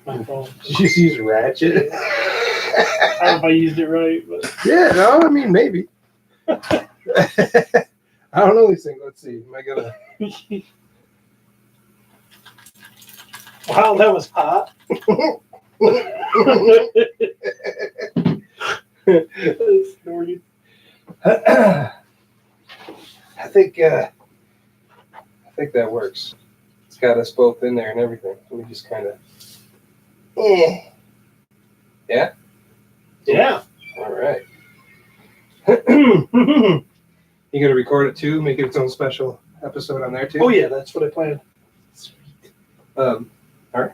my phone. Did you just use ratchet? I don't know if I used it right, but Yeah, no, I mean, maybe. I don't know these things. Let's see. Am I gonna? wow, that was hot. Snorted. I think that works. It's got us both in there and everything. We just kind of. Yeah. Yeah. All right. You gonna record it too? Make it its own special episode on there too? Oh yeah, that's what I planned. All right.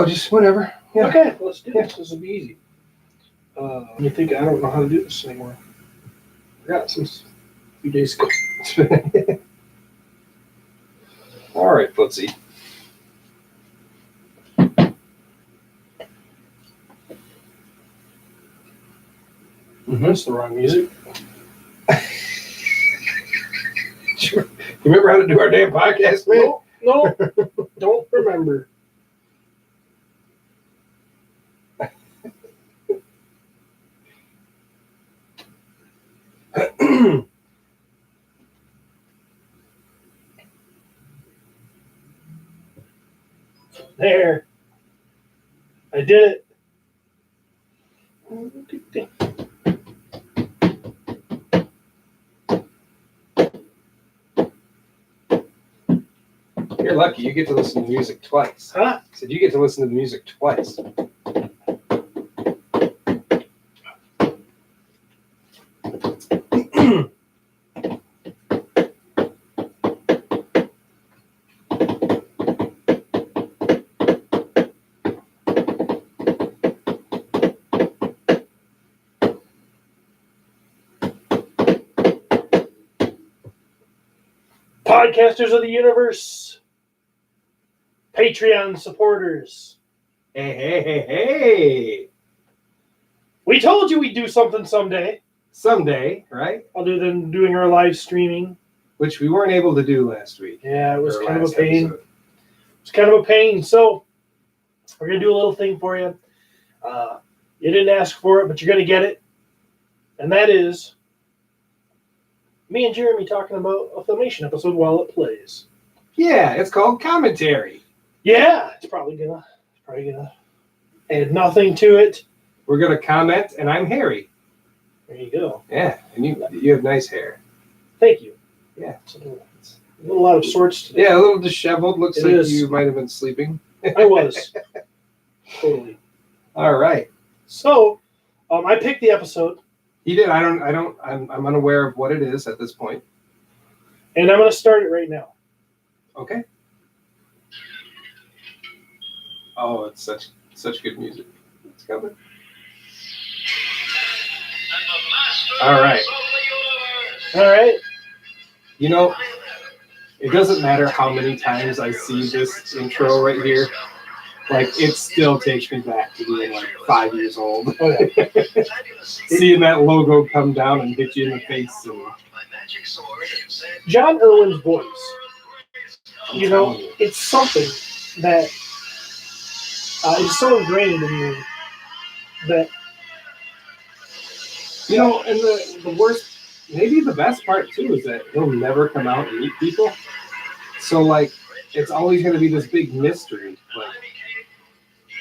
Just whatever. Yeah. Okay, let's do this. This will be easy. You think I don't know how to do this anymore? I forgot some few days ago. All right, Footsie. That's the wrong music. You remember how to do our damn podcast, man? No, don't remember. There. I did it. You're lucky. You get to listen to music twice. Huh? I said you get to listen to the music twice. Podcasters of the universe, Patreon supporters. Hey. We told you we'd do something someday, Someday, right? other than doing our live streaming. Which we weren't able to do last week. Yeah, it was Or kind of a last pain. episode. It's kind of a pain. So we're going to do a little thing for you. You didn't ask for it, but you're going to get it. And that is me and Jeremy talking about a Filmation episode while it plays. Yeah, it's called commentary. Yeah, it's probably gonna add nothing to it. We're gonna comment, and I'm Harry. There you go. Yeah, and you have nice hair. Thank you. Yeah, It's a little out of sorts today. yeah, a little disheveled. Looks It like is. you might have been sleeping. I was. Totally. All right. So, I picked the episode, He did. I'm unaware of what it is at this point. and I'm going to start it right now. Okay. Oh, it's such good music. It's coming. All right. All right. You know, it doesn't matter how many times I see this intro right here. Like, it still takes me back to being like 5 years old. Oh, yeah. Seeing that logo come down and hit you in the face. And John Irwin's voice, you know, it's something that is so ingrained in me that, you know, and the worst, maybe the best part too, is that he'll never come out and meet people. So like, it's always going to be this big mystery. Like,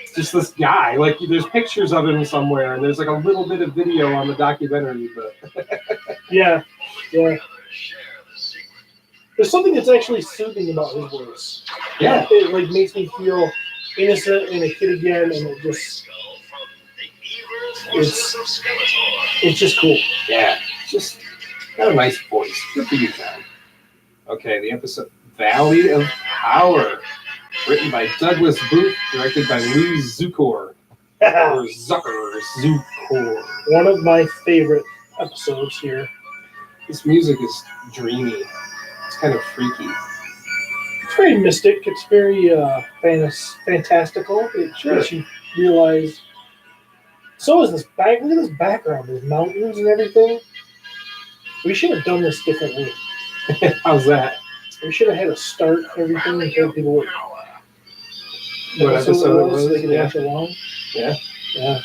it's just this guy. Like, there's pictures of him somewhere, and there's like a little bit of video on the documentary, but yeah. There's something that's actually soothing about his voice. yeah. It like makes me feel innocent and a kid again, and it just it's just cool. Yeah, just got a nice voice. Good for you, John. Okay, the episode Valley of Power, written by Douglas Booth, directed by Lee Zukor. Or Zukor. One of my favorite episodes here. This music is dreamy. It's kind of freaky. It's very mystic. It's very fantastical. It makes you realize. So is this back? Look at this background. There's mountains and everything. We should have done this differently. How's that? We should have had a start everything and told people what What episode it was, so they could yeah. watch along. Yeah. Yeah.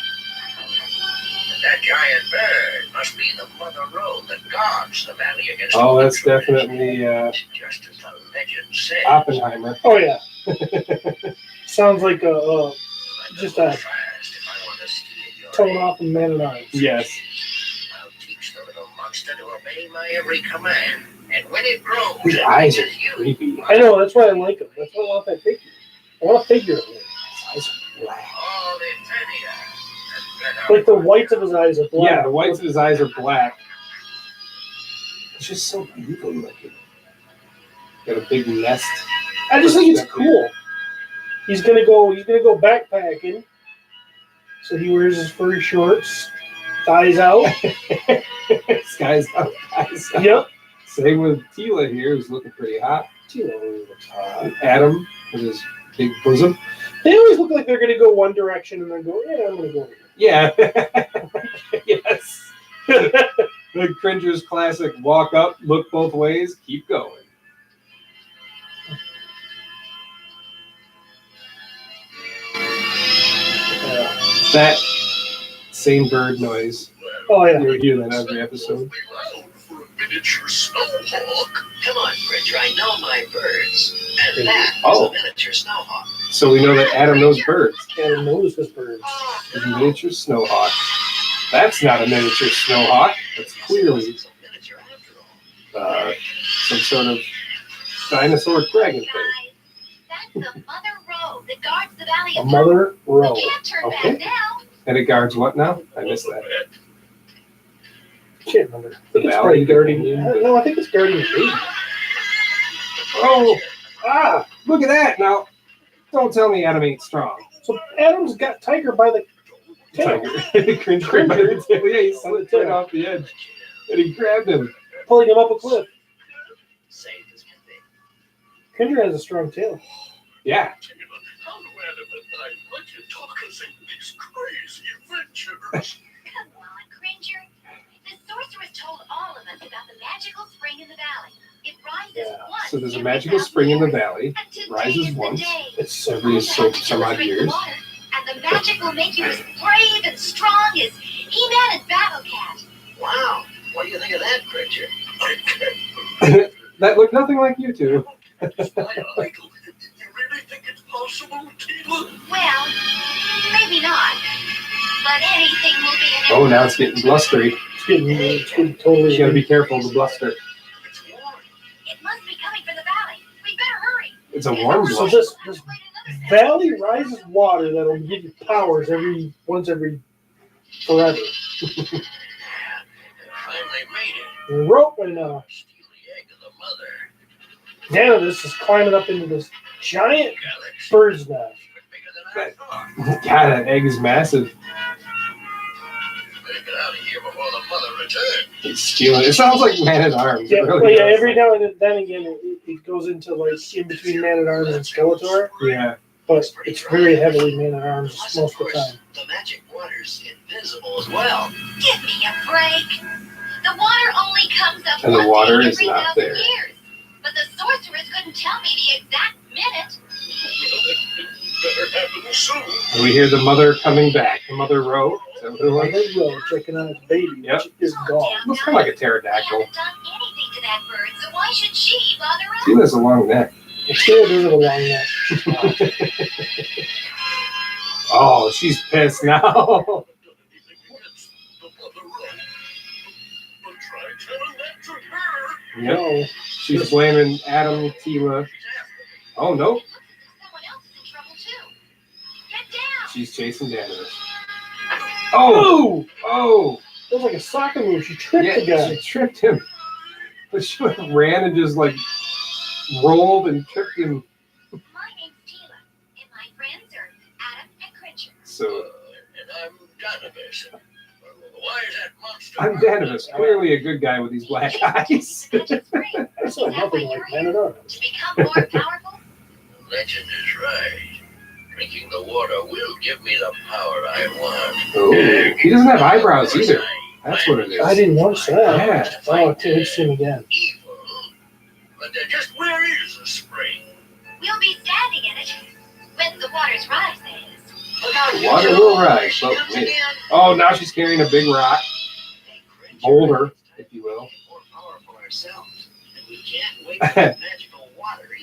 That giant bird must be the mother road that guards the valley against. Oh, that's intruders. definitely Just as the legend says. Oppenheimer. Oh yeah. Sounds like just a tone off of Man at Arms. Yes. I'll teach the little monster to obey my every command, and when it grows, His it eyes are reaches you. creepy. I know, that's why I like him. That's why I want that figure. I want a figure of him. His eyes are black. All the Infernia. Like the whites of his eyes are black. Yeah, the whites of his eyes are black. It's just so evil looking. Got a big nest. I just think it's cool. He's gonna go backpacking. So he wears his furry shorts, thighs out. Skies out, eyes out. Yep. Same with Tila here, who's looking pretty hot. Adam with his big bosom. They always look like they're gonna go one direction and then go, yeah, I'm gonna go over here. Yeah. Yes. The Cringer's classic walk up, look both ways, keep going. That same bird noise. Oh yeah. You hear that every episode. Miniature snowhawk. Come on, Bridger, I know my birds. And that is Oh. a miniature snowhawk. So we know that Adam knows birds. Adam knows his birds. His miniature snowhawk. That's not a miniature snowhawk. That's clearly It's a miniature after all. some sort of dinosaur dragon thing. That's the Mother Road that guards the Valley A of mother row. We can't turn Okay. back now. And it guards what now? I missed that. Can't remember. I The think it's valley probably guarding. companion. No, I think it's guarding the baby. Oh, look at that. Now, don't tell me Adam ain't strong. So Adam's got Tiger by the tail, Tiger. Cringer by the tail. Yeah, he slid right off the edge. And he grabbed him. pulling him up a cliff. Safe as can be. Cringer has a strong tail. Yeah. How do Adam and I let you talk us into these crazy adventures? Come on, Cringer. The sorceress told all of us about the magical spring in the valley. It rises Yeah, once. So there's a every magical 1,000 spring in the years. valley. And today rises is the once. day. It's so Every All you have to some do is odd drink the years. water, and the magic will make you as brave and strong as He-Man and Battle Cat. Wow. What do you think of that, Bridger? I can't That looked nothing like you two. believe my idol. You really think it's possible, Tila? Well, maybe not. But anything will be an Oh, now it's getting blustery. it's getting totally. You gotta be careful of the bluster. It's warm. It must be coming from the valley. We better hurry. It's a warm So bluster. this valley rises water that'll give you powers once every forever. Finally made it. Rope and Steal the egg of the mother. Xanadus is climbing up into this giant Galaxy. bird's nest. Bigger than I thought. God, that egg is massive. Better get out of here before the mother returns. It's stealing. It sounds like Man at Arms. Yeah, It really well, yeah. does. Every now and then again, it goes into like in between Man at Arms and Skeletor, Yeah. but it's very heavily Man at Arms Plus, most of of the course, time. the magic water's invisible as well. Give me a break. The water only comes up And the once water every is not 1,000 there. years. But the sorceress couldn't tell me the exact minute. Better happen soon. And we hear the mother coming back. The mother row. Is that what it was? Mother row checking on its baby, Yep. which is gone. Looks kind of like a We pterodactyl. haven't done anything to that bird, so why should she bother us? See, there's a long neck. It still does it along that. Oh, she's pissed now. Done anything against the mother road. But try telling that to her. Yep. No. She's blaming Adam, Tila. She's after me. Oh, nope. Someone else is in trouble too. Get down. She's chasing Danis. Oh! Oh! That was like a soccer move. She tripped the Yeah, guy. she tripped him. But she like ran and just like rolled and tripped him. My name's Tila, and my friends are Adam and Cringer. So And I'm Donovan. Why is that monster? I'm Danis, clearly a good guy with these black eyes. Magic spring. That's not nothing like Man at Arms. To become more powerful, The legend is right. Drinking the water will give me the power I want. Oh, he doesn't have eyebrows either. That's what it is. I didn't watch that. Yeah. Oh, it's him again. Evil. But just where water will rise, but wait. Oh, now she's carrying a big rock, boulder, if you will.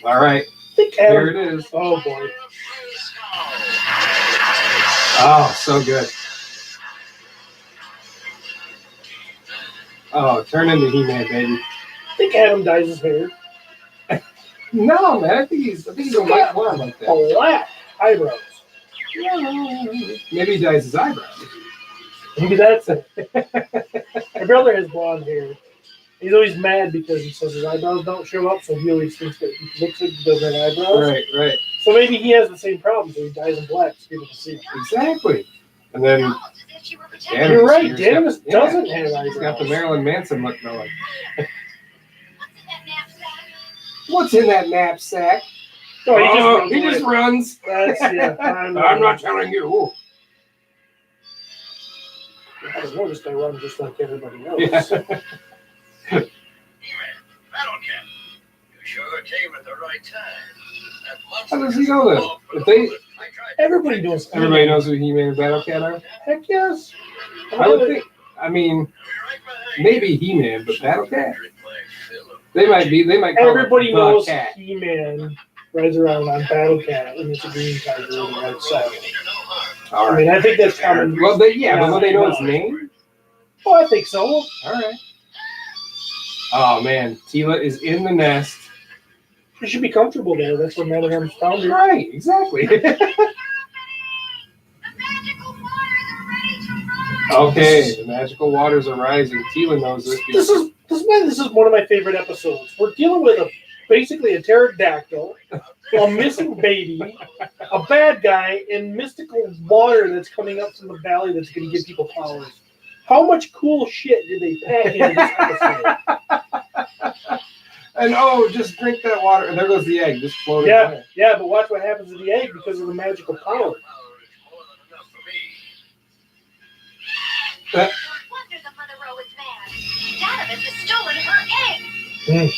All right, I think here Adam. it is. Oh boy. Oh, so good. Oh, turn into He-Man, baby. I think Adam dyes his hair. No, man, I think he's a white one like that. Black eyebrows. Maybe he dyes his eyebrows. Maybe that's it. My brother has blonde hair. He's always mad because he says his eyebrows don't show up, so he always thinks that he looks like he doesn't have eyebrows. Right, right. So maybe he has the same problem, so he dyes them black so people can see him. Exactly. And then Yeah. You're right, Here's got- Danis yeah, doesn't have he's eyebrows. got the Marilyn Manson look going. What's in that knapsack? What's in that knapsack? No, he just Oh, runs he away. just runs. That's, yeah. I'm not telling you. I was noticed I run just like everybody else. Yeah. He-Man, Battlecat, you sure came at the right time. That monster How does he know that? If they, I tried to- Everybody knows. everybody knows who He-Man and Battlecat are. Heck yes. I would think. I mean, We're right behind maybe He-Man, but Battlecat. you. Philip. They might be. They might. Call Everybody it the knows cat. He-Man rides around on Battlecat and it's a green tiger with a red saddle. All I right. mean, I think that's common. Well, but will they know his name? Oh, I think so. All right. Oh man, Tila is in the nest. You should be comfortable there. That's where Man of M's found her. Right, exactly. The magical waters are ready to rise. Okay, the magical waters are rising. Tila knows this. This is why this is one of my favorite episodes. We're dealing with basically a pterodactyl, a missing baby, a bad guy, and mystical water that's coming up from the valley that's going to give people powers. How much cool shit did they pack into this episode? And oh, just drink that water. And there goes the egg, just floating Yeah, away. yeah, but watch what happens to the egg because of the magical power. Power is more than enough for me. No wonder the Mother Row is mad. Databus has stolen her egg.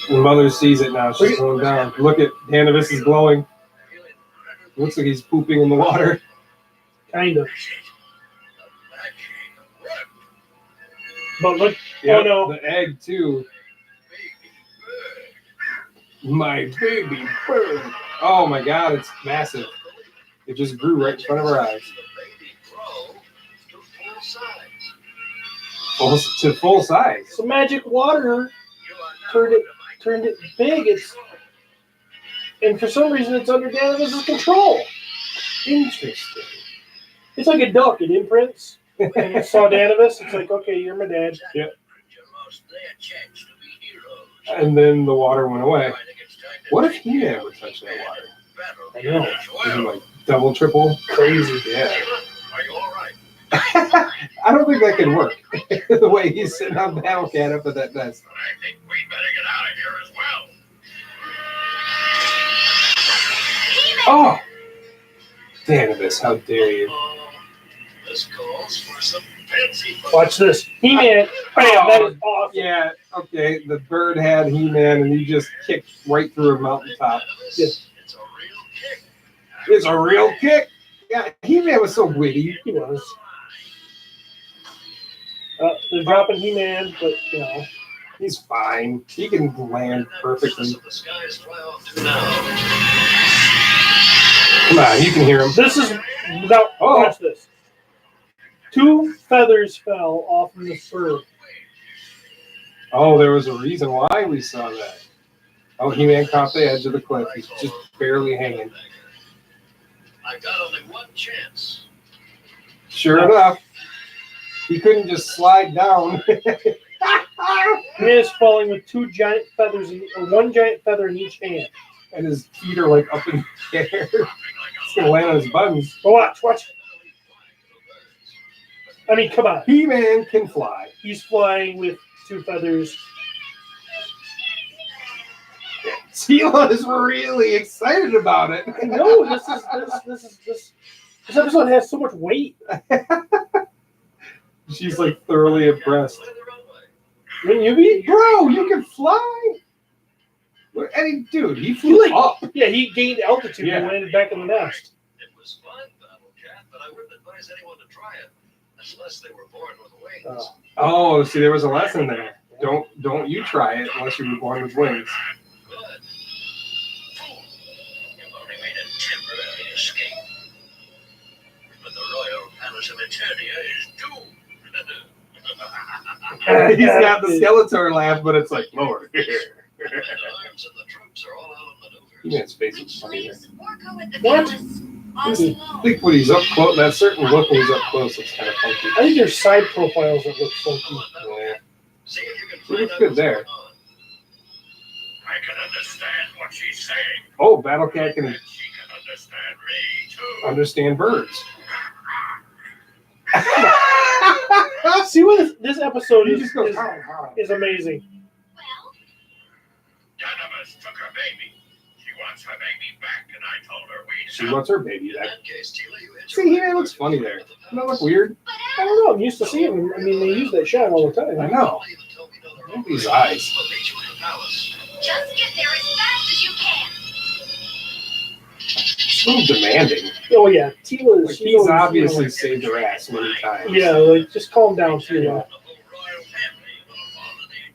The mother sees it now. She's going down. Look at Hannibus is glowing. Looks like he's pooping in the water. Kind of. The magic worked. But look, Yep, oh no. the egg too. Baby bird. My baby bird. Oh my god, it's massive. It just grew right in front of our eyes. The baby grow to full size. To full size. So magic water You are now Turned it- under my turned it big. And for some reason it's under Danis' control. Interesting. It's like a duck. It imprints. And it saw Danis. It's like, okay, you're my dad. You lost their chance to be heroes. And then the water went away. I think it's time to What if take He-Man would touch that water? battle. I know. Is it like double, triple? Crazy. Yeah. Are you all right? I don't think that could work. The way he's sitting on Battlecat up at that nest. I think we better get out of here as well. Oh! Danibus, how dare you? This calls for some fancy fun. Watch this. He-Man. Bam, that is awesome. Yeah, okay, the bird had He-Man and he just kicked right through a mountaintop. Yeah. It's a real kick. It's a real kick. Yeah, He-Man was so witty. He was. They're dropping He-Man, but, you know. He's fine. He can land perfectly. The skies fly off to now. Come on, you can hear him. This is, without, Oh. watch this. 2 feathers fell off from the bird. Oh, there was a reason why we saw that. Oh, He-Man caught the edge of the cliff. He's just barely hanging. I got only one chance. Sure enough, he couldn't just slide down. He-Man is falling with 2 giant feathers, or 1 giant feather in each hand. And his feet are like up in the air. He's gonna land on his buttons. But watch. I mean, come on. He-Man can fly. He's flying with 2 feathers. Tila is really excited about it. I know this episode has so much weight. She's like thoroughly impressed. Wouldn't you be? Bro, you can fly. Eddie, dude, he flew Like- up. Yeah, he gained altitude Yeah. and landed back in the nest. It was fun, Battlecat, but but I wouldn't advise anyone to try it unless they were born with wings. Oh, see, there was a lesson there. Don't you try it unless you were born with wings. Good. Fool. You've only made a temporary escape. But the royal palace of Eternia is doomed. He's got the Skeletor laugh, but it's like, Lord. And the arms of the troops are all out of maneuvers. He-Man's face is Which funny there. leaves Orko at the What? palace all I alone. think when he's up close, that certain look when he's up close is kind of funky. I think there's side profiles that look funky. Yeah. See if you can He find looks out good what's there. going on. I can understand what she's saying. Oh, Battle Cat can And she can understand me too. understand birds. See what this episode He is, just goes, is, "How, how?" is amazing. Well, Dynamis took her baby. She wants her baby back, and I told her we'd She help. wants her baby In back. that case, Tila, you hit See, your He-Man right looks funny there. with the Doesn't that palace. look weird? I don't know. I'm used to seeing them. I mean, they use that shot all the I time. know. Leave until we know they're Look at over. these eyes. We'll meet you in the palace. just get there as fast as you can. She's a little demanding. Oh yeah, Tila Like, is. he's obviously saved her ass many times. Yeah, like just calm down, Tila. The whole royal family will follow me.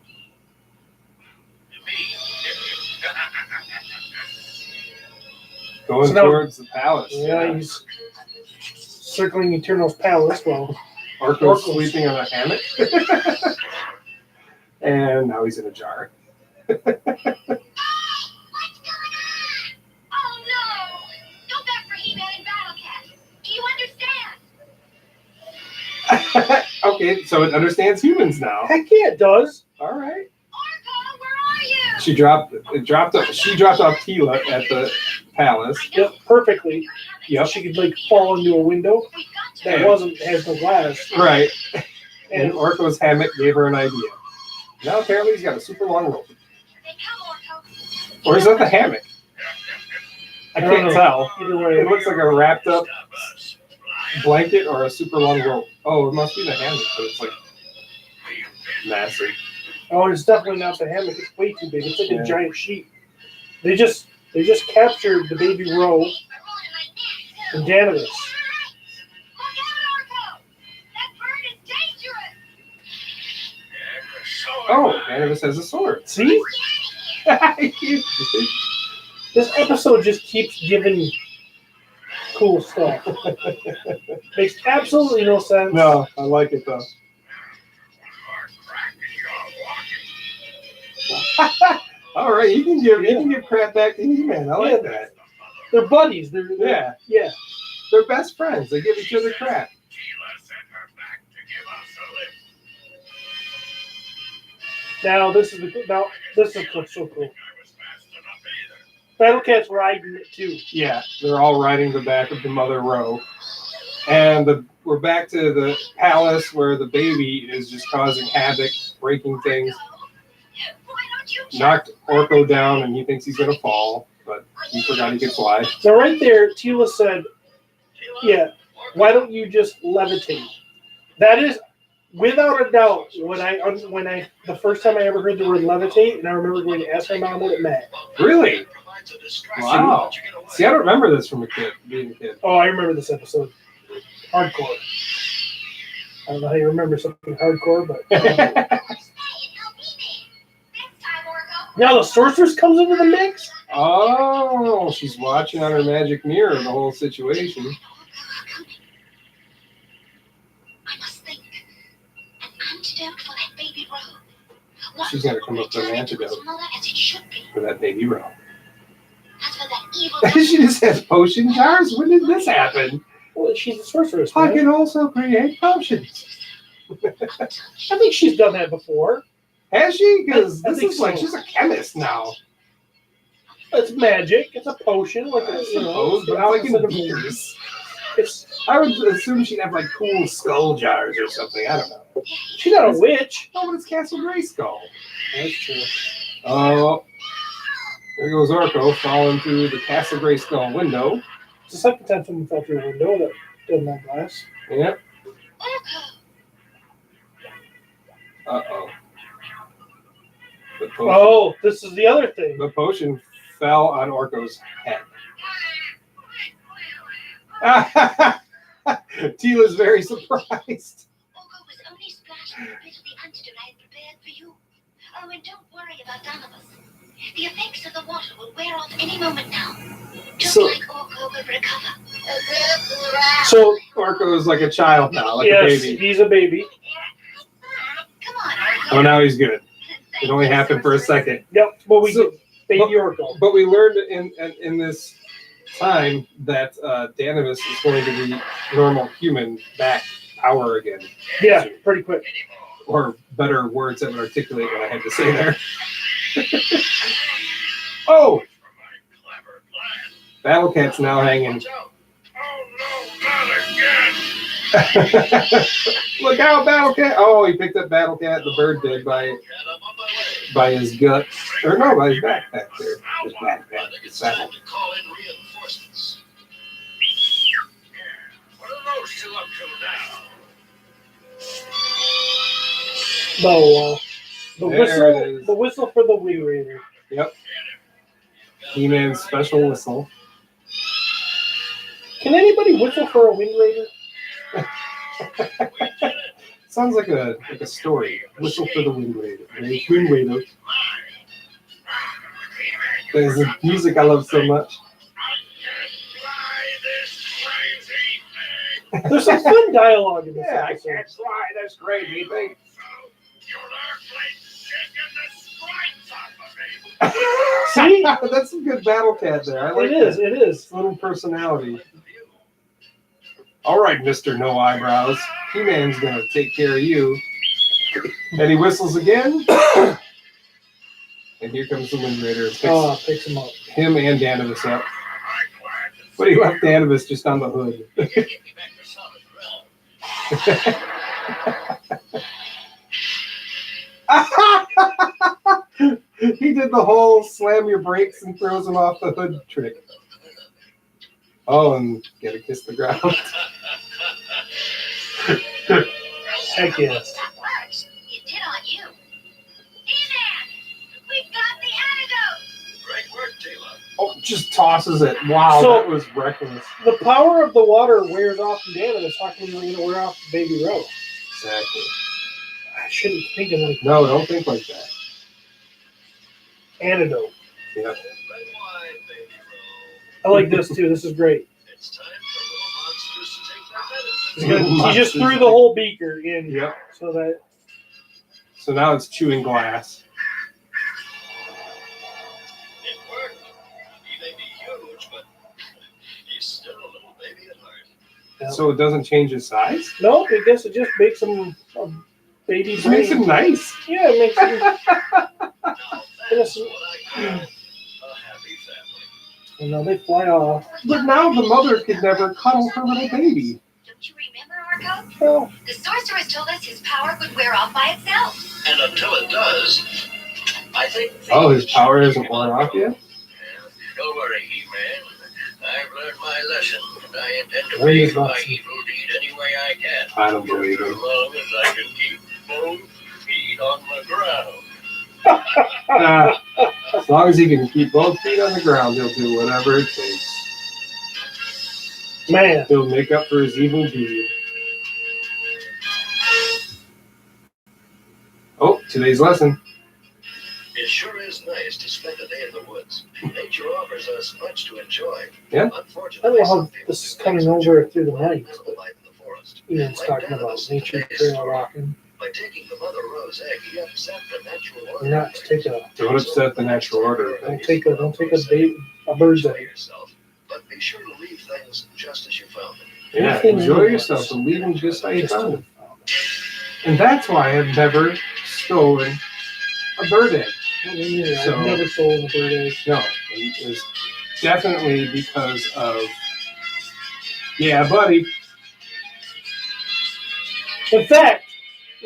Going So now- towards the palace. Yeah, he's circling Eternal's palace. Well, Orko's Orko's- sleeping on a hammock. And now he's in a jar. Oh no! Go back for He-Man and Battle Cat. Do you understand? Okay, so it understands humans now. heck yeah, it does. All right. Orko, where are you? She dropped off Tila at the palace. Yep, perfectly. Yep. She could like fall into a window We've got to. that has no glass. Right. And And Orko's hammock gave her an idea. Now apparently he's got a super long rope. They come, Orko. Or is that the hammock? I don't can't know. tell. Either way, It looks like a wrapped up Stop us. blanket or a super long rope. Oh, it must be the hammock, but it's like massive. oh, it's definitely not the hammock. It's way too big. It's like Yeah. a giant sheet. They just captured the baby Roe They're rolling my neck. and Danavis. Look out, Orko! That bird is dangerous. Oh, Danavis has a sword. See, this episode just keeps giving cool stuff. Makes absolutely no sense. No, I like it though. All right, you can give crap back to He-Man. I like that. They're buddies. They're Yeah, yeah. they're best friends. They give each other crap. Tila sent her back to give us a lift. Now this is so cool. I was fast enough either. Battle Cat's riding it too. Yeah, they're all riding the back of the mother row. And we're back to the palace where the baby is just causing havoc, breaking things, Why don't you just knocked Orko down, and he thinks he's gonna fall, but he forgot he could fly. Now right there, Tila said, Tila, "Yeah, why don't you just levitate?" That is, without a doubt, when I the first time I ever heard the word levitate, and I remember going to ask my mom what it meant. Really? provides a distraction, Wow. but you get away. See, I don't remember this from being a kid. Oh, I remember this episode. Hardcore. I don't know how you remember something hardcore, but stay and help me? Next time, Orko. now the sorceress comes into the mix. Oh, she's watching on her magic mirror the whole situation. I must think. An antidote for that baby Roe. One She's gotta come up with an return it to antidote. its mother as it should be. For that baby row. As for that evil She just has potion jars? When did this happen? Well, she's a sorceress. I Man. can also create potions. I think she's done that before. Has she? Because I this think is like so. she's a chemist now. It's magic. It's a potion, like I a, suppose, the but like in opposite of- beers. It's I would assume she'd have like cool skull jars or something. I don't know. she's not a witch. Oh, but it's Castle Grayskull. That's true. Oh, there goes Orko falling through the Castle Grayskull window. It's the second time someone fell through a window that doesn't have glass. Yep. Orko. Uh-oh. Oh, this is the other thing. The potion fell on Orko's head. Tila's very surprised. Orko was only splashing a bit of the antidote I had prepared for you. Oh, and don't worry about Donovus. The effects of the water will wear off any moment now. Just So- like Orko will recover. So Orko is like a child now, like a yes, baby. he's a baby. Come on, Orko. Oh, now he's good. It only happened for a second. Yep, but we So- baby Orko. But we learned in this time that Danavis is going to be normal human back power again. Yeah, pretty quick. Or better words that would articulate what I had to say there. Oh! Battle Cat's now hanging. Look out, Battle Cat! Oh, he picked up Battle Cat. The bird did by his gut. Or no, by his backpack there. His backpack. His saddle. To call in reinforcements. What are those two up to now? The There whistle, it is. the whistle for the Wii Raider. He-Man's special whistle. Can anybody whistle for a Wind Raider? Sounds like a story. Whistle for the Wind Raider. Wind Raider. There's the music I love so much. There's some fun dialogue in this episode. fly this crazy thing. See? That's some good Battle Cat there. I like It is, that. it is. Little personality. All right, Mr. No Eyebrows. He-Man's gonna take care of you. And he whistles again. And here comes the Wind Raider. Picks him up. Him and Danavis up. But he left Danavis just on the hood. He did the whole slam your brakes and throws him off the hood trick. Oh, and gotta kiss the ground. Heck yes. That works. It did on you. He-Man! We've got the antidote! Great work, Tila. Oh, just tosses it. Wow, So- that was reckless. The power of the water wears off the Danavis. How can we wear off Baby Rose? Exactly. I shouldn't think of like No, don't think like that. antidote. Yeah. Red wine, baby roll. I like this too. This is great. It's time for little monsters to take their medicine. He just threw the whole beaker in Yep. so that So now it's chewing glass. It worked. He may be huge, but he's still a little baby at heart. Yeah. So it doesn't change his size? no, I guess it just makes him a baby It makes brain. him nice. Yeah, it makes him. Now that's Innocent. what I call a happy family. And now they fly off. But now the mother could never cuddle her little baby. Don't you remember, Orko? Well, The sorceress told us his power would wear off by itself. And until it does, I think. Oh, his power isn't worn off yet? Don't worry, He-Man. I've learned my lesson, and I intend to There he pay is, for my Moxie. evil deed any way I can. I don't believe As him. long as I can keep both feet on the ground. As long as he can keep both feet on the ground, he'll do whatever it takes. man. He'll make up for his evil deed. Oh, today's lesson. It sure is nice to spend a day in the woods. Nature offers us much to enjoy. Yeah. I Unfortunately, don't know how some people this is do coming things which over are through the mic. visible life in the forest. Ian's talking about nature trail rocking. By taking the mother rose egg, he upset the natural order. Not to take a Don't upset the natural order. don't take a bird's Enjoy egg. yourself, but be sure to leave things just as you found them. Yeah, enjoy yourself and leave them just how you found them. And that's why I've never stolen a bird egg. So- I've never sold a bird egg. No, it was definitely because of, yeah, buddy. In fact,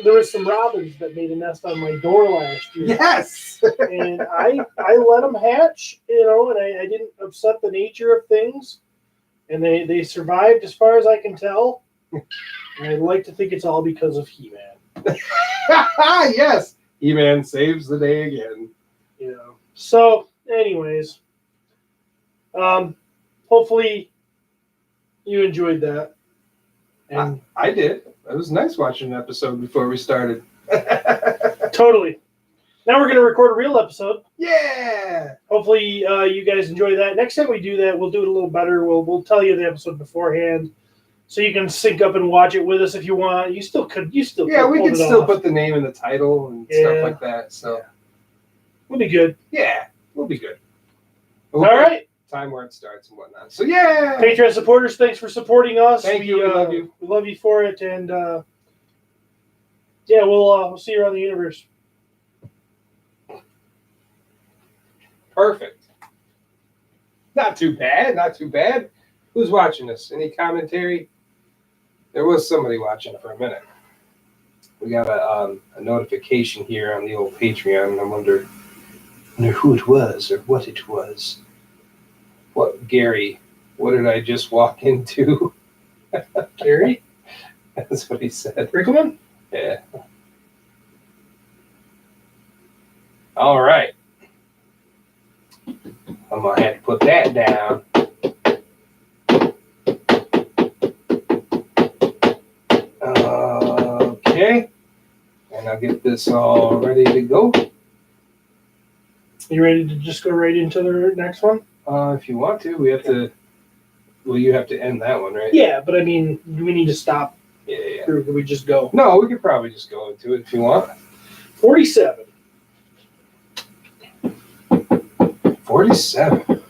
there was some robins that made a nest on my door last year. Yes. And I let them hatch, and I didn't upset the nature of things. And they survived as far as I can tell. And I'd like to think it's all because of He-Man. Yes. He-Man saves the day again. So, anyways, hopefully you enjoyed that. And I did. It was nice watching an episode before we started. totally. Now we're going to record a real episode. Yeah. Hopefully you guys enjoy that. Next time we do that, we'll do it a little better. We'll tell you the episode beforehand, so you can sync up and watch it with us if you want. You still could. Yeah, we pull can it still off. put the name in the title and Yeah. stuff like that. So We'll be good. yeah, we'll be good. All right. Time where it starts and whatnot. So yeah. Patreon supporters, thanks for supporting us. Thank you. We love you. We love you for it. And yeah, we'll see you around the universe. Perfect. Not too bad. Not too bad. Who's watching this? Any commentary? There was somebody watching for a minute. We got a notification here on the old Patreon, and I wonder who it was or what it was. What, Gary? What did I just walk into? Gary? That's what he said. Rickleman? Yeah. All right. I'm going to have to put that down. Okay. And I'll get this all ready to go. You ready to just go right into the next one? If you want to, we have to. Well, you have to end that one, right? Yeah, but I mean, do we need to stop? Yeah. Or do we just go? No, we could probably just go into it if you want. 47. 47.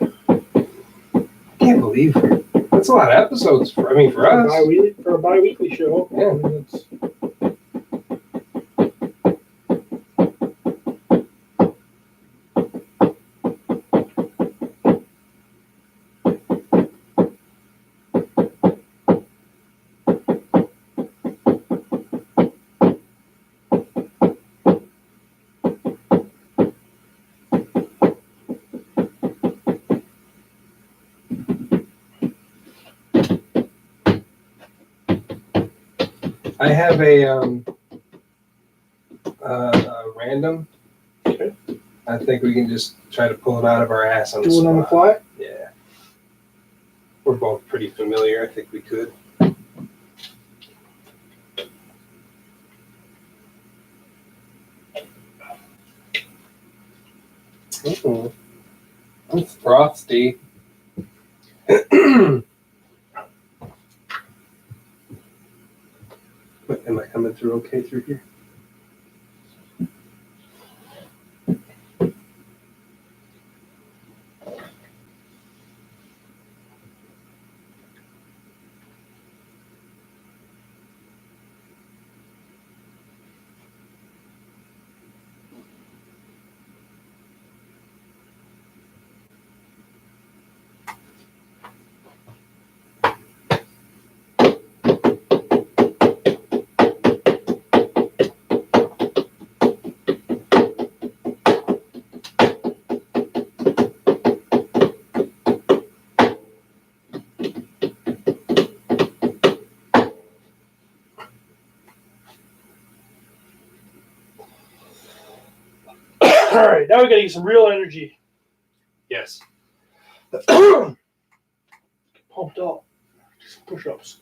Can't believe it. That's a lot of episodes for us. For a bi-weekly show. Yeah. I mean, it's- I have a random. Okay. I think we can just try to pull it out of our ass on the Do it on the spot. fly? Yeah. We're both pretty familiar. I think we could. Ooh. It's frosty. Am I coming through okay through here? All right, now we got to get some real energy. Yes. Pumped up. Just push-ups.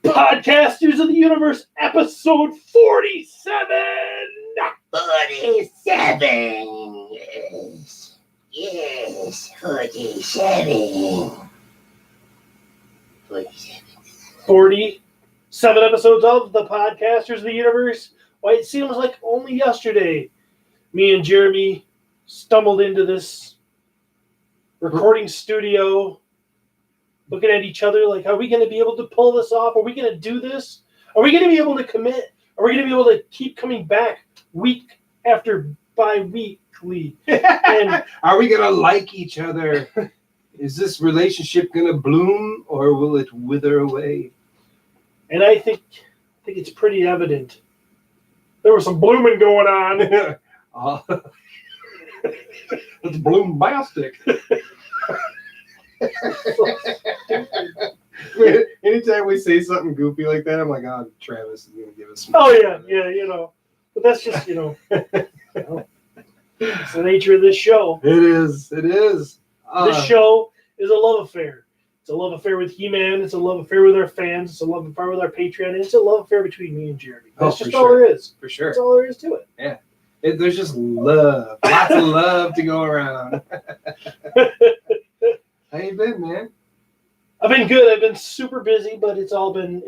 Podcasters of the Universe, episode 47. 47. Yes. Yes. 47. 47. 47 episodes of the Podcasters of the Universe. Why, it seems like only yesterday me and Jeremy stumbled into this recording studio, looking at each other like, are we going to be able to pull this off? Are we going to do this? Are we going to be able to commit? Are we going to be able to keep coming back week after bi-weekly? And Are we gonna like each other? Is this relationship gonna bloom or will it wither away? and I think it's pretty evident. There was some blooming going on. It's bloombastic. Anytime we say something goofy like that, I'm like, oh, Travis is gonna give us some. Oh yeah, you know. But that's just, you know. It's the nature of this show. It is. It is. This show is a love affair. It's a love affair with He-Man. It's a love affair with our fans. It's a love affair with our Patreon. And it's a love affair between me and Jeremy. That's for just all sure. there is. For sure. That's all there is to it. There's just love. Lots of love to go around. How you been, man? I've been good. I've been super busy, but it's all been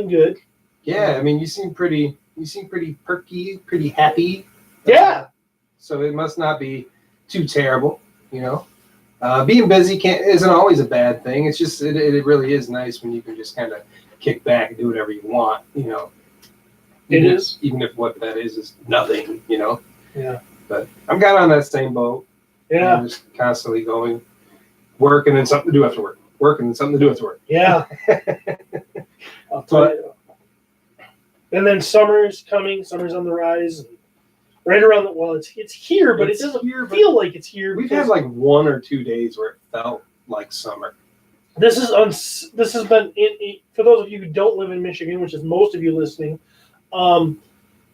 good. Yeah, I mean, you seem pretty perky, pretty happy. Yeah. So it must not be too terrible, you know. Being busy isn't always a bad thing. It's just it really is nice when you can just kind of kick back and do whatever you want, you know. Even if what that is nothing, you know. Yeah. But I'm kind of on that same boat. Yeah. I'm just constantly going, work and then something to do after work. Work and then something to do after work. Yeah. I'll tell you. And then summer's coming. Summer's on the rise. And right around it's here, but it doesn't feel like it's here. We've had like 1 or 2 days where it felt like summer. This has been for those of you who don't live in Michigan, which is most of you listening.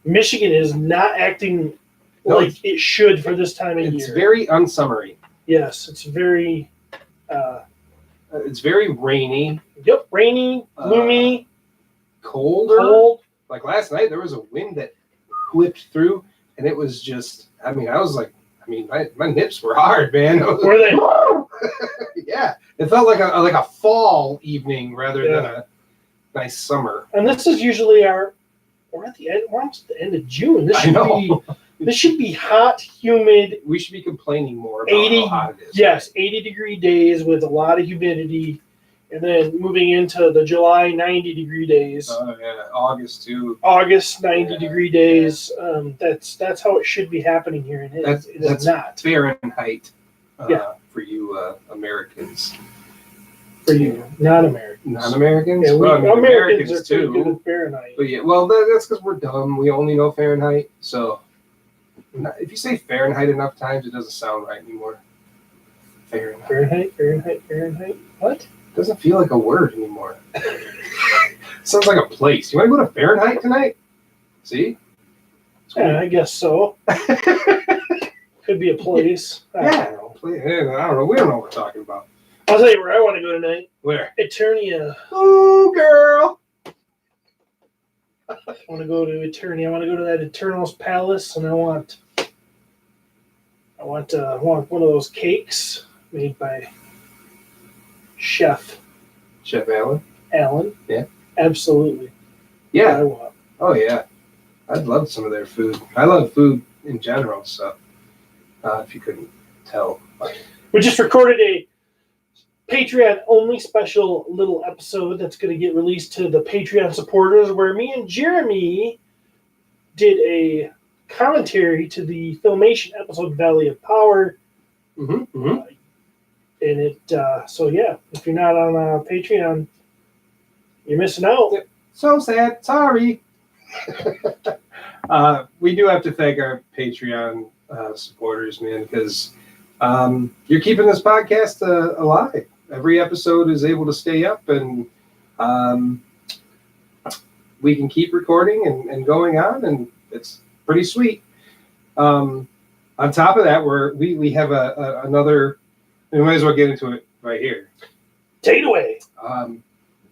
Michigan is not acting like it should for this time of year. It's very unsummery. Yes, it's very. It's very rainy. Yep, rainy, gloomy, colder. cold. Like last night, there was a wind that whipped through, and it was just. I mean, my nips were hard, man. Were they? Yeah, it felt like a fall evening rather than a nice summer. And this is usually we're at the end. We're almost at the end of June. This should be hot, humid. We should be complaining more about how hot it is. Yes, 80-degree days with a lot of humidity, and then moving into the July 90-degree days. Oh yeah, August too. August 90-degree days. That's how it should be happening here, and it is not. Fahrenheit. Yeah. For you Americans. For you non-Americans. Non-Americans? Yeah, well, I mean, Americans are too. pretty good at Fahrenheit. But yeah, well, that's because we're dumb. We only know Fahrenheit. So if you say Fahrenheit enough times, it doesn't sound right anymore. Fahrenheit. What? It doesn't feel like a word anymore. Sounds like a place. You want to go to Fahrenheit tonight? See? Yeah, I guess so. Could be a place. I don't know. I don't know. We don't know what we're talking about. I'll tell you where I want to go tonight. Where? Eternia. Oh, girl. I want to go to Eternia. I want to go to that Eternal's Palace, and I want one of those cakes made by Chef Alan. Alan. Yeah. Absolutely. Yeah. I want. Oh yeah. I'd love some of their food. I love food in general, so if you couldn't tell. We just recorded a Patreon-only special little episode that's going to get released to the Patreon supporters, where me and Jeremy did a commentary to the Filmation episode Valley of Power. Mm-hmm. And so yeah, if you're not on Patreon, you're missing out. So sad. Sorry. We do have to thank our Patreon supporters, man, because you're keeping this podcast alive. Every episode is able to stay up, and we can keep recording and going on, and it's pretty sweet. On top of that, we have another. We might as well get into it right here. Take it away.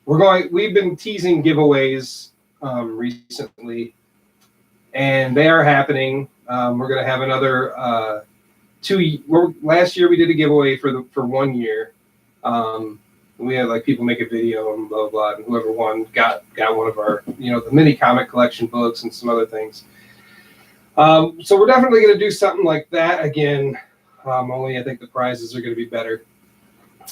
We've been teasing giveaways recently, and they are happening. We're going to have another 2. Last year we did a giveaway for 1 year. We had like people make a video and blah blah, and whoever won got one of our the mini comic collection books and some other things. So we're definitely going to do something like that again. Only I think the prizes are going to be better.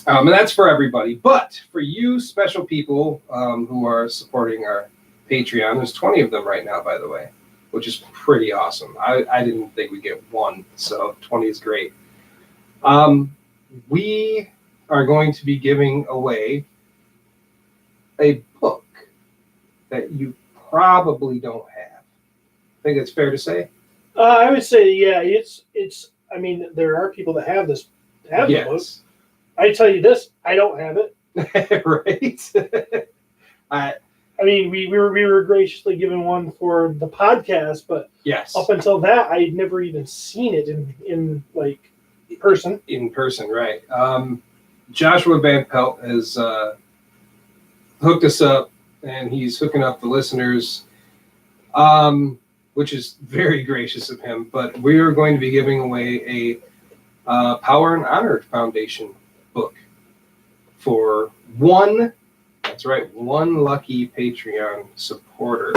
And that's for everybody. But for you special people who are supporting our Patreon, there's 20 of them right now, by the way, which is pretty awesome. I didn't think we'd get one, so 20 is great. We are going to be giving away a book that you probably don't have. I think it's fair to say. I would say, yeah, it's. I mean, there are people that have this. The book. I tell you this, I don't have it. Right. I I mean, we were graciously given one for the podcast, but Yes. up until that, I had never even seen it in like person. In person, right. Joshua Van Pelt has hooked us up, and he's hooking up the listeners, which is very gracious of him. But we are going to be giving away a Power and Honor Foundation book for one. That's right, one lucky Patreon supporter.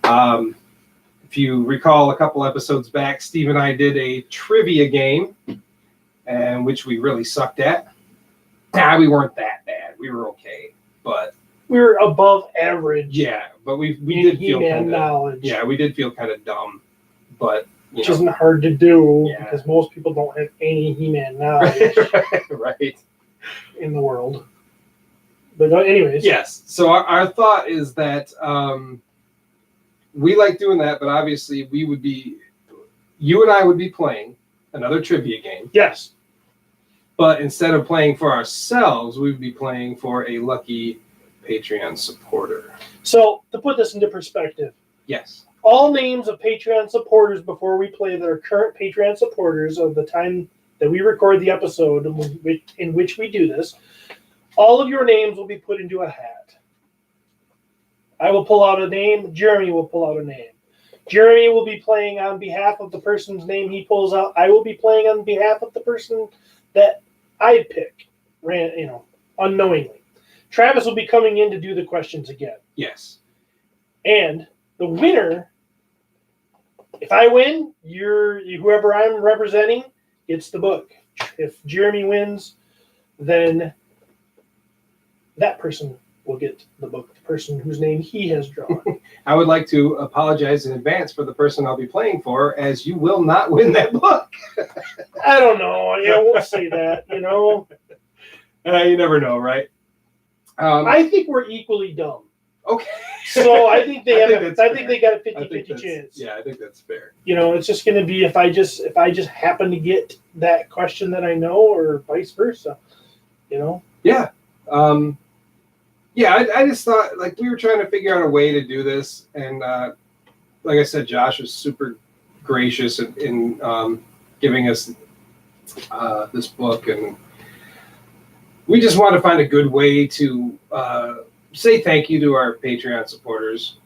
If you recall, a couple episodes back, Steve and I did a trivia game, and which we really sucked at. We weren't that bad. We were okay, but We were above average. yeah, but we in did feel He-Man kind of knowledge. yeah, we did feel kind of dumb, but Which you isn't hard to do Yeah. because most people don't have any He-Man knowledge know, right. in the world. But anyways, Yes. So our thought is that we like doing that, but obviously you and I would be playing another trivia game. yes. But instead of playing for ourselves, we would be playing for a lucky Patreon supporter. So to put this into perspective, Yes. all names of Patreon supporters before we play that are current Patreon supporters of the time that we record the episode in which we do this, all of your names will be put into a hat. I will pull out a name. Jeremy will pull out a name. Jeremy will be playing on behalf of the person's name he pulls out. I will be playing on behalf of the person that I pick, unknowingly. Travis will be coming in to do the questions again. Yes. And the winner, if I win, whoever I'm representing gets the book. If Jeremy wins, then that person will get the book, the person whose name he has drawn. I would like to apologize in advance for the person I'll be playing for, as you will not win that book. I don't know. Yeah, we'll say that, you know. You never know, right? I think we're equally dumb. Okay. So I think they I have think I that's think fair. they got a I think 50-50 that's- chance. Yeah, I think that's fair. You know, it's just going to be if I just happen to get that question that I know, or vice versa. You know. Yeah. I just thought, like, we were trying to figure out a way to do this, and like I said, Josh was super gracious in giving us this book, and we just wanted to find a good way to say thank you to our Patreon supporters,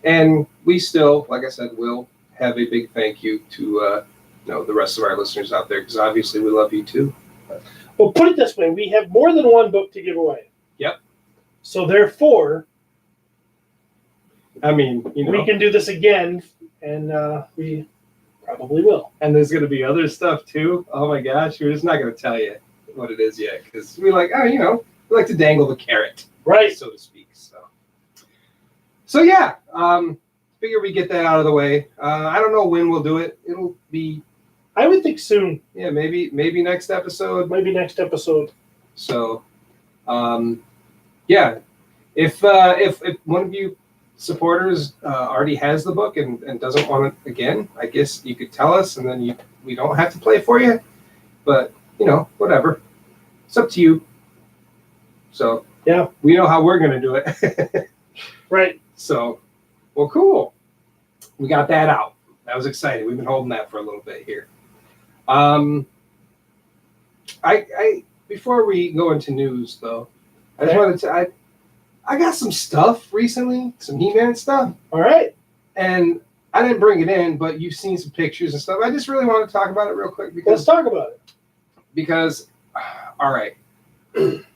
and we still, like I said, will have a big thank you to the rest of our listeners out there, because obviously we love you too. Well, put it this way: we have more than one book to give away. Yep. So therefore, I mean, we can do this again, and we probably will. and there's going to be other stuff too. Oh my gosh, we're just not going to tell you what it is yet, because we like, we like to dangle the carrot, Right. so to speak. So yeah, figure we get that out of the way. I don't know when we'll do it. It'll be, I would think soon, yeah, maybe next episode. maybe next episode. So, yeah, if one of you supporters already has the book and doesn't want it again, I guess you could tell us, and then we don't have to play for you. But whatever, it's up to you. So Yeah. we know how we're gonna do it. Right. So, well, cool. We got that out. That was exciting. We've been holding that for a little bit here. I before we go into news though, I just wanted to I got some stuff recently, some He-Man stuff, All right. and I didn't bring it in, but you've seen some pictures and stuff. I just really want to talk about it real quick Let's talk about it. because all right,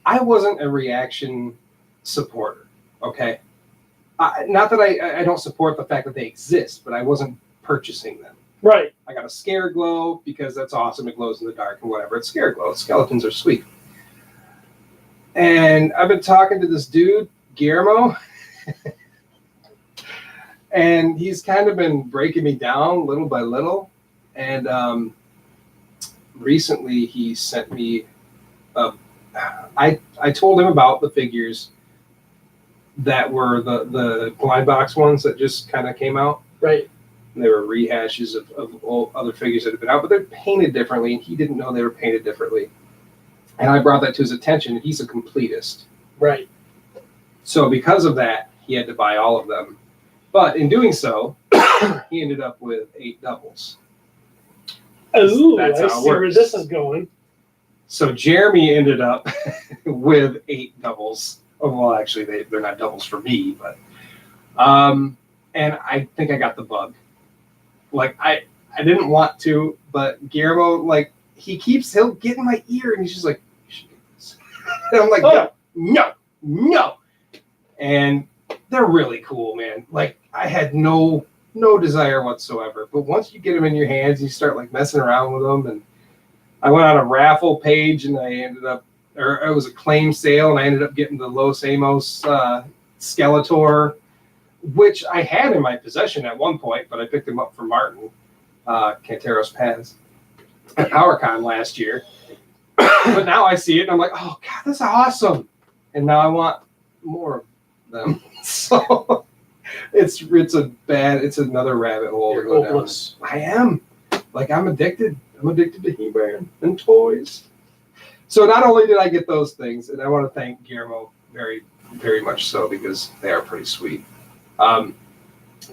I wasn't a reaction supporter, okay? Not that I don't support the fact that they exist, but I wasn't purchasing them. Right. I got a Scare Glow because that's awesome. It glows in the dark and whatever. It's Scare Glow. Skeletons are sweet. And I've been talking to this dude, Guillermo, and he's kind of been breaking me down little by little. And recently he sent me, I told him about the figures that were the blind box ones that just kind of came out. Right. And they were rehashes of old other figures that have been out, but they're painted differently, and he didn't know they were painted differently. And I brought that to his attention, and he's a completist. Right. So because of that, he had to buy all of them. But in doing so, he ended up with 8 doubles. Ooh, That's I how it see where works. this is going. So Jeremy ended up with 8 doubles. Oh, well, actually, they're not doubles for me, but and I think I got the bug. Like I didn't want to, but Guillermo, like he'll get in my ear and he's just like, you should get this. And I'm like, no. And they're really cool, man. Like I had no desire whatsoever. But once you get them in your hands, you start like messing around with them. And I went on a raffle page and I ended up, or it was a claim sale, and I ended up getting the Los Amos Skeletor, which I had in my possession at one point, but I picked him up for Martin Canteros Paz at PowerCon last year. But now I see it and I'm like, oh God, that's awesome. And now I want more of them. So it's another rabbit hole to You're go down. hopeless. I am. Like I'm addicted. I'm addicted to He-Man and toys. So not only did I get those things, and I want to thank Guillermo very, very much so, because they are pretty sweet. But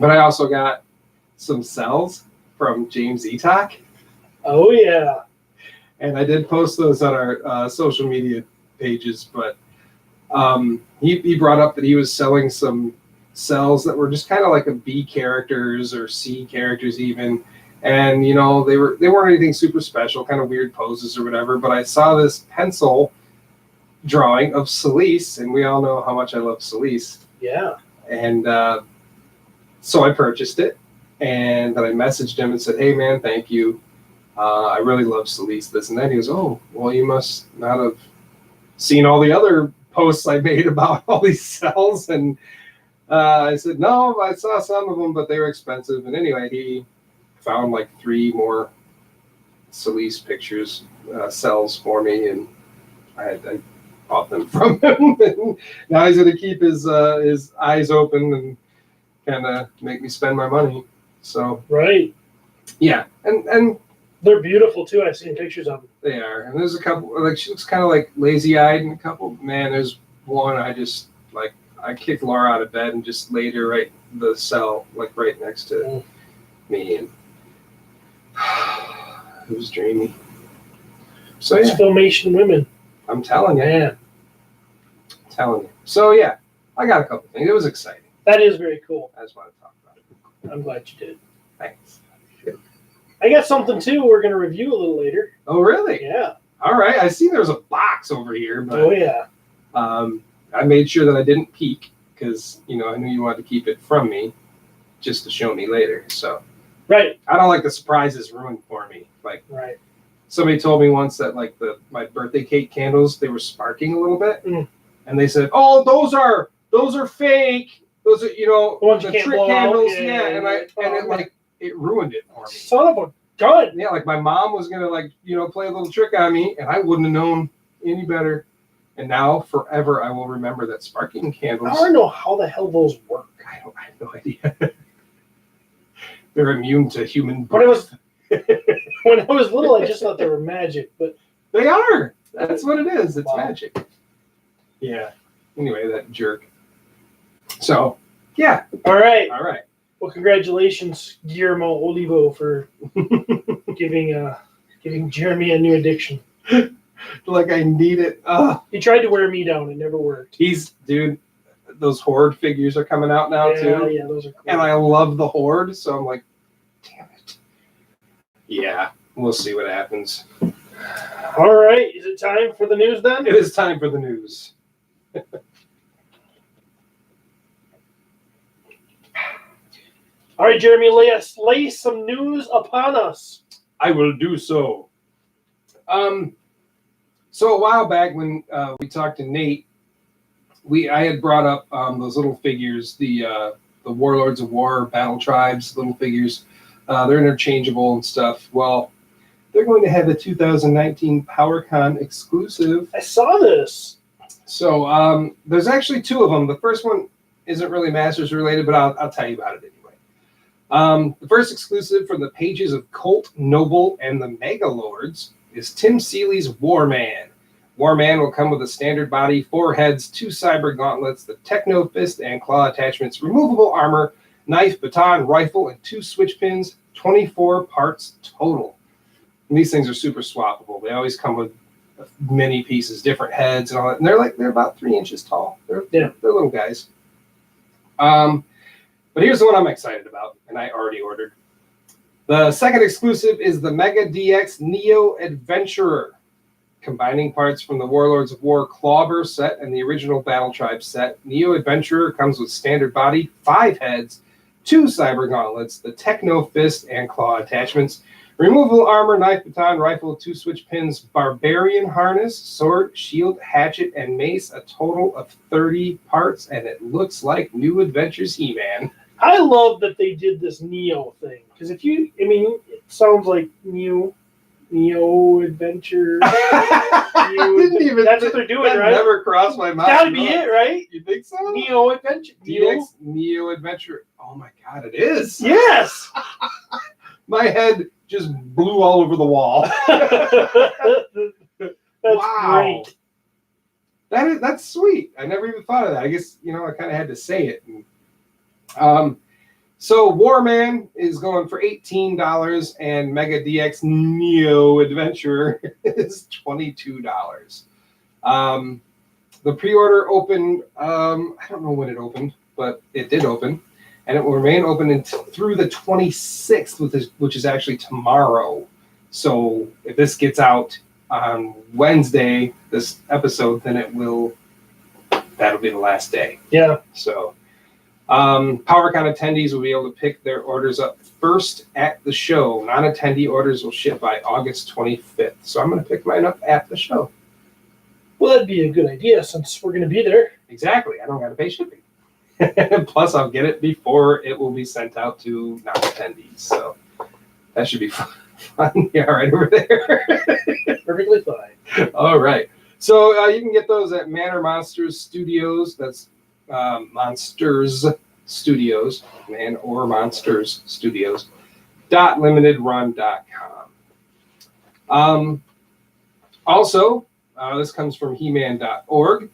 I also got some cells from James Etok. Oh yeah. And I did post those on our social media pages, but he brought up that he was selling some cells that were just kind of like a B characters or C characters even. And, you know, they weren't anything super special, kind of weird poses or whatever. But I saw this pencil drawing of Celise, and we all know how much I love Celise. Yeah. And so I purchased it, and then I messaged him and said, hey, man, thank you. I really love Celise, this and that. He goes, oh, well, you must not have seen all the other posts I made about all these cells. And I said, no, I saw some of them, but they were expensive. And anyway, he found like 3 more Celise pictures, cells for me, and I bought them from him. And now he's going to keep his eyes open and kind of make me spend my money. So Right. yeah, and They're beautiful too. I've seen pictures of them. they are. And there's a couple, like she looks kind of like lazy-eyed in a couple. Man, there's one I just like. I kicked Laura out of bed and just laid her right the cell, like right next to me, and it was dreamy. So It's yeah, Filmation women. I'm telling you, Man, So yeah, I got a couple things. It was exciting. that is very cool. I just want to talk about it. I'm glad you did. Thanks. I got something too we're going to review a little later. Oh really? Yeah. All right. I see there's a box over here, but Oh yeah. I made sure that I didn't peek because I knew you wanted to keep it from me, just to show me later. So Right. I don't like the surprises ruined for me. Like Right. somebody told me once that like my birthday cake candles, they were sparking a little bit, and they said, "Oh, those are fake. Those are The ones you the can't trick blow out, candles." yeah, And it ruined it for me. Son of a gun. Yeah, like my mom was gonna play a little trick on me, and I wouldn't have known any better. And now forever I will remember that sparking I candles. want to know how the hell those work. I have no idea. They're immune to human When I breath. when I was little, I just thought they were magic, but They are. That's what it is. It's Wow. magic. Yeah. Anyway, that jerk. So yeah. all right. All right. Well, congratulations, Guillermo Olivo, for giving Jeremy a new addiction. Like I need it. He tried to wear me down. It never worked. Dude, those Horde figures are coming out now too. Yeah, those are cool. And I love the Horde, so I'm like, damn it. Yeah, we'll see what happens. All right. Is it time for the news then? It is time for the news. All right, Jeremy, lay some news upon us. I will do so. So a while back when we talked to Nate, I had brought up those little figures, the Warlords of War Battle Tribes little figures. They're interchangeable and stuff. Well, they're going to have a 2019 PowerCon exclusive. I saw this. So there's actually 2 of them. The first one isn't really Masters related, but I'll tell you about it anyway. The first exclusive from the pages of Colt, Noble, and the Mega Lords is Tim Seeley's War Man. Warman will come with a standard body, 4 heads, 2 cyber gauntlets, the Techno Fist and claw attachments, removable armor, knife, baton, rifle, and 2 switch pins, 24 parts total. And these things are super swappable. They always come with many pieces, different heads and all that. And they're about 3 inches tall. They're little guys. But here's the one I'm excited about, and I already ordered. The second exclusive is the Mega DX Neo Adventurer, combining parts from the Warlords of War Clawburst set and the original Battle Tribe set. Neo Adventurer comes with standard body, 5 heads, 2 cyber gauntlets, the Techno Fist and claw attachments, removable armor, knife, baton, rifle, 2 switch pins, barbarian harness, sword, shield, hatchet, and mace, a total of 30 parts, and it looks like New Adventures He-Man. I love that they did this Neo thing, because it sounds like Neo Adventure. That's what they're doing, that right? Never crossed my mind. Gotta be it, right? You think so? Neo Adventure. DX Neo Adventure. Oh my god, it is. Yes. My head just blew all over the wall. That's great. That's sweet. I never even thought of that. I guess I kind of had to say it. So Warman is going for $18, and Mega DX Neo Adventurer is $22. The pre-order opened. I don't know when it opened, but it did open, and it will remain open through the 26th, which is actually tomorrow. So if this gets out on Wednesday, this episode, then that'll be the last day. Yeah. So PowerCon attendees will be able to pick their orders up first at the show. Non-attendee orders will ship by August 25th. So I'm going to pick mine up at the show. Well, that'd be a good idea since we're going to be there. Exactly. I don't got to pay shipping. Plus, I'll get it before it will be sent out to non-attendees. So that should be fun. Yeah, right over there. Perfectly fine. All right. So you can get those at Manor Monsters Studios. That's Monsters Studios, Man or Monsters Studios. .limitedrun.com. Also, this comes from He-Man.org.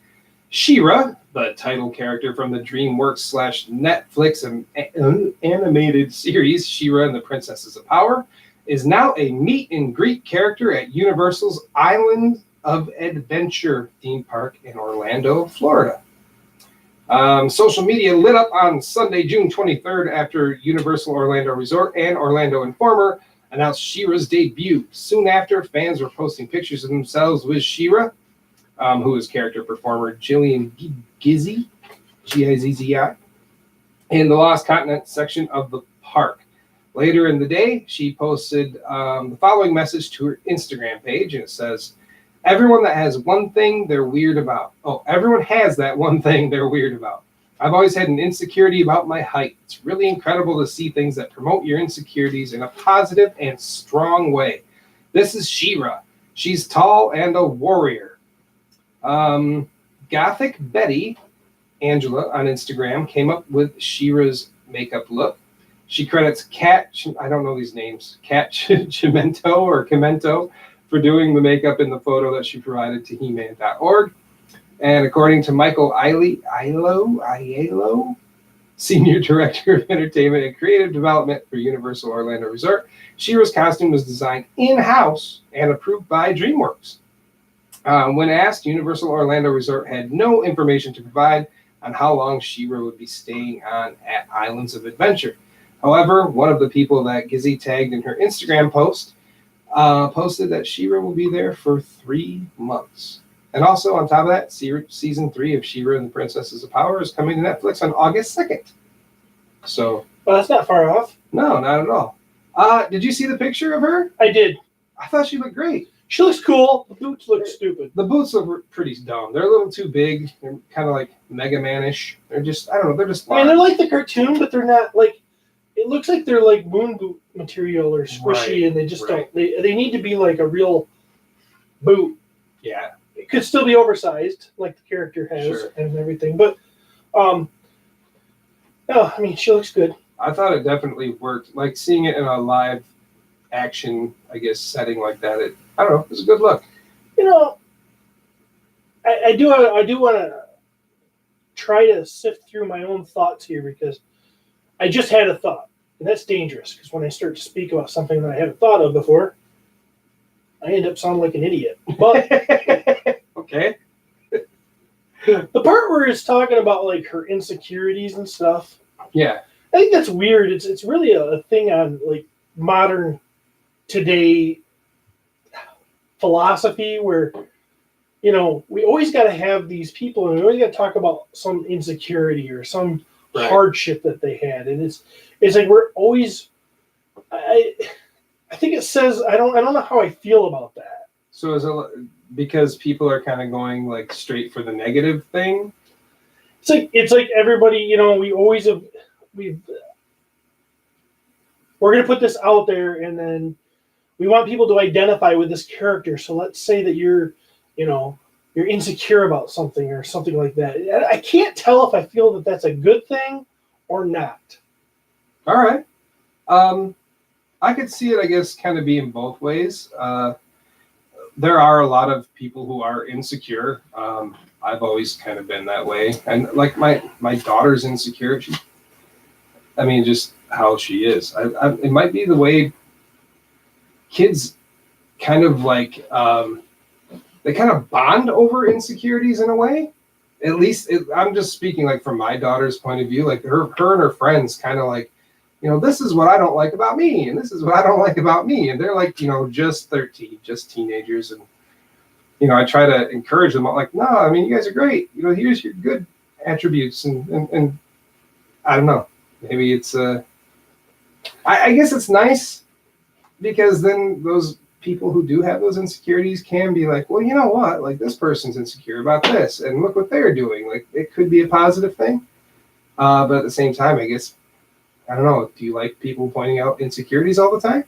She-Ra, the title character from the DreamWorks /Netflix animated series She-Ra and the Princesses of Power, is now a meet and greet character at Universal's Island of Adventure theme park in Orlando, Florida. Social media lit up on Sunday, June 23rd, after Universal Orlando Resort and Orlando Informer announced She-Ra's debut. Soon after, fans were posting pictures of themselves with She-Ra, who is character performer Jillian Gizzi, Gizzi, in the Lost Continent section of the park. Later in the day, she posted the following message to her Instagram page, and it says, everyone has that one thing they're weird about. I've always had an insecurity about my height. It's really incredible to see things that promote your insecurities in a positive and strong way. This is She-Ra. She's tall and a warrior. Gothic Betty, Angela on Instagram, came up with She-Ra's makeup look. She credits Kat, I don't know these names, Kat Chimento for doing the makeup in the photo that she provided to He-Man.org. And according to Michael Aiello, Senior Director of Entertainment and Creative Development for Universal Orlando Resort, She-Ra's costume was designed in-house and approved by DreamWorks. When asked, Universal Orlando Resort had no information to provide on how long She-Ra would be staying on at Islands of Adventure. However, one of the people that Gizzi tagged in her Instagram post posted that She-Ra will be there for 3 months. And also, on top of that, season 3 of She-Ra and the Princesses of Power is coming to Netflix on August 2nd. So, well, that's not far off. No, not at all. Did you see the picture of her? I did. I thought she looked great. She looks cool. The boots look stupid. The boots look pretty dumb. They're a little too big. They're kind of like Mega Man-ish. They're just, I don't know, they're just large. I mean, they're like the cartoon, but they're not like, it looks like they're like moon boot material or squishy, and they just don't, they need to be like a real boot. Yeah. It could still be oversized, like the character has and everything. But, no, I mean, she looks good. I thought it definitely worked. Like seeing it in a live action, I guess, setting like that, I don't know, it was a good look. You know, I do want to try to sift through my own thoughts here because I just had a thought, and that's dangerous because when I start to speak about something that I haven't thought of before, I end up sounding like an idiot. But Okay. the part where it's talking about like her insecurities and stuff, Yeah. I think that's weird. It's really a thing on like modern today philosophy where we always got to have these people and we always got to talk about some insecurity or some Right. hardship that they had, and it's like we're always. I think it says I don't know how I feel about that. So is it because people are kind of going like straight for the negative thing? It's like everybody, we always have we're gonna put this out there, and then we want people to identify with this character. So let's say that you're insecure about something or something like that. I can't tell if I feel that that's a good thing or not. All right. I could see it, I guess, kind of being both ways. There are a lot of people who are insecure. I've always kind of been that way. And like my daughter's insecure. Just how she is. It might be the way kids kind of like, they kind of bond over insecurities in a way. At least I'm just speaking like from my daughter's point of view, like her and her friends kind of like, this is what I don't like about me. And this is what I don't like about me. And they're like, just 13, just teenagers. And, I try to encourage them. I'm like, no, you guys are great. Here's your good attributes. And I don't know, maybe it's, I guess it's nice because then those people who do have those insecurities can be like, well, you know what? Like this person's insecure about this and look what they're doing. Like it could be a positive thing. But at the same time, I guess, I don't know. Do you like people pointing out insecurities all the time?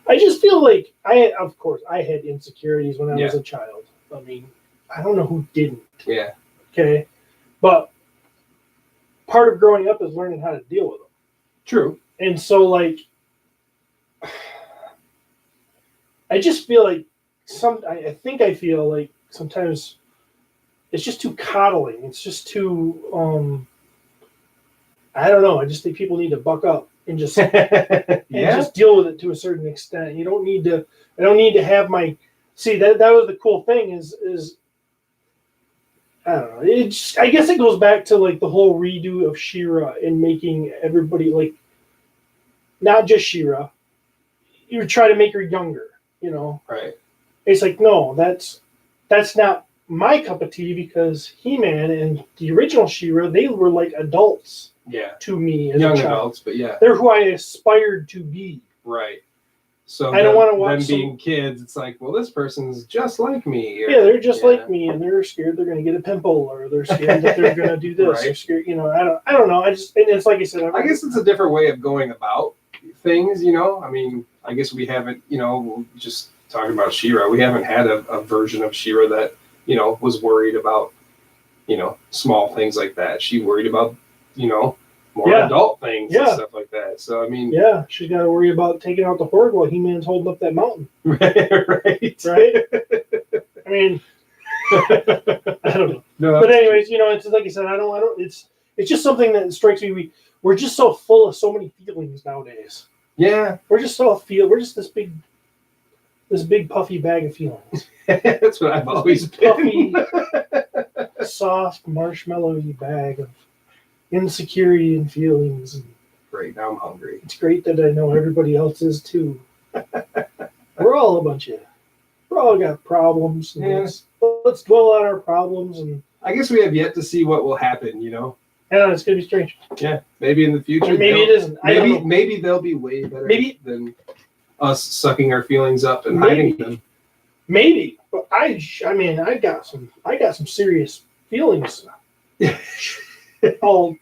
I just feel like of course, I had insecurities when I was a child. I don't know who didn't. Yeah. Okay. But part of growing up is learning how to deal with them. True. And so, like, I just feel like I feel like sometimes it's just too coddling. It's just too, I don't know. I just think people need to buck up and just just deal with it to a certain extent. I don't need to have my, see that was the cool thing is I don't know. I guess it goes back to like the whole redo of She-Ra and making everybody like, not just She-Ra. You try to make her younger. Right. It's like, no, that's not my cup of tea because He-Man and the original She-Ra, they were like adults to me as young a child. adults, but yeah. They're who I aspired to be. Right. So I don't want to watch them being kids. It's like, well, this person's just like me. Or, they're just like me, and they're scared they're going to get a pimple, or they're scared that they're going to do this. Right. They're scared, I don't know. And it's like I said. I guess it's a different way of going about things. I guess we haven't. Just talking about She-Ra, we haven't had a version of She-Ra that was worried about small things like that. She worried about more adult things and stuff like that. So she's got to worry about taking out the horde while He-Man's holding up that mountain. right. I don't know. No, But anyways, it's like I said, I don't. It's just something that strikes me. We're just so full of so many feelings nowadays. Yeah, We're just we're just this big puffy bag of feelings. that's what I've always Puffy, been. soft, marshmallowy bag of insecurity and feelings. And Great, now I'm hungry. it's great that I know everybody else is too. We're all got problems. And let's dwell on our problems, and I guess we have yet to see what will happen. it's gonna be strange. Yeah, maybe in the future. Or maybe it isn't. I don't know. Maybe they'll be way better than us sucking our feelings up and hiding them. Maybe, but I got some serious feelings, all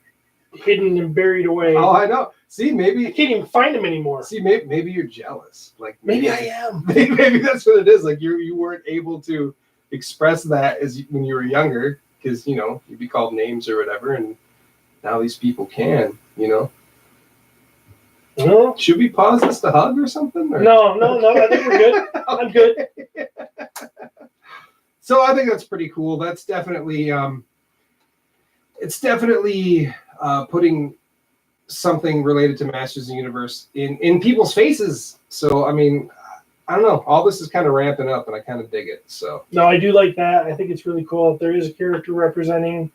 hidden and buried away. Oh, I know. See, I maybe. can't even find them anymore. See, maybe you're jealous. Like Maybe I am. Maybe that's what it is. Like you weren't able to express that when you were younger because you'd be called names or whatever, and now these people can. No, Should we pause this to hug or something? Or? no. I think we're good. I'm good. So I think that's pretty cool. That's definitely it's definitely putting something related to Masters of the Universe in people's faces. So I mean, I don't know. All this is kind of ramping up, and I kind of dig it. So No, I do like that. I think it's really cool. If there is a character representing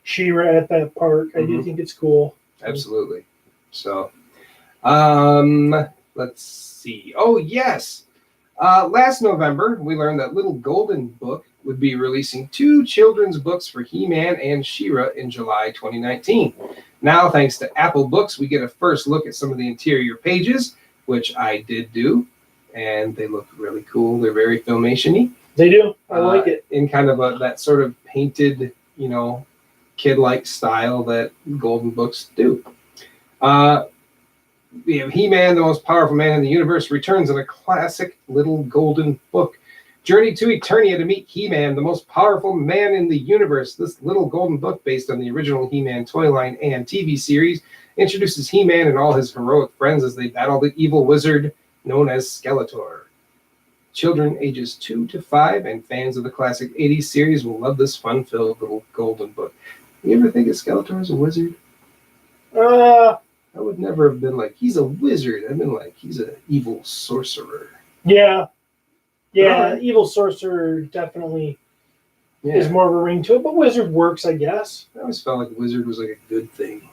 She-Ra at that park, I do think it's cool. absolutely. So let's see. Oh yes. Last November, we learned that Little Golden Book would be releasing 2 children's books for He-Man and She-Ra in July 2019. Now, thanks to Apple Books, we get a first look at some of the interior pages, which I did do, and they look really cool. They're very Filmation-y. They do. I like it. In kind of that sort of painted, kid-like style that Golden Books do. We have He-Man, the most powerful man in the universe, returns in a classic Little Golden Book. Journey to Eternia to meet He-Man, the most powerful man in the universe. This Little Golden Book, based on the original He-Man toy line and TV series, introduces He-Man and all his heroic friends as they battle the evil wizard known as Skeletor. Children ages 2 to 5 and fans of the classic 80s series will love this fun-filled Little Golden Book. You ever think of Skeletor as a wizard? I would never have been like, he's a wizard. I've been like, he's an evil sorcerer. Yeah. Yeah, Alright. evil sorcerer definitely is more of a ring to it, but wizard works, I guess. I always felt like wizard was like a good thing.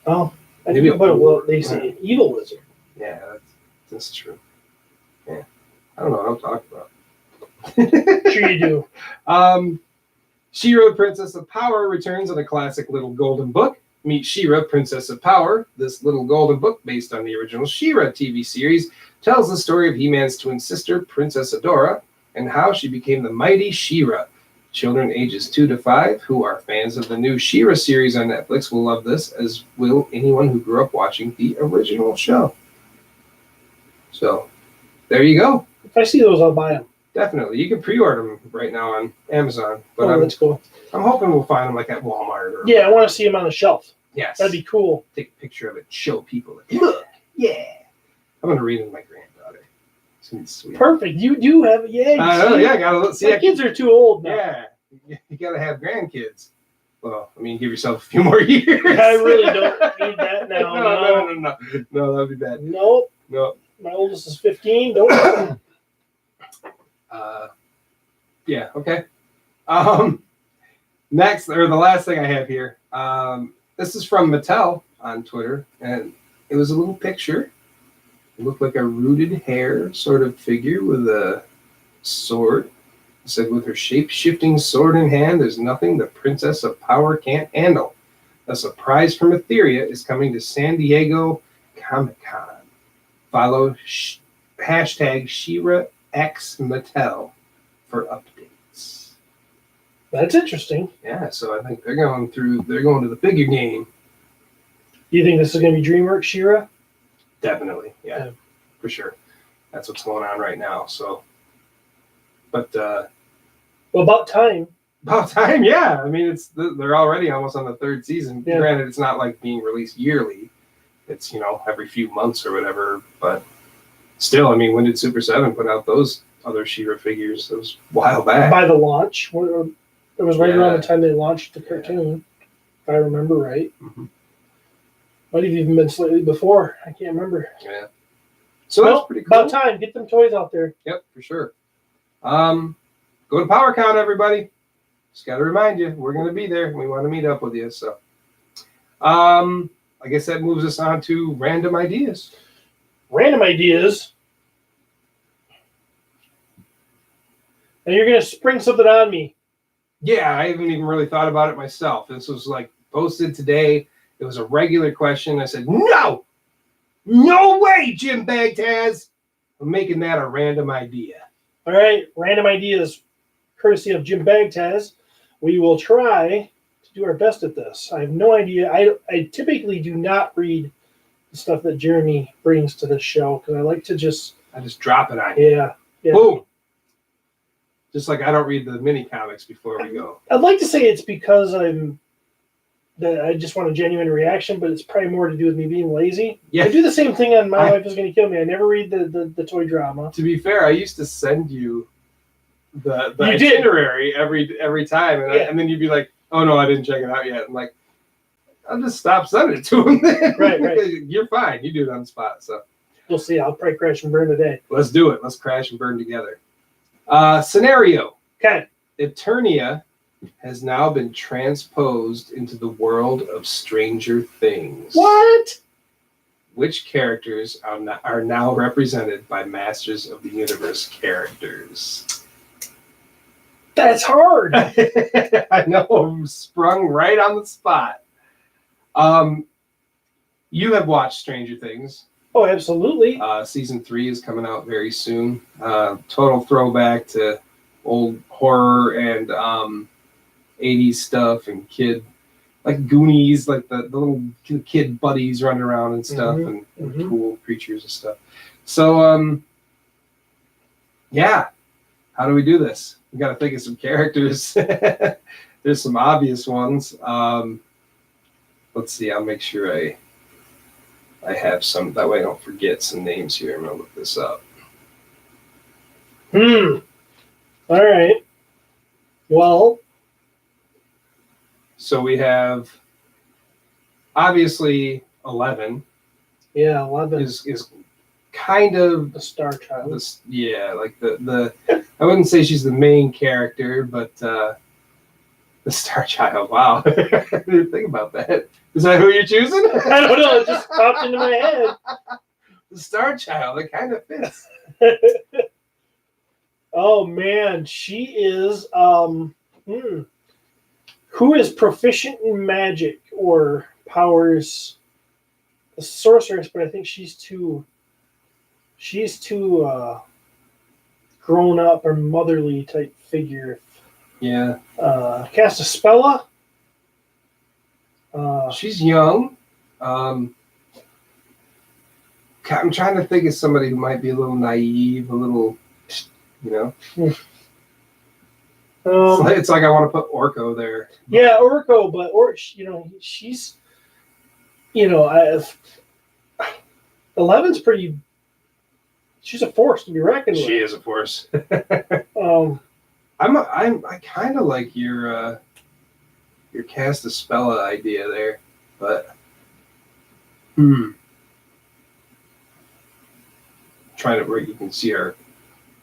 Oh, I Maybe think about they say evil wizard. Yeah, that's true. Yeah. I don't know what I'm talking about. Sure you do. She-Ra, Princess of Power returns in a classic Little Golden Book. Meet She-Ra, Princess of Power. This Little Golden Book, based on the original She-Ra TV series, tells the story of He-Man's twin sister, Princess Adora, and how she became the mighty She-Ra. Children ages 2 to 5 who are fans of the new She-Ra series on Netflix will love this, as will anyone who grew up watching the original show. So, there you go. If I see those, I'll buy them. Definitely. You can pre-order them right now on Amazon. But That's cool. I'm hoping we'll find them like at Walmart. Or, Yeah, I want to see them on the shelf. Yes. That'd be cool. Take a picture of it, show people. Like, look, yeah. I'm going to read it to my granddaughter. It's going to be sweet. Perfect. You do have, yeah. I know, yeah. Got to look. See, My kids are too old now. yeah. You got to have grandkids. Well, I mean, give yourself a few more years. I really don't need that now. No, that'd be bad. Nope. No. My oldest is 15. Don't. Yeah, okay. Next, or the last thing I have here, this is from Mattel on Twitter, and it was a little picture. It looked like a rooted hair sort of figure with a sword. It said, with her shape-shifting sword in hand, there's nothing the Princess of Power can't handle. A surprise from Etheria is coming to San Diego Comic-Con. Follow hashtag ShiraXMattel for updates. That's interesting. Yeah, so I think they're going to the figure game. Do you think this is going to be DreamWorks She-Ra? Definitely, yeah, for sure. That's what's going on right now. So, but Well, about time. about time, yeah. I mean, they're already almost on the 3rd season. Yeah. Granted, it's not like being released yearly. It's every few months or whatever. But still, I mean, when did Super 7 put out those other She-Ra figures? It was a while back. By the launch. It was right Yeah. around the time they launched the cartoon, if I remember right. Mhm. Might have even been slightly before. I can't remember. Yeah. So Well, that's pretty cool. about time. Get them toys out there. Yep, for sure. Go to PowerCon, everybody. Just got to remind you, we're going to be there. We want to meet up with you. So, I guess that moves us on to random ideas. Random ideas. And you're going to spring something on me. Yeah, I haven't even really thought about it myself. This was like posted today. It was a regular question. I said, no way, Jim Bagtaz. I'm making that a random idea. All right. Random ideas, courtesy of Jim Bagtaz. We will try to do our best at this. I have no idea. I typically do not read the stuff that Jeremy brings to this show because I like to just, I just drop it on you. yeah. Boom. Just like I don't read the mini comics before we go. I'd like to say it's because I just want a genuine reaction, but it's probably more to do with me being lazy. Yeah. I do the same thing on My Wife Is Going to Kill Me. I never read the toy drama. To be fair, I used to send you the You did. itinerary every time, and, Yeah. and then you'd be like, "Oh no, I didn't check it out yet." I'm like, "I'll just stop sending it to him." Then. Right. You're fine. You do it on the spot. So We'll see. I'll probably crash and burn today. let's do it. Let's crash and burn together. Scenario: Okay. Eternia has now been transposed into the world of Stranger Things. What? Which characters are now represented by Masters of the Universe characters? That's hard. I know, I'm sprung right on the spot. You have watched Stranger Things. Oh, absolutely. Season 3 is coming out very soon. Total throwback to old horror and 80s stuff and kid, like Goonies, like the little kid buddies running around and stuff, and cool creatures and stuff. So, yeah. How do we do this? We got to think of some characters. There's some obvious ones. Let's see. I'll make sure I have some. That way I don't forget some names here. I'm going to look this up. All right. Well. So we have, obviously, 11 Yeah, 11 is kind of the Star Child. this, yeah, like the I wouldn't say she's the main character, but the Star Child. Wow, I didn't think about that. Is that who you're choosing? I don't know. It just popped into my head. The Star Child. It kind of fits. Oh man, she is. Who is proficient in magic or powers? A sorceress, but I think she's too. She's too grown up or motherly type figure. Yeah, Castaspella. she's young. I'm trying to think of somebody who might be a little naive, a little, you know. It's like I want to put Orko there. Yeah, Orko, but she's, 11's pretty. She's a force to be reckoned with. She is, of course. I kind of like your Castaspella idea there, but trying to where you can see our,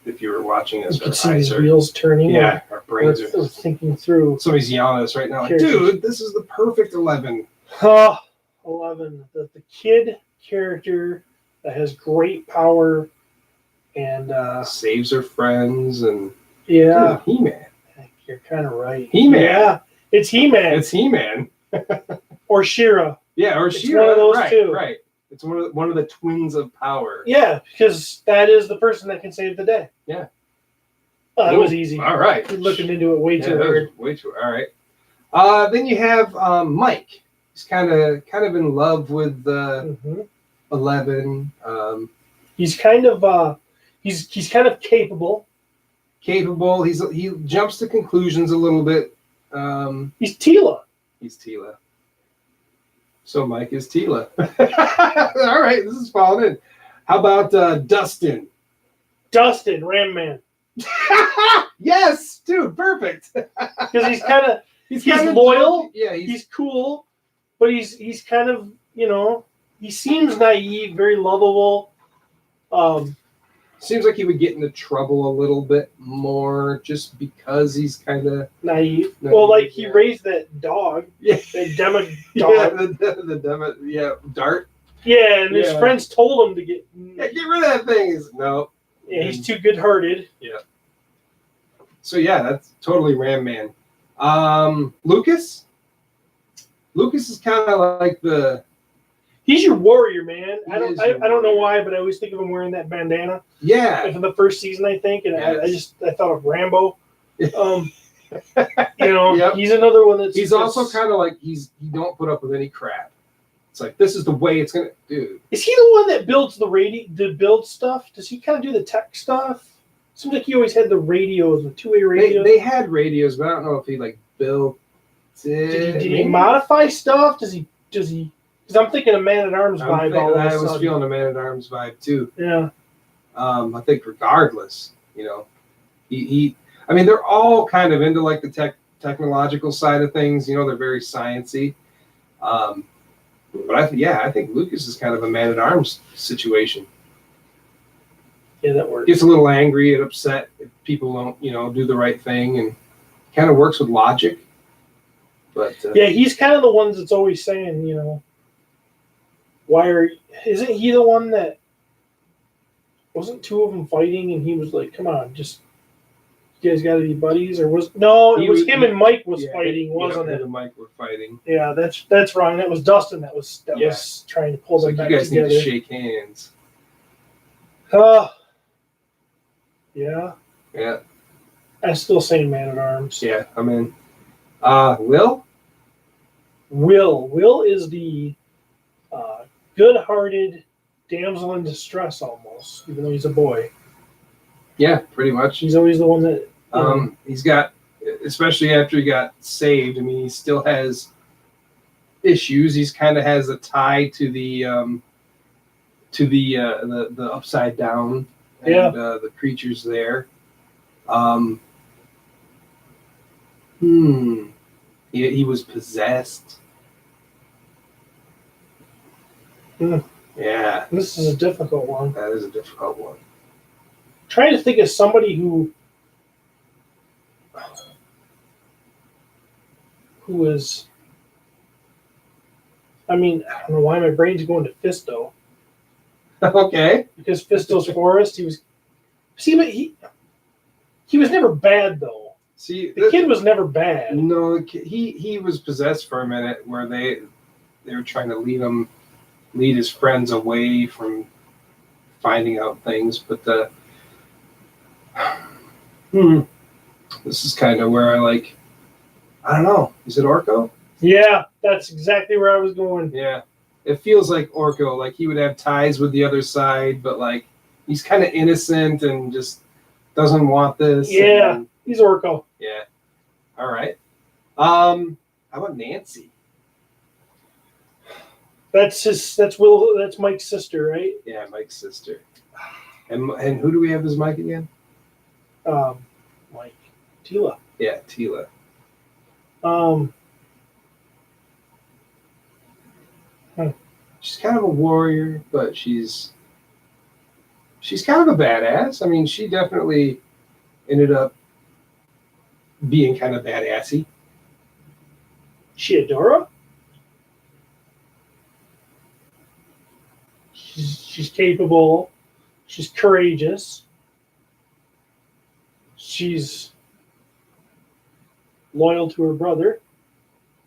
if you were watching us, You can our see eyes these are, wheels turning. yeah, our brains We're are. thinking through. Somebody's yelling at us right now, like, Characters. dude, this is the perfect 11. 11. The kid character that has great power and Saves her friends and yeah, dude, He-Man. you're kind of right. He-Man. Yeah, it's He-Man It's He-Man. or She-Ra. Yeah, or It's She-Ra. one of those right, two. Right. It's one of the twins of power. Yeah, because that is the person that can save the day. Yeah. Oh, that was easy. All right. You're looking into it way Yeah, too that was hard. way too. All right. Then you have Mike. He's kind of in love with Mhm. 11. He's kind of he's kind of capable. Capable. He jumps to conclusions a little bit. He's Tila. He's Tila. So Mike is Tila. All right, this is falling in. How about Dustin? Dustin, Ram Man. Yes, dude, perfect. Because he's kind of he's kinda loyal. Yeah, He's cool, but he's kind of he seems naive, very lovable. Seems like he would get into trouble a little bit more just because he's kind of Naive. Naive, Well, like he yeah. raised that dog, yeah, that demo yeah, dog. the Dart. Yeah, and his Yeah. friends told him to get. Yeah, get rid of that thing. No. Yeah, he's too good-hearted. So yeah, that's totally Ram Man. Lucas. Lucas is kind of like the He's your warrior, man. He I is your don't know warrior. why, but I always think of him wearing that bandana. yeah. From the first season, I think, and Yes. I thought of Rambo. Yep. He's another one that's. He's also kind of like he don't put up with any crap. It's like this is the way it's gonna do. Is he the one that builds the build stuff? Does he kind of do the tech stuff? Seems like he always had the radios, the two-way radios. They had radios, but I don't know if he like built it. Did he modify stuff? Does he? Because I'm thinking of Man at Arms vibe. All of a I was sudden. feeling a Man at Arms vibe too. Yeah. I think regardless, he I mean, they're all kind of into like the technological side of things. You know, they're very sciencey. But I think Lucas is kind of a man-at-arms situation. Yeah, that works. Gets a little angry and upset if people don't, do the right thing, and kind of works with logic. But Yeah, he's kind of the ones that's always saying, isn't he the one that wasn't two of them fighting and he was like, come on, just you guys got to be buddies, or it was him and Mike was fighting, wasn't him it? and Mike were fighting. Yeah, that's wrong. That was Dustin that was trying to pull It's them like back you guys together. need to shake hands. Yeah. Yeah. I'm still saying man at arms. Yeah, I'm in. Will? Will is the good-hearted damsel in distress almost, even though he's a boy. Yeah, pretty much. He's always the one that. He's got, especially after he got saved. I mean, he still has issues. He's kind of has a tie to the upside down and the creatures there. He was possessed. Yeah, This is a difficult one. that is a difficult one. Trying to think of somebody who is. I mean, I don't know why my brain's going to Fisto, Okay. because Fisto's Forest. He was. See, but he was never bad though. See, The kid was never bad. No, he was possessed for a minute, where they were trying to lead his friends away from finding out things. But this is kind of where I don't know. Is it Orko? Yeah, that's exactly where I was going. Yeah, it feels like Orko. Like he would have ties with the other side, but he's kind of innocent and just doesn't want this. Yeah, and, he's Orko. yeah. All right. How about Nancy? That's Mike's sister, right? Yeah, Mike's sister. And who do we have as Mike again? Mike. Tila. Yeah, Tila. She's kind of a warrior, but she's kind of a badass. I mean, she definitely ended up being kind of badassy. Sheodora? She's capable. She's courageous. She's loyal to her brother.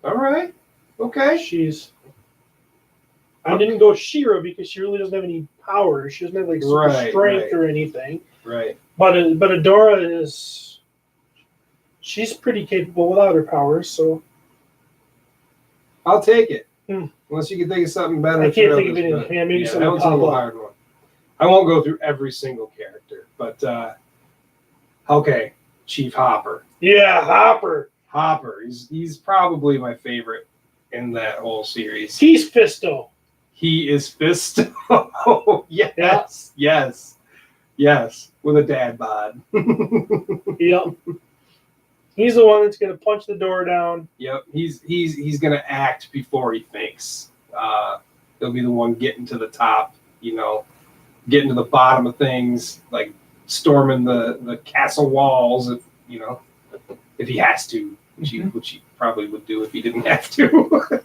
All right. Okay. I didn't go She-Ra because she really doesn't have any power. She doesn't have super strength or anything. Right. But Adora she's pretty capable without her powers, so I'll take it. Hmm. Unless you can think of something better. I can't for think of others, anything. but Yeah, maybe that something one's a pop little up. hard one. I won't go through every single character, but okay, Chief Hopper. Yeah, Hopper. Hopper. He's probably my favorite in that whole series. He's Fisto. He is Fisto. Yes, with a dad bod. Yep. He's the one that's gonna punch the door down. Yep, he's gonna act before he thinks. He'll be the one getting to the top, getting to the bottom of things, like storming the castle walls, if he has to, which he probably would do if he didn't have to.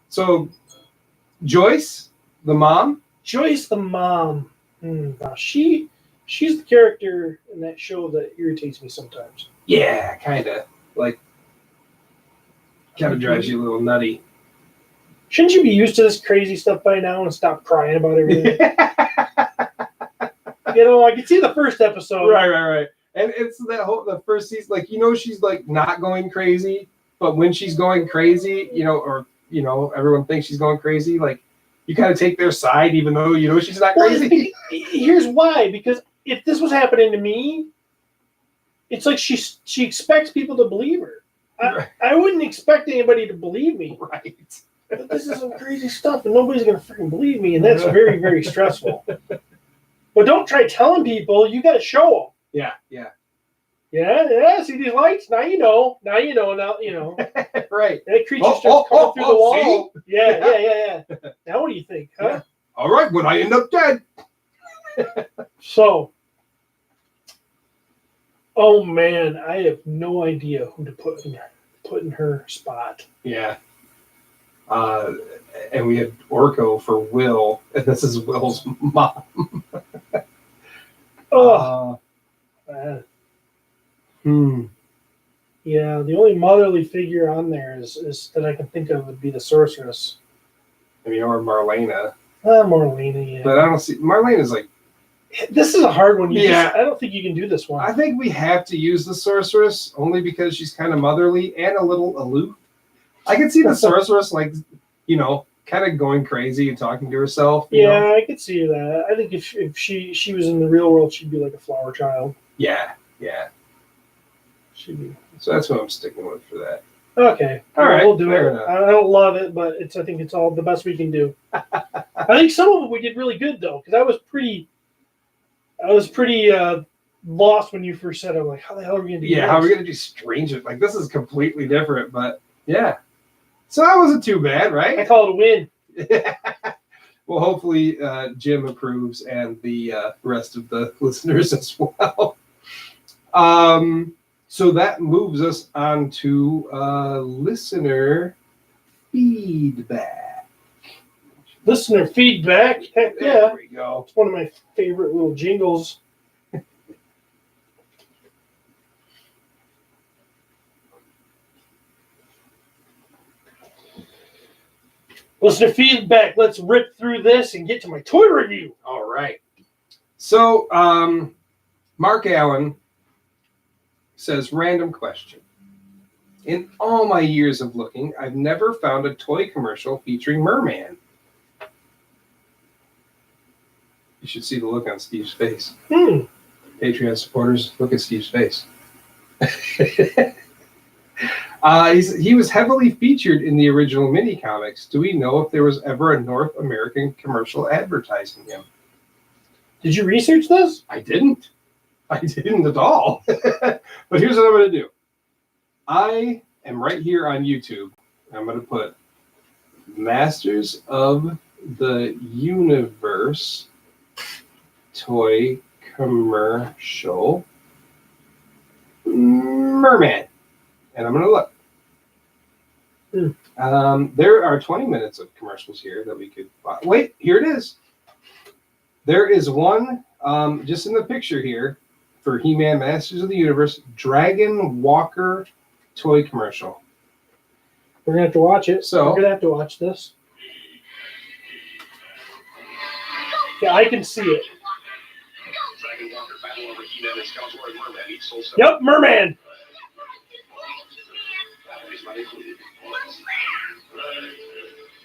So Joyce, the mom. Joyce, the mom. Now she's the character in that show that irritates me sometimes. Yeah, kind of drives you a little nutty. Shouldn't you be used to this crazy stuff by now and stop crying about everything? I can see the first episode. Right. And it's the first season, she's not going crazy, but when she's going crazy, everyone thinks she's going crazy. You kind of take their side, even though she's not crazy. Here's why: because if this was happening to me, it's like she expects people to believe her. I wouldn't expect anybody to believe me. Right. But this is some crazy stuff, and nobody's gonna freaking believe me, and that's very, very stressful. But don't try telling people. You got to show Yeah. Yeah. See these lights? Now you know. Now you know. Right. That creature starts coming through the wall. See? Yeah. Now what do you think, huh? Yeah. All right, when I end up dead. So, oh man, I have no idea who to put in her spot. Yeah. And we had Orko for Will, and this is Will's mom. Oh, Yeah. yeah. The only motherly figure on there is that I can think of would be the sorceress. I mean, or Marlena. Marlena. Yeah. But I don't see Marlena's like. This is a hard one. Yeah. I don't think you can do this one. I think we have to use the sorceress only because she's kind of motherly and a little aloof. I can see the sorceress like, kind of going crazy and talking to herself. you know? I could see that. I think if she was in the real world, she'd be like a flower child. Yeah. She'd be. So that's what I'm sticking with for that. Okay. All right, We'll do fair it. enough. I don't love it, but I think it's all the best we can do. I think some of them we did really good though, because I was pretty lost when you first said it. I'm like, how the hell are we gonna do Yeah, this? how are we gonna do Stranger? Like this is completely different, but yeah. So that wasn't too bad, I right? call it a win. Well, hopefully Jim approves and the rest of the listeners as well. So that moves us on to listener feedback. Listener feedback. Heck yeah. There we go. It's one of my favorite little jingles. Listener feedback. Let's rip through this and get to my toy review. All right. So Mark Allen says, random question. In all my years of looking, I've never found a toy commercial featuring Merman. You should see the look on Steve's face. Patreon supporters, look at Steve's face. He was heavily featured in the original mini comics. Do we know if there was ever a North American commercial advertising him? Did you research this? I didn't at all. But here's what I'm going to do. I am right here on YouTube. I'm going to put Masters of the Universe toy commercial Merman. And I'm going to look. There are 20 minutes of commercials here that we could... Wait, here it is. There is one, just in the picture here, for He-Man Masters of the Universe, Dragon Walker toy commercial. We're going to have to watch it. So- we're going to have to watch this. Yeah, I can see it. Dragon Walker battle over He-Man and Skeletor and Merman each soul set. Yep, Merman. Batteries not included.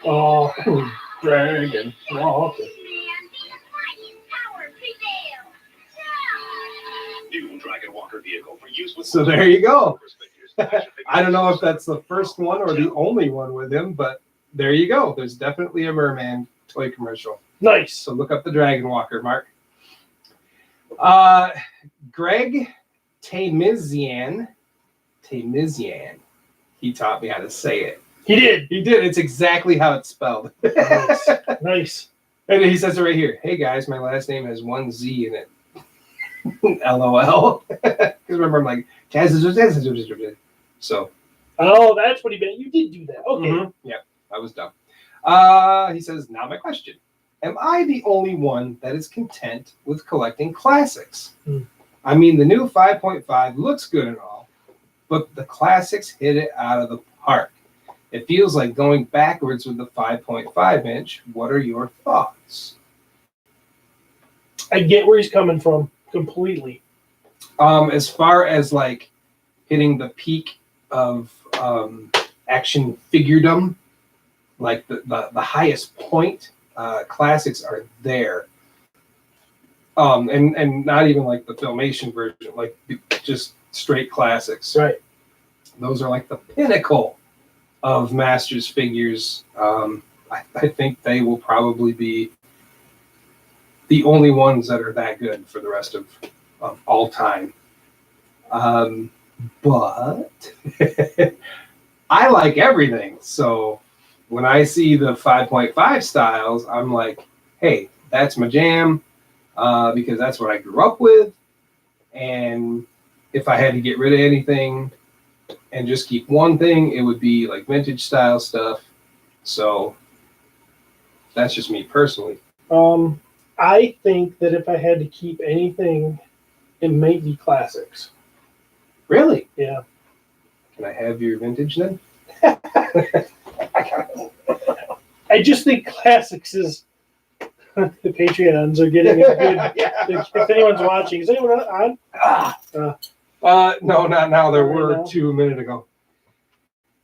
Oh, Dragon Walker. New Dragon Walker vehicle for use with. So there you go. I I don't know if that's the first one or the only one with him, but there you go. There's definitely a Merman toy commercial. Nice. So look up the Dragon Walker, Mark. Greg Tamizian. He taught me how to say it. He did. He did. It's exactly how it's spelled. Nice. Nice. And he says it right here. Hey guys, my last name has one Z in it. LOL. Because remember, I'm like, so. Oh, that's what he meant. You did do that. Okay. Yeah, I was dumb. He says, now my question. Am I the only one that is content with collecting classics? I mean, the new 5.5 looks good and all, but the classics hit it out of the park. It feels like going backwards with the 5.5 inch. What are your thoughts? I get where he's coming from completely. As far as like hitting the peak of action figuredom, like the highest point, classics are there. And not even like the Filmation version, like just straight classics. Right. Those are like the pinnacle of Masters figures. I think they will probably be the only ones that are that good for the rest of of all time. But I like everything. So when I see the 5.5 styles, I'm like, hey, that's my jam, because that's what I grew up with. And if I had to get rid of anything and just keep one thing, it would be like vintage style stuff. So that's just me personally. I think that if I had to keep anything, it might be classics. Really? Yeah. Can I have your vintage then? I just think classics is the Patreons are getting a good. If anyone's watching, is anyone on? No, not now. There were No. 2 minutes ago.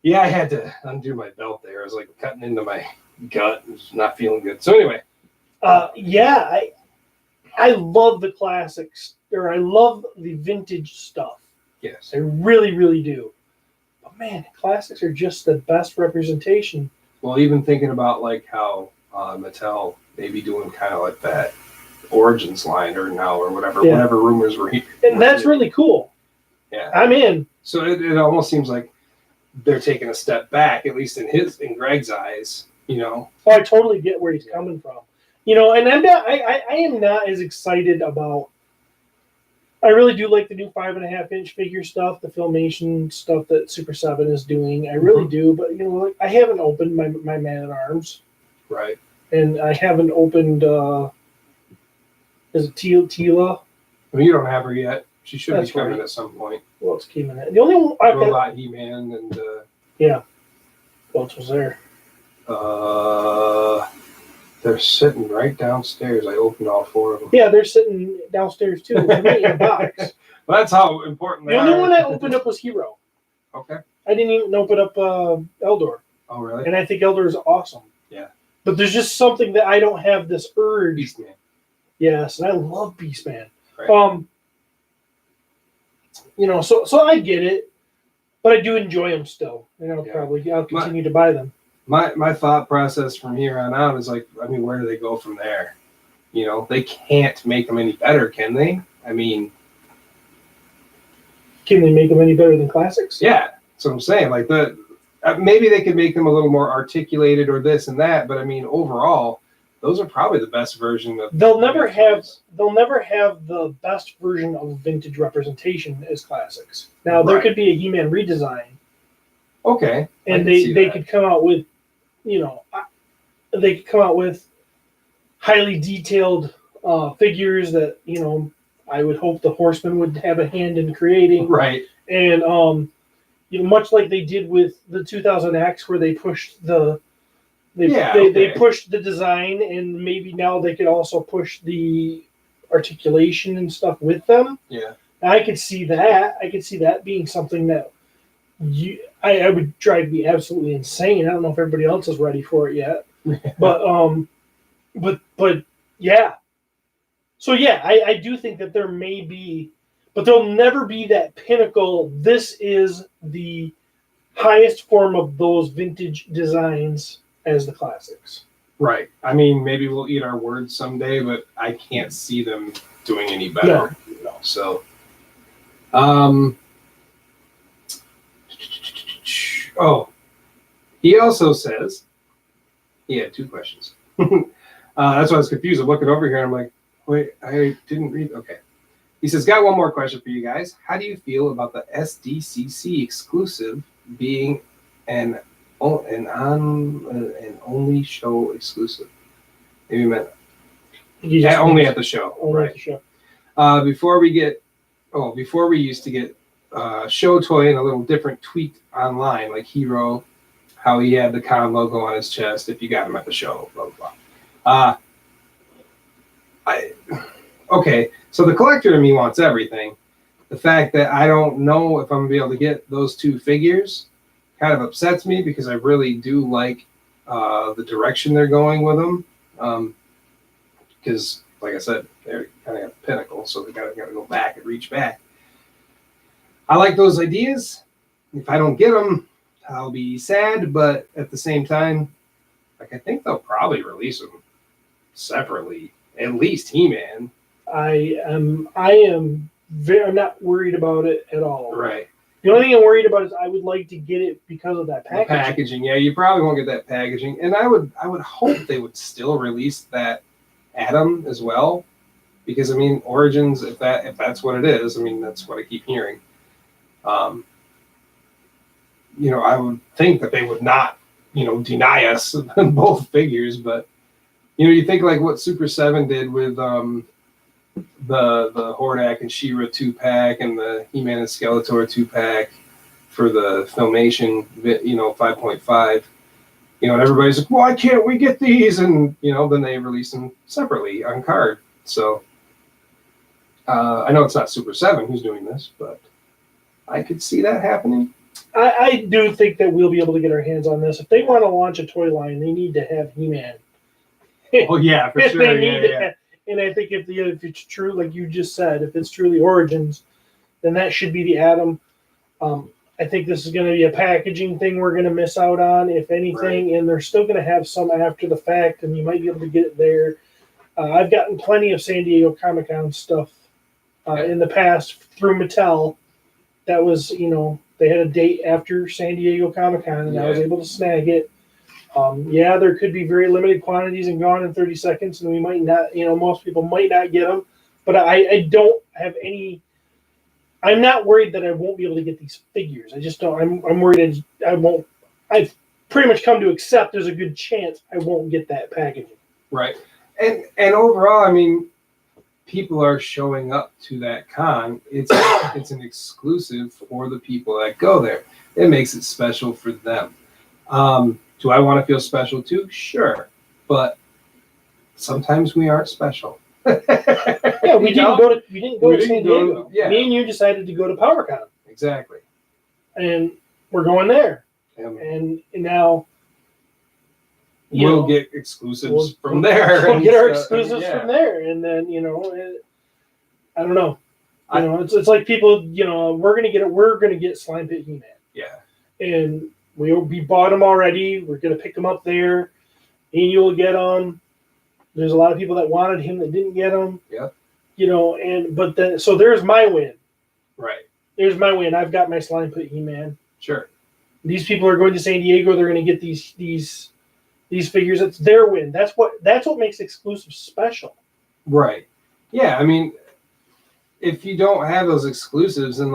Yeah, I had to undo my belt there. I was like cutting into my gut. It was not feeling good. So anyway, Yeah, I love the classics, or I love the vintage stuff. yes. I really, really do. But man, classics are just the best representation. Well, even thinking about like how Mattel may be doing kind of like that Origins line or now or whatever, Yeah. whatever rumors were. And that's really cool. Yeah. I'm in. So it almost seems like they're taking a step back, at least in Greg's eyes. You know. Oh, I totally get where he's coming from. You know, and I'm not. I am not as excited about. I really do like the new 5.5-inch figure stuff, the Filmation stuff that Super 7 is doing. I really do, but you know, like, I haven't opened my Man at Arms, Right. and I haven't opened. Is it Tila? I mean, you don't have her yet. She should That's be coming right. at some point. What else came in it? The only one. Okay, Robot He-Man and what else was there? they're sitting right downstairs. I opened all 4 of them. Yeah, they're sitting downstairs too. They're in a box. Well, that's how important they The only are. one I opened up was Hero. Okay. I didn't even open up Eldor, Oh, really? and I think Eldor is awesome. Yeah. But there's just something that I don't have this urge. Beastman. Yes, and I love Beastman. Right. You know, so I get it, but I do enjoy them still, and I'll Yeah. I'll continue to buy them. My thought process from here on out is like, I mean, where do they go from there? You know, they can't make them any better, can they? I mean, Can they make them any better than classics? yeah, that's what I'm saying. Like maybe they could make them a little more articulated or this and that, but I mean, overall, those are probably the best version of. They'll never have the best version of vintage representation as classics. Now there Right. could be a He-Man redesign, Okay. I and can they see that. could come out with, you know, they could come out with highly detailed figures that, you know, I would hope the Horsemen would have a hand in creating, Right. and you know, much like they did with the 2000X, where they pushed they pushed the design, and maybe now they could also push the articulation and stuff with them. Yeah. I could see that. I could see that being something that I would drive me absolutely insane. I don't know if everybody else is ready for it yet, but yeah. So yeah, I do think that there may be, but there'll never be that pinnacle. This is the highest form of those vintage designs as the classics. Right. I mean, maybe we'll eat our words someday, but I can't see them doing any better. No. So, he also says he had 2 questions. That's why I was confused. I'm looking over here and I'm like, wait, I didn't read. Okay. He says, got one more question for you guys. How do you feel about the SDCC exclusive being an only show exclusive? Maybe you meant only at the show. Only Right. at the show. Before we used to get show toy and a little different tweak online, like Hero, how he had the Con logo on his chest if you got him at the show, blah blah blah. Okay, so the collector in me wants everything. The fact that I don't know if I'm gonna be able to get those 2 figures kind of upsets me, because I really do like the direction they're going with them. Because, like I said, they're kind of at the pinnacle, so they gotta go back and reach back. I like those ideas. If I don't get them, I'll be sad, but at the same time, like, I think they'll probably release them separately. At least He-Man. I am I'm not worried about it at all. Right. The only thing I'm worried about is I would like to get it because of that The packaging. packaging, yeah, you probably won't get that packaging, and I would hope they would still release that Atom as well, because I mean Origins, if that's what it is, I mean that's what I keep hearing. You know, I would think that they would not, you know, deny us both figures, but you know, you think like what Super 7 did with the Hordak and She-Ra 2-pack and the He-Man and Skeletor 2-pack for the Filmation, you know, 5.5. You know, and everybody's like, why can't we get these? And, you know, then they release them separately on card. So I know it's not Super 7 who's doing this, but I could see that happening. I do think that we'll be able to get our hands on this. If they want to launch a toy line, they need to have He-Man. Oh, yeah, for sure. They need Yeah, to yeah. have, and I think if it's true, like you just said, if it's truly Origins, then that should be the Atom. I think this is going to be a packaging thing we're going to miss out on, if anything, and they're still going to have some after the fact, and you might be able to get it there. I've gotten plenty of San Diego Comic-Con stuff in the past through Mattel. That was, you know, they had a date after San Diego Comic-Con, and I was able to snag it. Yeah, there could be very limited quantities and gone in 30 seconds, and we might not, you know, most people might not get them. But I don't have any. I'm not worried that I won't be able to get these figures. I just don't. I'm worried I won't. I've pretty much come to accept there's a good chance I won't get that packaging. Right. And overall, I mean, people are showing up to that con. It's an exclusive for the people that go there. It makes it special for them. Do I want to feel special too? Sure, but sometimes we aren't special. Yeah, we didn't go to San Diego. Yeah. Me and you decided to go to PowerCon, Exactly. and we're going there. And And now we'll know, get exclusives from there. We'll get our and stuff. exclusives Yeah. from there, and then I don't know. It's like people. We're gonna get Slime Pit He-Man, Yeah. and we bought them already. We're gonna pick them up there, and you'll get them. There's a lot of people that wanted him that didn't get him. Yep. So there's my win. Right. There's my win. I've got my Slime Pit He-Man. Sure. These people are going to San Diego. They're going to get these figures. It's their win. That's what makes exclusive special. Right. Yeah. I mean, if you don't have those exclusives, then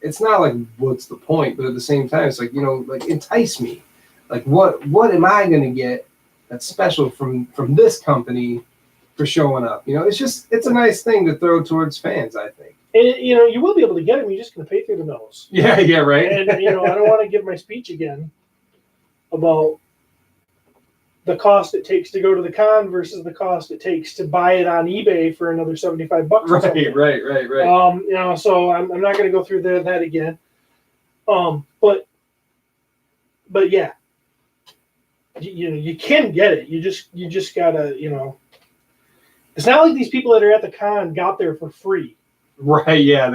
it's not like what's the point? But at the same time, it's like entice me. Like what am I going to get that's special from this company for showing up? It's a nice thing to throw towards fans, I think. And you will be able to get them. You're just going to pay through the nose. Yeah, right. And I don't want to give my speech again about the cost it takes to go to the con versus the cost it takes to buy it on eBay for another $75. Or something. Right. So I'm not going to go through that again. But yeah, you can get it. You just gotta, it's not like these people that are at the con got there for free. Right. Yeah.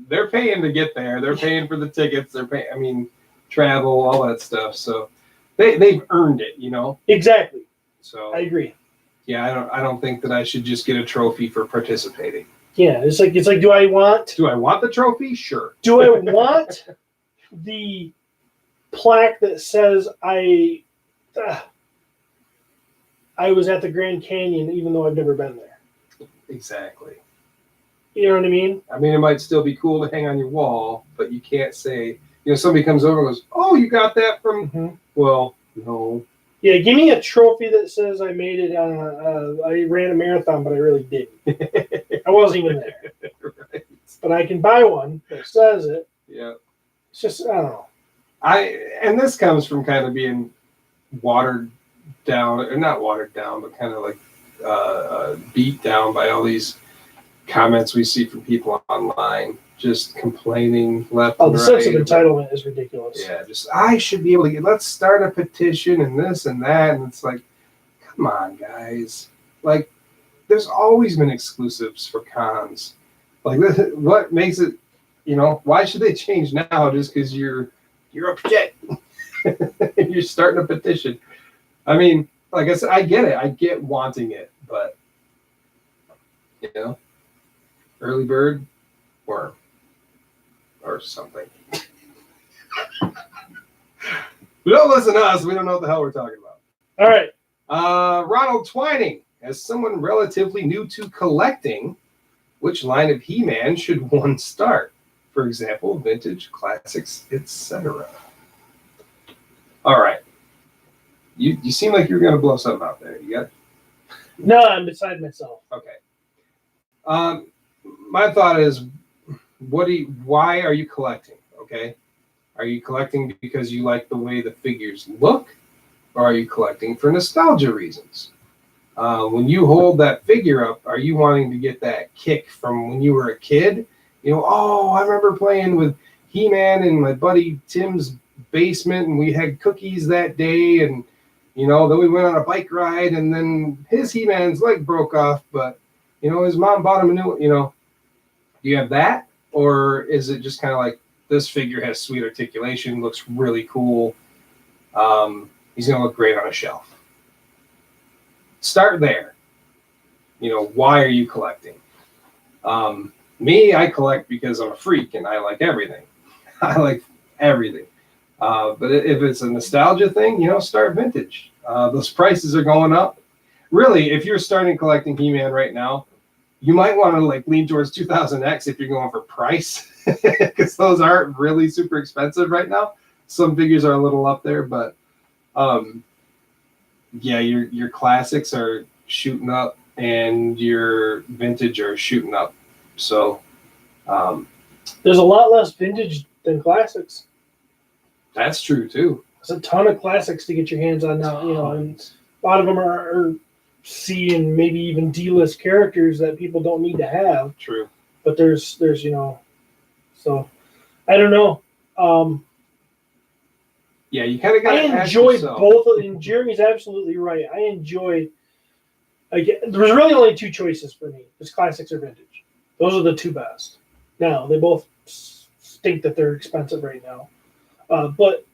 They're paying to get there. They're paying for the tickets. They're paying. I mean, travel, all that stuff. So they've earned it. Exactly. So I agree. Yeah. I don't think that I should just get a trophy for participating. Yeah. It's like do I want the trophy? Sure. Do I want the plaque that says I was at the Grand Canyon even though I've never been there? Exactly. You know what I mean? I mean, it might still be cool to hang on your wall, but you can't say, somebody comes over and goes, "Oh, you got that from?" Mm-hmm. Well, no. Yeah, give me a trophy that says I made it on I ran a marathon, but I really didn't. I wasn't even there. Right. But I can buy one that says it. Yeah. It's just, I don't know. And this comes from kind of being watered down, or not watered down, but kind of like beat down by all these comments we see from people online, just complaining left and The right. sense of entitlement is ridiculous. Yeah, I should be able to let's start a petition and this and that. And it's like, come on, guys. Like, there's always been exclusives for cons. Like, what makes it, why should they change now just because you're upset and you're starting a petition? I mean, like I said, I get it. I get wanting it, but, Early bird worm or something. But don't listen to us. We don't know what the hell we're talking about. All right. Ronald Twining, as someone relatively new to collecting, which line of He-Man should one start? For example, vintage, classics, etc. All right. You seem like you're going to blow something out there. You got it? No, I'm beside myself. Okay. My thought is, why are you collecting? Okay. Are you collecting because you like the way the figures look? Or are you collecting for nostalgia reasons? When you hold that figure up, are you wanting to get that kick from when you were a kid? You know, oh, I remember playing with He-Man in my buddy Tim's basement, and we had cookies that day, and you know, then we went on a bike ride, and then his He-Man's leg broke off, but you know, his mom bought him a new. You know, do you have that, or is it just kind of like this figure has sweet articulation, looks really cool? He's gonna look great on a shelf. Start there. You know, why are you collecting? Me, I collect because I'm a freak and I like everything. I like everything. But if it's a nostalgia thing, you know, start vintage. Those prices are going up. Really, if you're starting collecting He-Man right now, you might want to like lean towards 2000X if you're going for price, because those aren't really super expensive right now. Some figures are a little up there, but yeah, your classics are shooting up and your vintage are shooting up. So There's a lot less vintage than classics. that's true too. There's a ton of classics to get your hands on now, you know, and a lot of them are C and maybe even D-list characters that people don't need to have. True. But there's you know, so I don't know. Yeah, you kind of got. I enjoy both, and Jeremy's absolutely right. I enjoy. Again, there's really only two choices for me: it's classics or vintage. Those are the two best. Now they both stink that they're expensive right now, but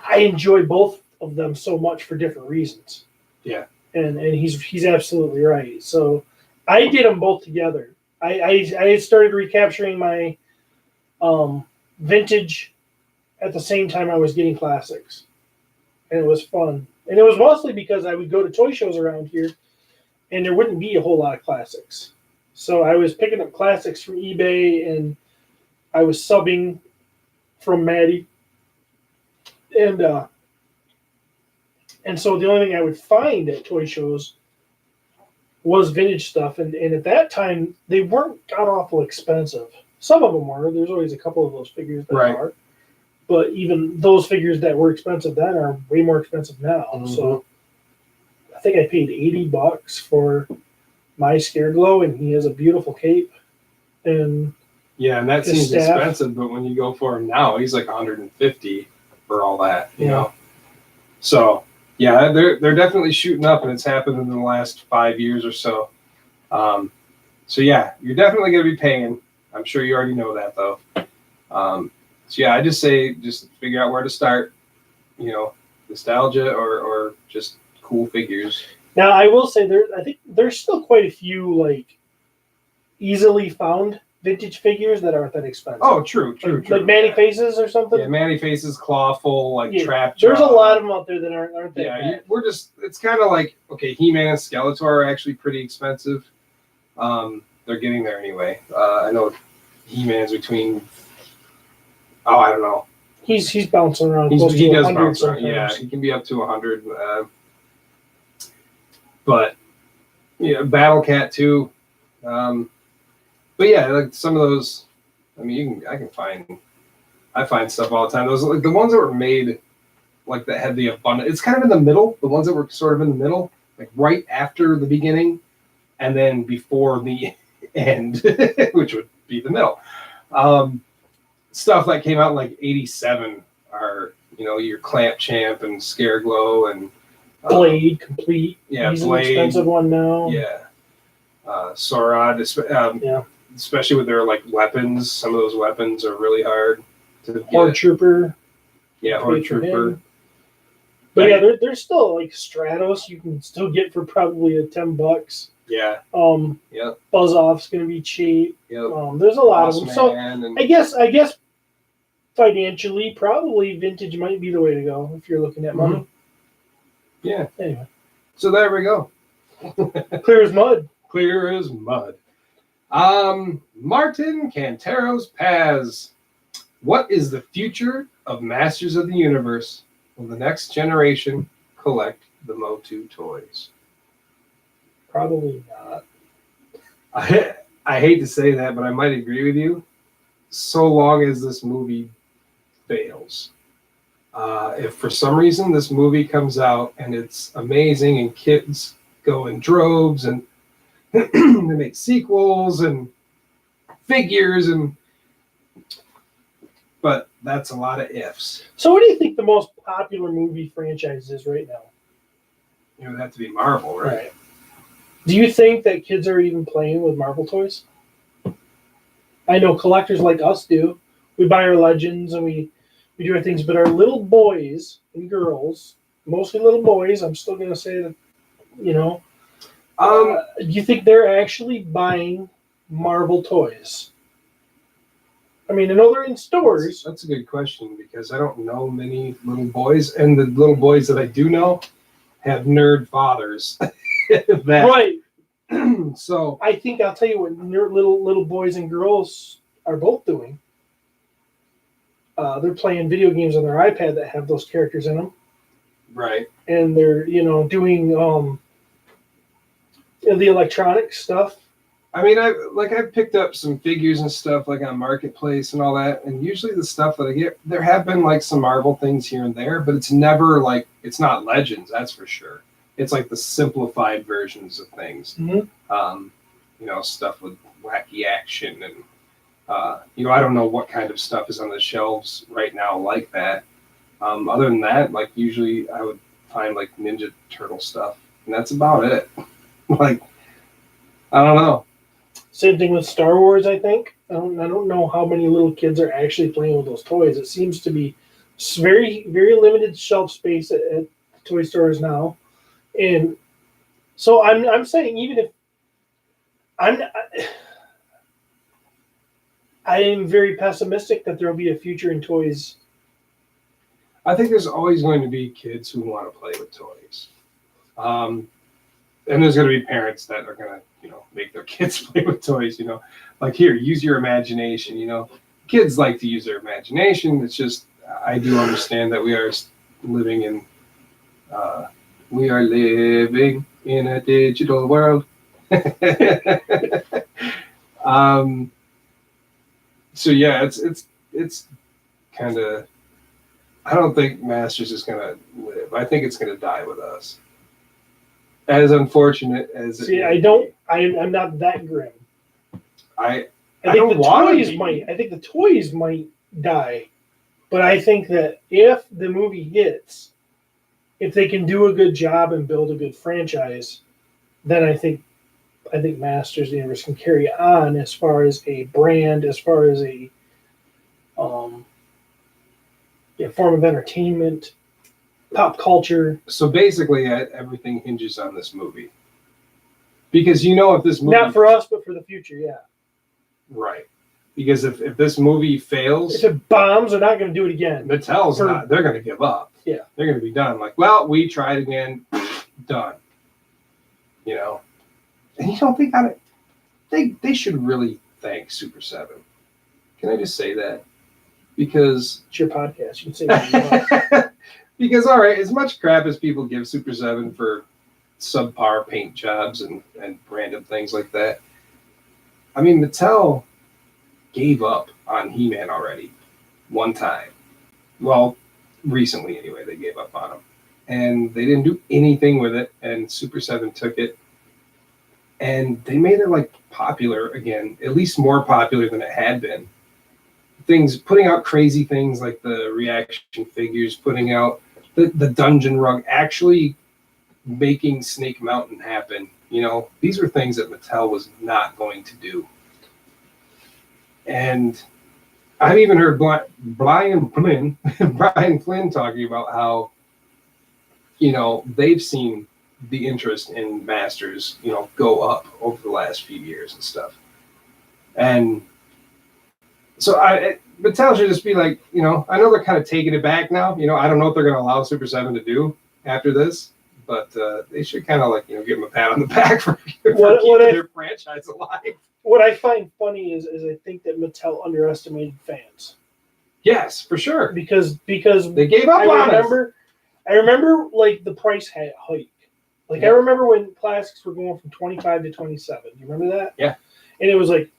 I enjoy both of them so much for different reasons. Yeah, and he's absolutely right. So I did them both together. I started recapturing my vintage at the same time I was getting classics, and it was fun. And it was mostly because I would go to toy shows around here, and there wouldn't be a whole lot of classics. So I was picking up classics from eBay, and I was subbing from Maddie, and so the only thing I would find at toy shows was vintage stuff, and at that time they weren't god awful expensive. Some of them were. There's always a couple of those figures that right. are. But even those figures that were expensive then are way more expensive now. Mm-hmm. So I think I paid $80 for my Scareglow, and he has a beautiful cape. And yeah, and that his seems staff. expensive, but when you go for him now, he's like 150 for all that, you Yeah. know. So yeah, they're definitely shooting up, and it's happened in the last 5 years or so. So yeah, you're definitely gonna be paying. I'm sure you already know that though. So yeah, I just say just figure out where to start, you know, nostalgia or just cool figures. now I will say I think there's still quite a few like easily found vintage figures that aren't that expensive. Oh, true. Like Manny Faces or something. Yeah, Manny Faces, Clawful, like Yeah, Trap. There's a Jaw. lot of them out there that aren't that Yeah, bad. it's kind of like, okay, He-Man and Skeletor are actually pretty expensive. They're getting there anyway. I know He-Man's between, I don't know. He's bouncing around. He close to does 100 bounce around. sometimes. Yeah, he can be up to 100. But yeah, Battle Cat too. But yeah, like some of those. I mean, I find stuff all the time. Those like the ones that were made, like that had the abundant. It's kind of in the middle. The ones that were sort of in the middle, like right after the beginning, and then before the end, which would be the middle. Stuff that came out in like '87 are, you know, your Clamp Champ and Scareglow and Blade complete. Yeah, He's Blade. an expensive one now. Yeah, Sorod. Yeah. Especially with their like weapons. Some of those weapons are really hard to get. Horde Trooper. Yeah, Horde Trooper. But yeah, there's still like Stratos you can still get for probably $10. Yeah. Yep. Buzz Off's going to be cheap. Yep. There's a lot of them. Boss So Man and I guess financially, probably vintage might be the way to go if you're looking at money. yeah. Anyway, So there we go. clear as mud. Clear as mud. Martin Canteros Paz. What is the future of Masters of the Universe? Will the next generation collect the Motu toys? Probably not. I hate to say that, but I might agree with you. So long as this movie fails. If for some reason this movie comes out and it's amazing and kids go in droves and they make sequels and figures but that's a lot of ifs. So, what do you think the most popular movie franchise is right now? It would have to be Marvel, right? Do you think that kids are even playing with Marvel toys? I know collectors like us do. We buy our Legends and we do our things, but our little boys and girls, mostly little boys, I'm still going to say that, do you think they're actually buying Marvel toys? I mean, I know they're in stores. That's a good question because I don't know many little boys, and the little boys that I do know have nerd fathers. Right. So I think I'll tell you what little boys and girls are both doing. They're playing video games on their iPad that have those characters in them, right. and they're doing the electronic stuff. I mean, I've picked up some figures and stuff like on Marketplace and all that, and usually the stuff that I get, there have been like some Marvel things here and there, but it's never like, it's not Legends, that's for sure. It's like the simplified versions of things. Mm-hmm. Stuff with wacky action and I don't know what kind of stuff is on the shelves right now like that. Other than that, like usually I would find like Ninja Turtle stuff, and that's about it. Like, I don't know. Same thing with Star Wars, I think. I don't know how many little kids are actually playing with those toys. It seems to be very, very limited shelf space at toy stores now. And so I'm saying, even if I am very pessimistic that there will be a future in toys. I think there's always going to be kids who want to play with toys. And there's going to be parents that are going to, make their kids play with toys, like here, use your imagination, kids like to use their imagination. It's just, I do understand that we are living in a digital world. So yeah, it's kind of, I don't think Masters is going to live. I think it's going to die with us. As unfortunate as it See, I'm not that grim. I think don't the want toys might. I think the toys might die, but I think that if the movie hits, if they can do a good job and build a good franchise, then I think Masters of the Universe can carry on as far as a brand, as far as a form of entertainment, pop culture. So basically, everything hinges on this movie. Because if this movie... Not for us, but for the future, yeah. Right. Because if this movie fails... If it bombs, they're not going to do it again. Mattel's not... They're going to give up. Yeah. They're going to be done. Like, well, we tried again. Done. And they got it. They should really thank Super 7. Can I just say that? Because... It's your podcast. You can say what you want. Because, all right, as much crap as people give Super 7 for subpar paint jobs and random things like that, I mean, Mattel gave up on He-Man already one time. Well, recently anyway, they gave up on him. And they didn't do anything with it, and Super 7 took it. And they made it, like, popular again, at least more popular than it had been. Putting out crazy things like the reaction figures, putting out the dungeon rug, actually making Snake Mountain happen. These were things that Mattel was not going to do. And I've even heard Brian Flynn talking about how, they've seen the interest in Masters, go up over the last few years and stuff. And so Mattel should just be like, I know they're kind of taking it back now. I don't know what they're going to allow Super 7 to do after this, but they should kind of give them a pat on the back for keeping their franchise alive. What I find funny is I think that Mattel underestimated fans. Yes, for sure. Because they gave up on us. I remember like the price had hike. Like I remember when classics were going from 25 to 27. You remember that? Yeah. And it was like,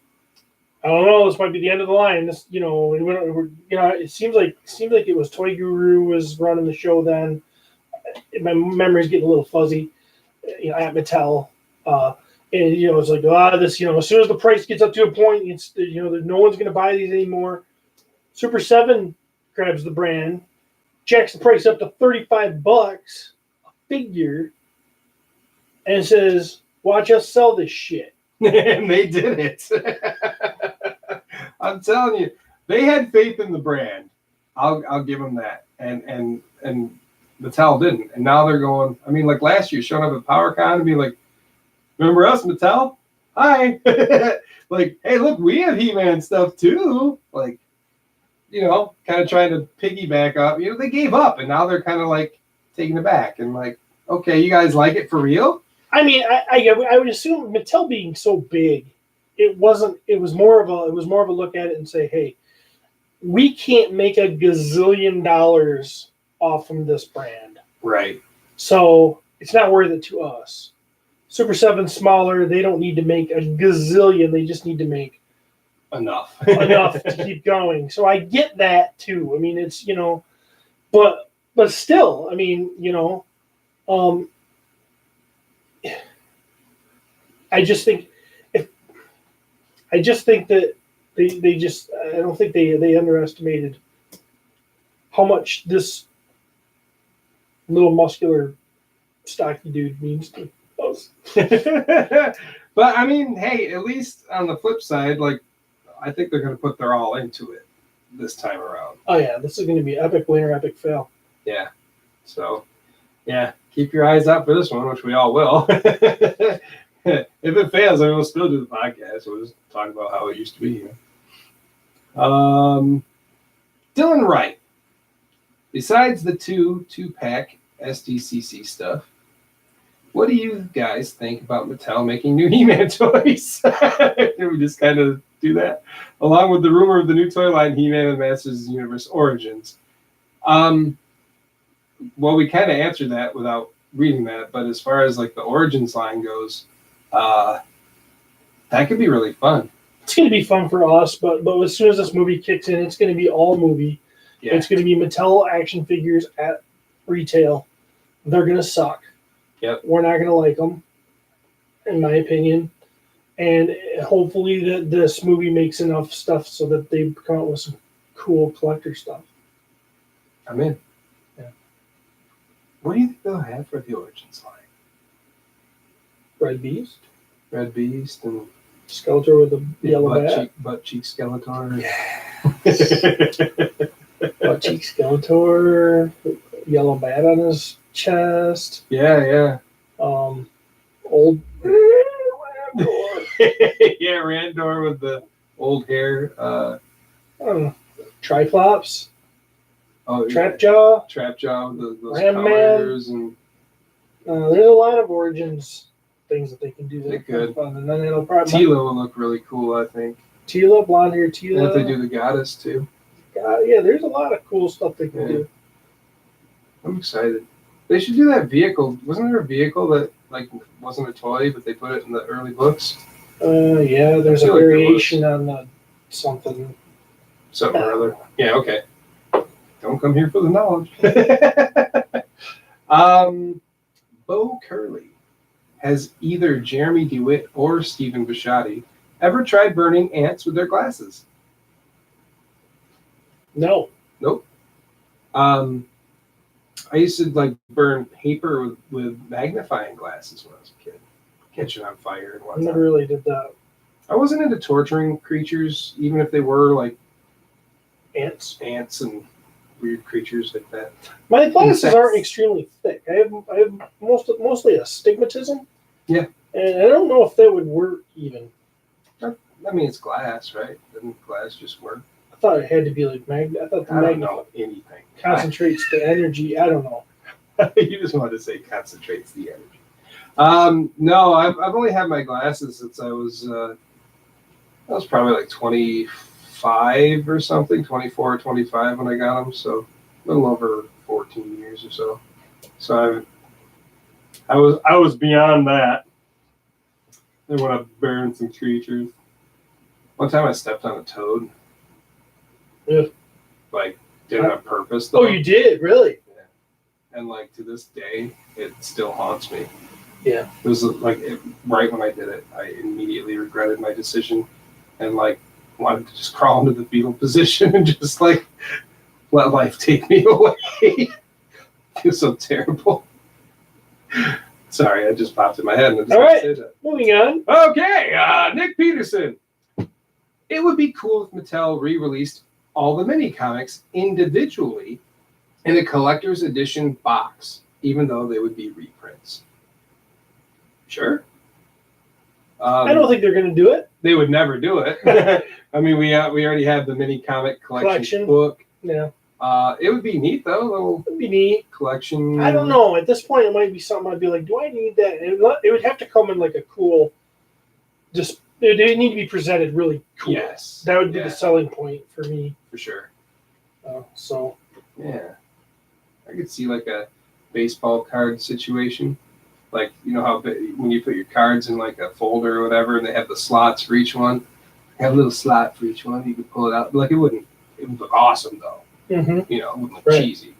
I don't know, this might be the end of the line. This, it seems like it was Toy Guru was running the show then. My memory's getting a little fuzzy. At Mattel, and it's like this. As soon as the price gets up to a point, it's no one's going to buy these anymore. Super 7 grabs the brand, jacks the price up to $35 a figure, and says, "Watch us sell this shit." And they did it. I'm telling you, they had faith in the brand. I'll give them that. And Mattel didn't. And now they're going. I mean, like last year, showing up at PowerCon and being like, "Remember us, Mattel? Hi." Like, hey, look, we have He-Man stuff too. Like, kind of trying to piggyback up. They gave up, and now they're kind of like taking it back and like, okay, you guys like it for real? I mean, I would assume Mattel being so big, it wasn't. It was more of a look at it and say, hey, we can't make a gazillion dollars off from this brand, right? So it's not worth it to us. Super 7's smaller. They don't need to make a gazillion. They just need to make enough to keep going. So I get that too. I mean, it's but still, I mean, I just think that I don't think they underestimated how much this little muscular stocky dude means to us. But I mean, hey, at least on the flip side, like, I think they're going to put their all into it this time around. Oh yeah, this is going to be epic winner, epic fail. Yeah. So, yeah, keep your eyes out for this one, which we all will. If it fails, I mean, we'll still do the podcast. We'll just talk about how it used to be. Dylan Wright. Besides the two-pack SDCC stuff, what do you guys think about Mattel making new He-Man toys? Can we just kind of do that? Along with the rumor of the new toy line, He-Man and Masters of the Universe Origins. Well, we kind of answered that without reading that, but as far as like the Origins line goes, that could be really fun. It's going to be fun for us, but as soon as this movie kicks in, it's going to be all movie. Yeah. It's going to be Mattel action figures at retail. They're going to suck. Yep. We're not going to like them, in my opinion. And hopefully this movie makes enough stuff so that they come out with some cool collector stuff. I'm in. Yeah. What do you think they'll have for the Origins line? Red Beast and Skeletor with the yellow bat. Butt cheek Skeletor. Yeah. Butt cheek Skeletor, yellow bat on his chest. Yeah. Old Randor. Yeah, Randor with the old hair. Triclops. Oh, Trapjaw. Trapjaw with those Ram colors Man. There's a lot of Origins things that they can do. They could. Fun. And then it'll probably Tila will look really cool, I think. Tila, blonde hair Tila. And if they do the goddess too. Yeah, there's a lot of cool stuff they can do. I'm excited. They should do that vehicle. Wasn't there a vehicle that like wasn't a toy, but they put it in the early books? Yeah, there's a variation on the something. Something or other. Yeah, okay. Don't come here for the knowledge. Bo Curley. Has either Jeremy DeWitt or Stephen Bisciotti ever tried burning ants with their glasses? No. Nope. I used to like burn paper with magnifying glasses when I was a kid, catch it on fire and whatnot. I never really did that. I wasn't into torturing creatures, even if they were like ants and weird creatures like that. My glasses Insects. aren't extremely thick. I have mostly astigmatism. Yeah. And I don't know if that would work even. I mean, it's glass, right? Doesn't glass just work? I thought it had to be like magnet. I thought the I don't magnet know anything. concentrates the energy. I don't know. You just wanted to say concentrates the energy. No, I've only had my glasses since I was probably like 25 or something, 24 or 25 when I got them. So a little over 14 years or so. So I was beyond that. Then when I burned some creatures. One time I stepped on a toad. Yeah. Like did it on purpose. Oh, you did? Really? And like to this day, it still haunts me. Yeah. It was like right when I did it, I immediately regretted my decision, and like wanted to just crawl into the fetal position and just like let life take me away. It feels so terrible. Sorry, I just popped in my head. And I just All right. say that. Moving on. Okay, Nick Peterson. It would be cool if Mattel re-released all the mini comics individually in a collector's edition box, even though they would be reprints. Sure. I don't think they're going to do it. They would never do it. I mean, we already have the mini comic collection book. Yeah. It would be neat though, little It'd be neat. collection. I don't know. At this point, it might be something I'd be like, do I need that? And it would have to come in like a cool, just, it need to be presented really cool. Yes. That would be Yeah, the selling point for me. for sure. So, Yeah. I could see like a baseball card situation. Like, you know how when you put your cards in like a folder or whatever, and they have the slots for each one. They have a little slot for each one. You could pull it out. Like it would look awesome though. mm-hmm. You know, it wouldn't look Right. cheesy.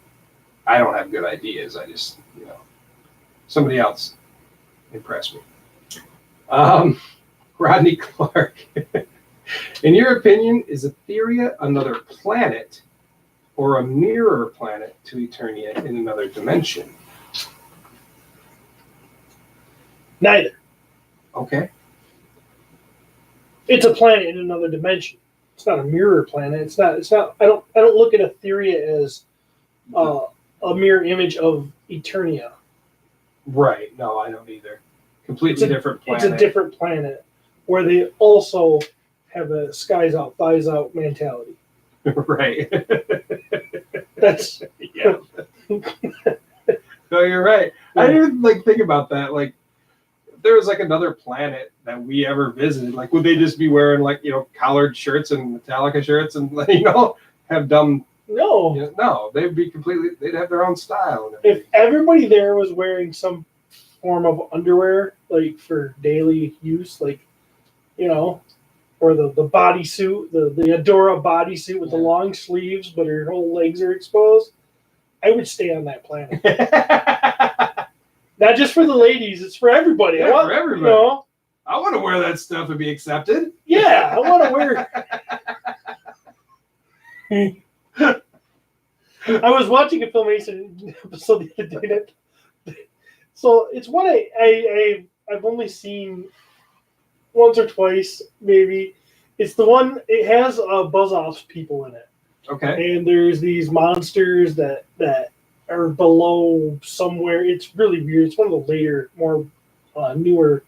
I don't have good ideas. I just, somebody else impress me. Rodney Clark. In your opinion, is Etheria another planet or a mirror planet to Eternia in another dimension? neither. Okay. It's a planet in another dimension. It's not a mirror planet. It's not. I don't look at Etheria as a mirror image of Eternia. Right. No, I don't either. Completely different planet. It's a different planet where they also have a skies out, thighs out mentality. Right. That's Yeah. No, you're right. I didn't even think about that. Like, if there was like another planet that we ever visited, like, would they just be wearing collared shirts and Metallica shirts and have dumb? no. No, they'd be completely. They'd have their own style. And If everything. everybody there was wearing some form of underwear, like for daily use, or the bodysuit, the Adora bodysuit with the long sleeves, but her whole legs are exposed, I would stay on that planet. Not just for the ladies; it's for everybody. Yeah, for everybody. I want to wear that stuff and be accepted. Yeah, I want to wear. I was watching a Filmation episode the other day. So it's one I've only seen once or twice, maybe. It's the one. It has Buzz-Off's people in it. Okay. And there's these monsters that are below somewhere. It's really weird. It's one of the later, more newer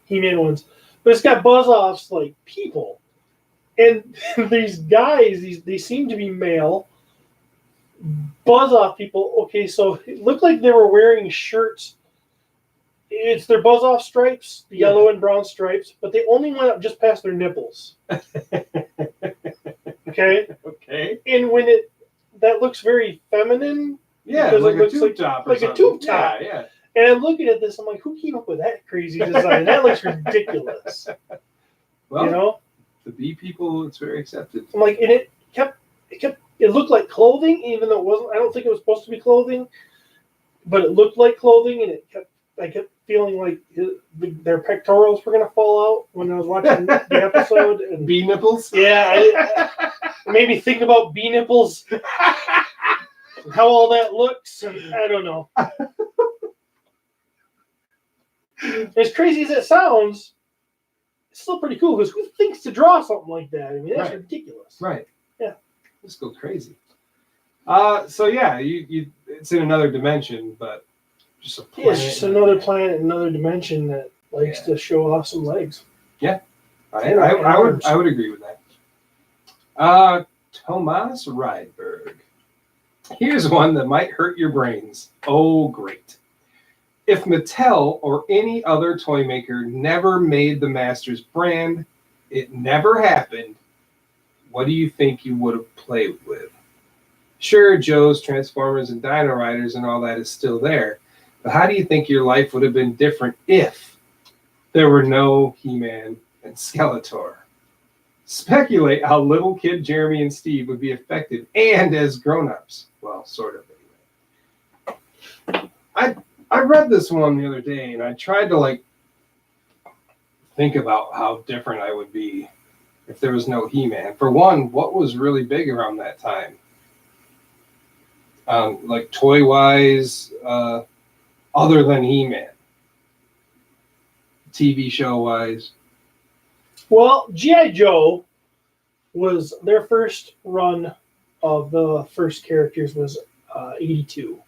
He-Man ones. But it's got Buzz-Off's people. And these guys, they seem to be male. Buzz-Off people, okay, so it looked like they were wearing shirts. It's their Buzz-Off stripes, the yellow and brown stripes, but they only went up just past their nipples. Okay? Okay. And when that looks very feminine. Yeah, Because like it a looks tube top. Or like a something. tube top. Yeah. And I'm looking at this, I'm like, who came up with that crazy design? That looks ridiculous. Well, the bee people, it's very accepted. I'm like, and it looked like clothing, even though it wasn't. I don't think it was supposed to be clothing, but it looked like clothing, and I kept feeling like their pectorals were gonna fall out when I was watching the episode. And Bee nipples. yeah, it made me think about bee nipples, and how all that looks. And I don't know. As crazy as it sounds, it's still pretty cool because who thinks to draw something like that? I mean, that's Right. ridiculous. Right. Yeah. Let's go crazy. So yeah, you it's in another dimension, but just a Yeah, planet. it's just another planet, another dimension that likes to show off some legs. I would agree with that. Tomas Rydberg. Here's one that might hurt your brains. Oh, great. If Mattel or any other toy maker never made the Masters brand, it never happened, what do you think you would have played with? Sure, Joe's Transformers and Dino Riders and all that is still there, but how do you think your life would have been different if there were no He-Man and Skeletor? Speculate how little kid Jeremy and Steve would be affected, and as grown-ups. Well, sort of anyway. I read this one the other day, and I tried to think about how different I would be if there was no He-Man. For one, what was really big around that time? Toy-wise, other than He-Man. TV show-wise. Well, G.I. Joe was their first run of the first characters was 82.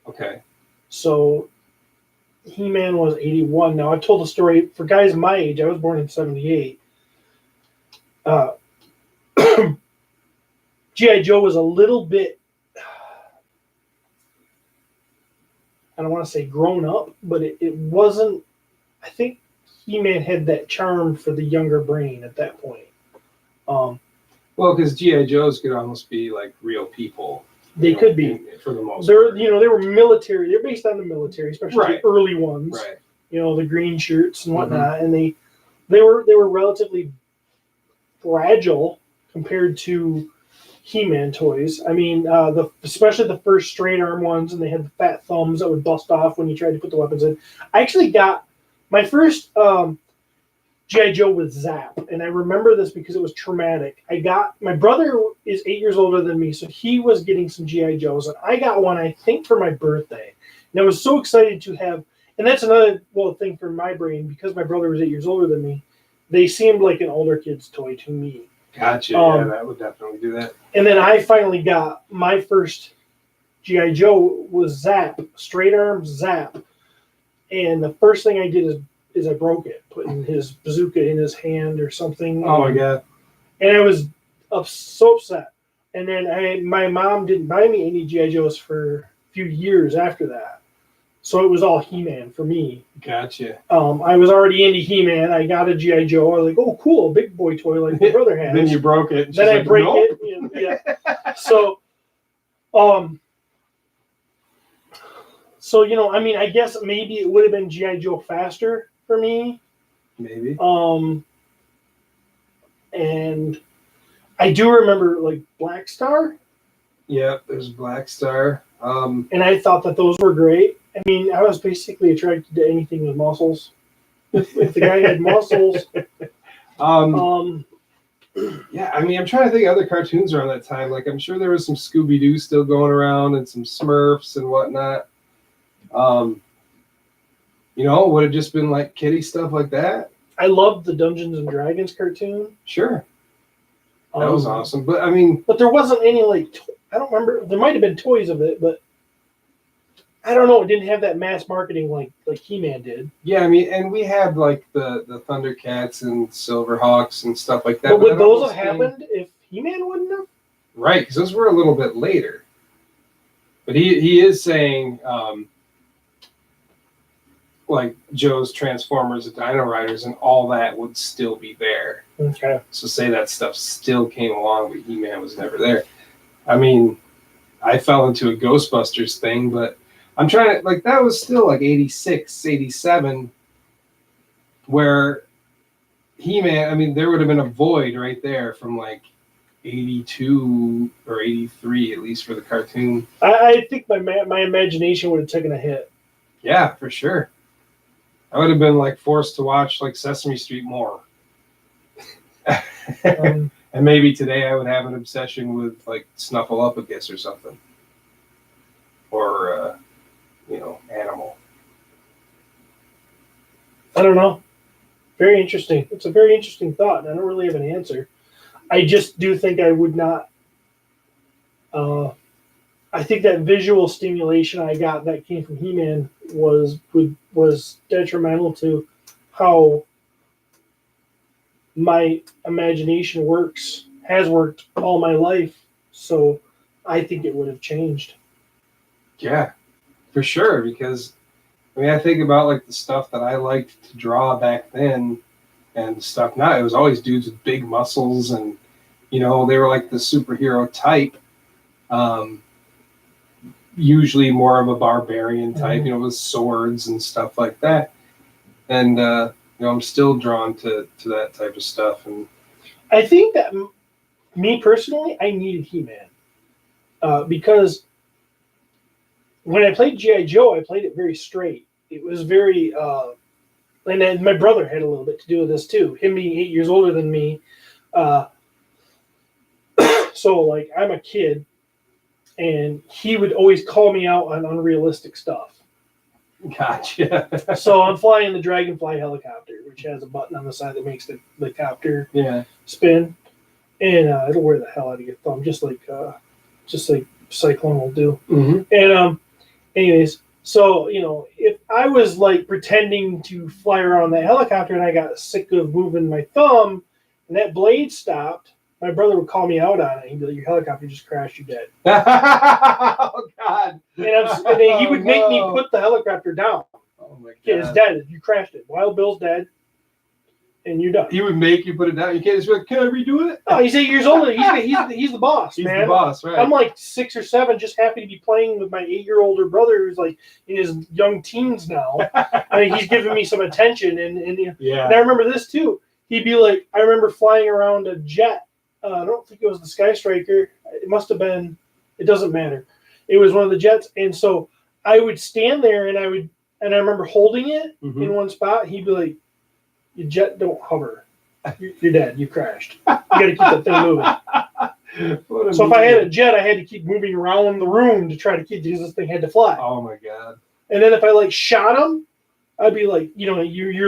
Okay. So He-Man was 81. Now, I told a story for guys my age. I was born in 78. G.I. Joe was a little bit, I don't want to say grown up, but it wasn't, I think He-Man had that charm for the younger brain at that point. Well, because G.I. Joes could almost be like real people. They could be. For the most They're part. they were military. They're based on the military, especially Right. the early ones. Right. The green shirts and whatnot, and they were relatively fragile compared to He-Man toys. I mean, especially the first straight arm ones, and they had the fat thumbs that would bust off when you tried to put the weapons in. I actually got my first G.I. Joe with Zap, and I remember this because it was traumatic. My brother is 8 years older than me, so he was getting some G.I. Joes, and I got one, I think, for my birthday. And I was so excited to have, and that's another thing for my brain, because my brother was 8 years older than me, they seemed like an older kid's toy to me. Gotcha. Yeah, that would definitely do that. And then I finally got my first G.I. Joe was Zap, straight arm Zap. And the first thing I did is I broke it, putting his bazooka in his hand or something. Oh my god! And I was so upset. And then my mom didn't buy me any G.I. Joes for a few years after that. So it was all He-Man for me. Gotcha. I was already into He-Man. I got a G.I. Joe. I was like, oh, cool, a big boy toy like my brother has. Then you broke it. Then I break it. Yeah. So, I mean, I guess maybe it would have been G.I. Joe faster for me. Maybe. And I do remember Black Star. Yep, there's Black Star. And I thought that those were great. I mean, I was basically attracted to anything with muscles. If the guy had muscles. Yeah, I mean, I'm trying to think of other cartoons around that time. I'm sure there was some Scooby-Doo still going around and some Smurfs and whatnot. Would have just been kiddie stuff like that. I loved the Dungeons and Dragons cartoon. Sure. That was awesome. But I mean, but there wasn't any I don't remember. There might have been toys of it, but I don't know. It didn't have that mass marketing like He-Man did. Yeah, I mean, and we had the Thundercats and Silverhawks and stuff like that. But would those have happened if He-Man wouldn't have? Right, because those were a little bit later. But he is saying, Joe's Transformers and Dino Riders and all that would still be there. Okay. So say that stuff still came along, but He-Man was never there. I mean, I fell into a Ghostbusters thing, but I'm trying to, that was still 86, 87, where He-Man, I mean, there would have been a void right there from 82 or 83, at least for the cartoon. I think my imagination would have taken a hit. Yeah, for sure. I would have been forced to watch Sesame Street more. And maybe today I would have an obsession with Snuffleupagus or something. Or, Animal. I don't know. Very interesting. It's a very interesting thought, and I don't really have an answer. I just do think I would not I think that visual stimulation I got that came from He-Man was detrimental to how my imagination has worked all my life. So I think it would have changed. Yeah, for sure. Because I mean, I think about like the stuff that I liked to draw back then, and stuff now. It was always dudes with big muscles, and they were like the superhero type. Usually more of a barbarian type, with swords and stuff like that. And I'm still drawn to that type of stuff. And I think that me personally, I needed He-Man because when I played G.I. Joe, I played it very straight. It was very, and then my brother had a little bit to do with this too. Him being 8 years older than me, so like I'm a kid, and he would always call me out on unrealistic stuff. Gotcha. So I'm flying the Dragonfly helicopter, which has a button on the side that makes the copter spin, and it'll wear the hell out of your thumb, just like Cyclone will do. Mm-hmm. And anyways, so if I was like pretending to fly around that helicopter and I got sick of moving my thumb, and that blade stopped, my brother would call me out on it. He'd be like, "Your helicopter just crashed. You're dead." Oh God! And then he would make me put the helicopter down. Oh my God! It's dead. You crashed it. Wild Bill's dead, and you're done. He would make you put it down. You can't just be like, "Can I redo it?" Oh, he's 8 years older. He's the boss, He's man. the boss, right? I'm like 6 or 7, just happy to be playing with my 8-year-older brother who's like in his young teens now. I mean, he's giving me some attention, and yeah. And I remember this too. He'd be like, I remember flying around a jet. I don't think it was the Sky Striker. It must have been. It doesn't matter. It was one of the jets, and so I would stand there, and I remember holding it in one spot. He'd be like, "Your jet don't hover. You're dead. You crashed. You got to keep that thing moving." So if I had a jet, I had to keep moving around the room to try to keep, because this thing had to fly. Oh my God! And then if I like shot him, I'd be like, you're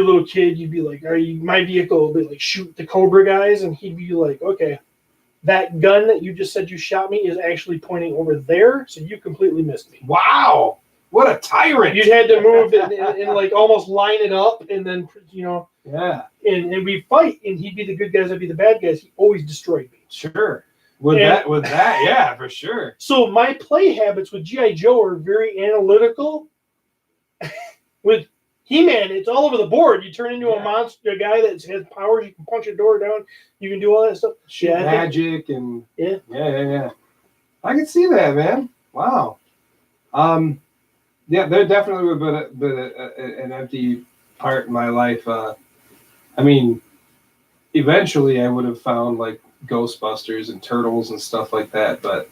a little kid. You'd be like, my vehicle would be like, shoot the Cobra guys. And he'd be like, okay, that gun that you just said you shot me is actually pointing over there. So you completely missed me. Wow. What a tyrant. You'd had to move and like almost line it up. And then, Yeah. And we'd fight, and he'd be the good guys. I'd be the bad guys. He always destroyed me. Sure. With that, yeah, for sure. So my play habits with G.I. Joe are very analytical. With He-Man, it's all over the board. You turn into a monster, a guy that has powers. You can punch a door down. You can do all that stuff. Shoot magic and yeah. I can see that, man. Wow. Yeah, there definitely would have been an empty part in my life. I mean, eventually I would have found like Ghostbusters and Turtles and stuff like that, but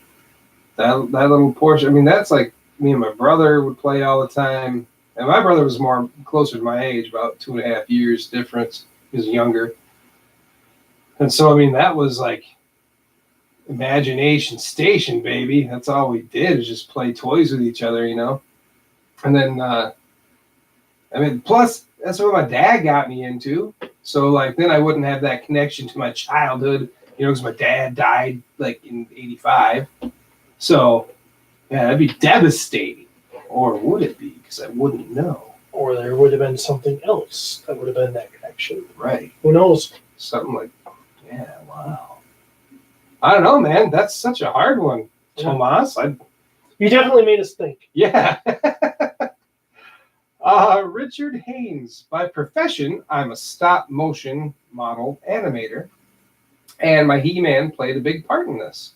that little portion. I mean, that's like me and my brother would play all the time. And my brother was closer to my age, about 2.5 years difference. He was younger. And so, I mean, that was like imagination station, baby. That's all we did, is just play toys with each other, And then, I mean, plus, that's what my dad got me into. So, like, then I wouldn't have that connection to my childhood, because my dad died, like, in 85. So, yeah, that'd be devastating. Or would it be? Because I wouldn't know. Or there would have been something else that would have been that connection. Right. Who knows? Something like, yeah, wow. I don't know, man. That's such a hard one, Tomas. You definitely made us think. Yeah. Richard Haynes. By profession, I'm a stop-motion model animator, and my He-Man played a big part in this.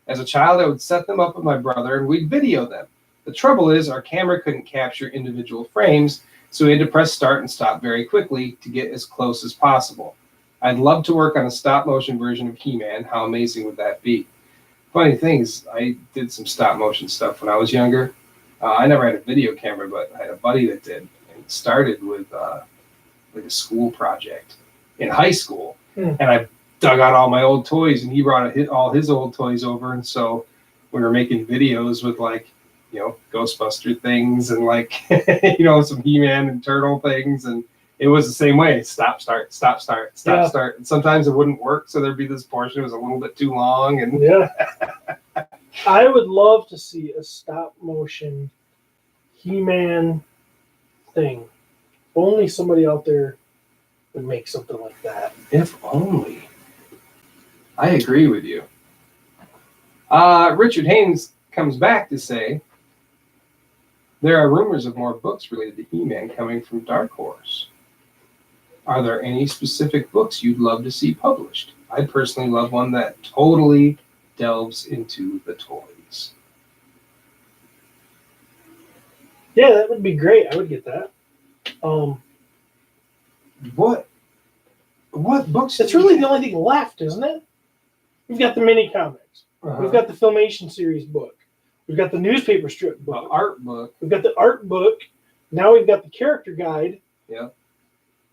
As a child, I would set them up with my brother, and we'd video them. The trouble is, our camera couldn't capture individual frames, so we had to press start and stop very quickly to get as close as possible. I'd love to work on a stop-motion version of He-Man. How amazing would that be? Funny thing is, I did some stop-motion stuff when I was younger. I never had a video camera, but I had a buddy that did. And it started with like a school project in high school. And I dug out all my old toys, and he brought all his old toys over. And so we were making videos with like, Ghostbuster things and like, some He-Man and Turtle things. And it was the same way. Stop, start, stop, start, stop, Yeah. start. And sometimes it wouldn't work, so there'd be this portion that was a little bit too long. And Yeah. I would love to see a stop motion He-Man thing. Only somebody out there would make something like that. if only. I agree with you. Richard Haynes comes back to say there are rumors of more books related to He-Man coming from Dark Horse. Are there any specific books you'd love to see published? I personally love one that totally delves into the toys. Yeah, that would be great. I would get that. What books? It's really the only thing left, isn't it? We've got the mini comics. We've got the Filmation series book. We've got the newspaper strip the book. art book. We've got the art book. Now we've got the character guide. Yeah.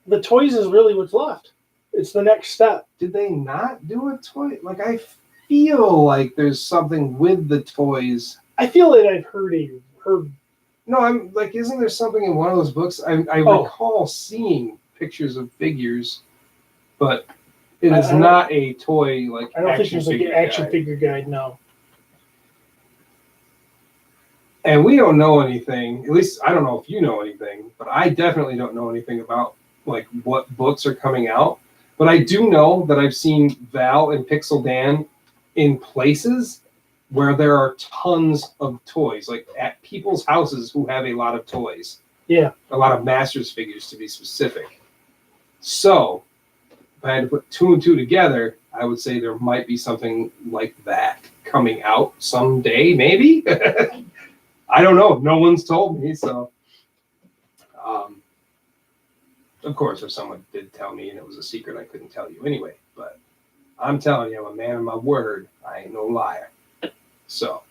The toys is really what's left. It's the next step. Did they not do a toy? Like, I feel like there's something with the toys. I feel that I've heard. No, I'm like, isn't there something in one of those books? I Oh. recall seeing pictures of figures, but it I is don't- not a toy like I don't think action there's like an figure action guide. figure guide now. And we don't know anything. At least I don't know if you know anything, but I definitely don't know anything about like what books are coming out. But I do know that I've seen Val and Pixel Dan in places where there are tons of toys, like at people's houses who have a lot of toys. Yeah. A lot of Masters figures to be specific. So if I had to put two and two together, I would say there might be something like that coming out someday, maybe. I don't know. No one's told me. So, of course, if someone did tell me and it was a secret, I couldn't tell you anyway. But I'm telling you, I'm a man of my word. I ain't no liar. So,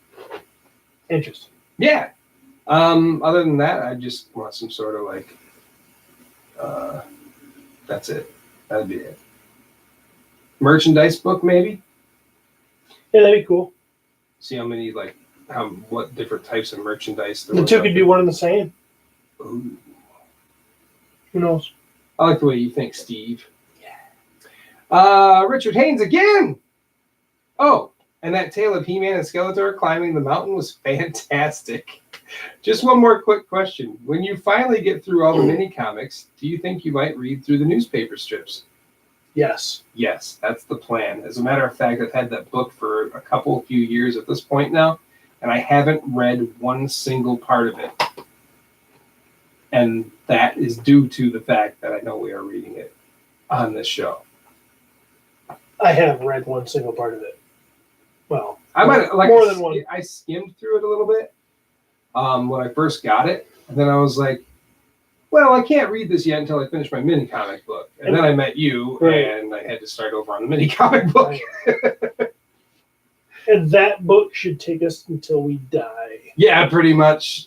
Interesting. yeah. Other than that, I just want some sort of like, that's it. That'd be it. Merchandise book, maybe. Yeah, that'd be cool. See how many like what different types of merchandise there The was two out could there. do one and the same. Ooh. Who knows? I like the way you think, Steve. Yeah. Richard Haynes again. Oh, and that tale of He-Man and Skeletor climbing the mountain was fantastic. Just one more quick question. When you finally get through all the mini comics, do you think you might read through the newspaper strips? Yes. Yes, that's the plan. As a matter of fact, I've had that book for a few years at this point now, and I haven't read one single part of it. And that is due to the fact that I know we are reading it on this show. I have read one single part of it. Well, I might like more than one. I skimmed through it a little bit when I first got it, and then I was like, well, I can't read this yet until I finish my mini comic book. And then I met you, Right. and I had to start over on the mini comic book. And that book should take us until we die. Yeah, pretty much.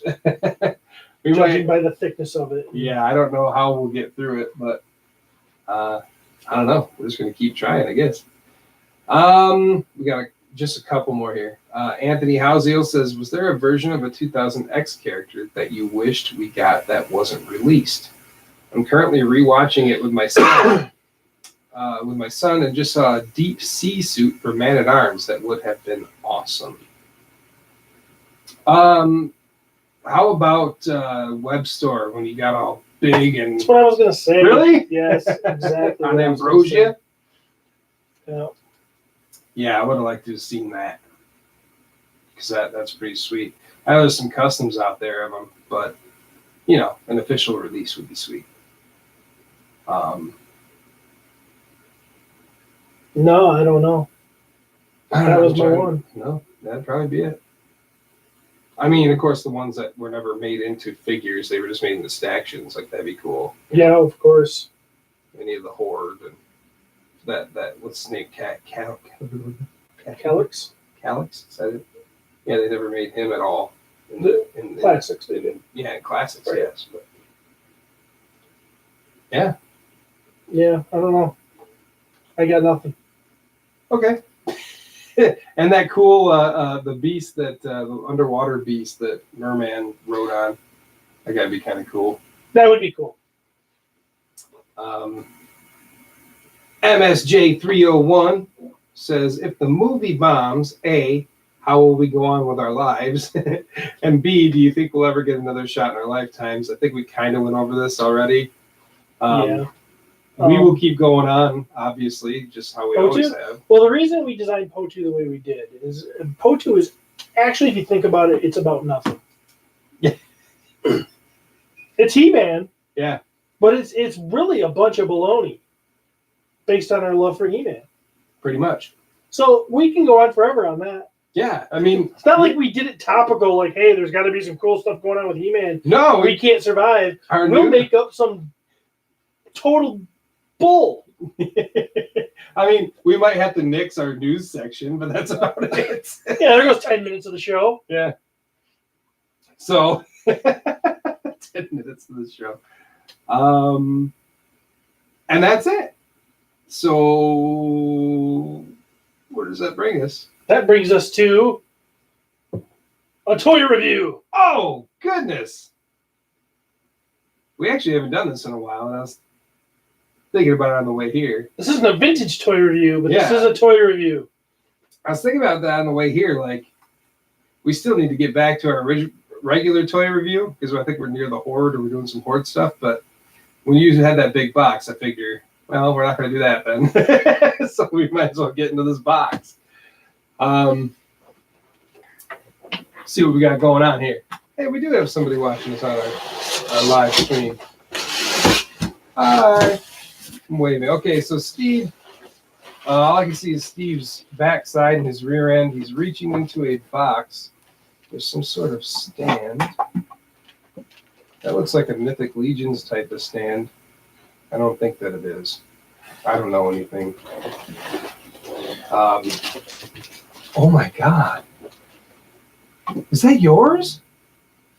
We Judging might, by the thickness of it. yeah, I don't know how we'll get through it, but I don't know. We're just going to keep trying, I guess. We got just a couple more here. Anthony Houseal says, was there a version of a 2000X character that you wished we got that wasn't released? I'm currently rewatching it with my son. And just saw a deep sea suit for Man at Arms that would have been awesome. How about Web Store when you got all big and That's what I was going to say. Really? Yes, exactly. on what I was gonna say. Ambrosia? Yeah. Yeah, I would have liked to have seen that because that's pretty sweet. I know there's some customs out there of them, but an official release would be sweet. No, I don't know. I don't That know, was my John. one. No, that'd probably be it. I mean, of course, the ones that were never made into figures, they were just made into stactions. Like, that'd be cool. Yeah, of course. Any of the Horde and that what's his name? Calyx? Calyx? Is that it? Yeah, they never made him at all. In Classics, they did. Yeah, in classics, Right. yes. But Yeah, I don't know. I got nothing. okay. And that cool the beast that the underwater beast that Merman rode on, that gotta be kind of cool. That would be cool. MSJ301 says, if the movie bombs, A, how will we go on with our lives? And B, do you think we'll ever get another shot in our lifetimes? I think we kind of went over this already. Yeah. We will keep going on, obviously, just how we always have. Well, the reason we designed Potu the way we did is Potu is actually, if you think about it, it's about nothing. Yeah. It's He-Man. Yeah. But it's really a bunch of baloney based on our love for He-Man. Pretty much. So we can go on forever on that. Yeah, I mean, It's not like we did it topical, like, hey, there's got to be some cool stuff going on with He-Man. no, We can't survive. We'll make up some total bull. I mean, we might have to nix our news section, but that's about it. Yeah, there goes 10 minutes of the show. Yeah. So, 10 minutes of the show. And that's it. So, where does that bring us? That brings us to a toy review. Oh, goodness. We actually haven't done this in a while, and I was thinking about it on the way here. This isn't a vintage toy review, but Yeah. this is a toy review. I was thinking about that on the way here. Like, we still need to get back to our regular toy review because I think we're near the Horde or we're doing some Horde stuff. But when you usually had that big box, I figure, well, we're not going to do that then. So we might as well get into this box. See what we got going on here. Hey, we do have somebody watching us on our live stream. Hi. I'm waving. Okay, so Steve, all I can see is Steve's backside and his rear end. He's reaching into a box. There's some sort of stand. That looks like a Mythic Legions type of stand. I don't think that it is. I don't know anything. Oh my God. Is that yours?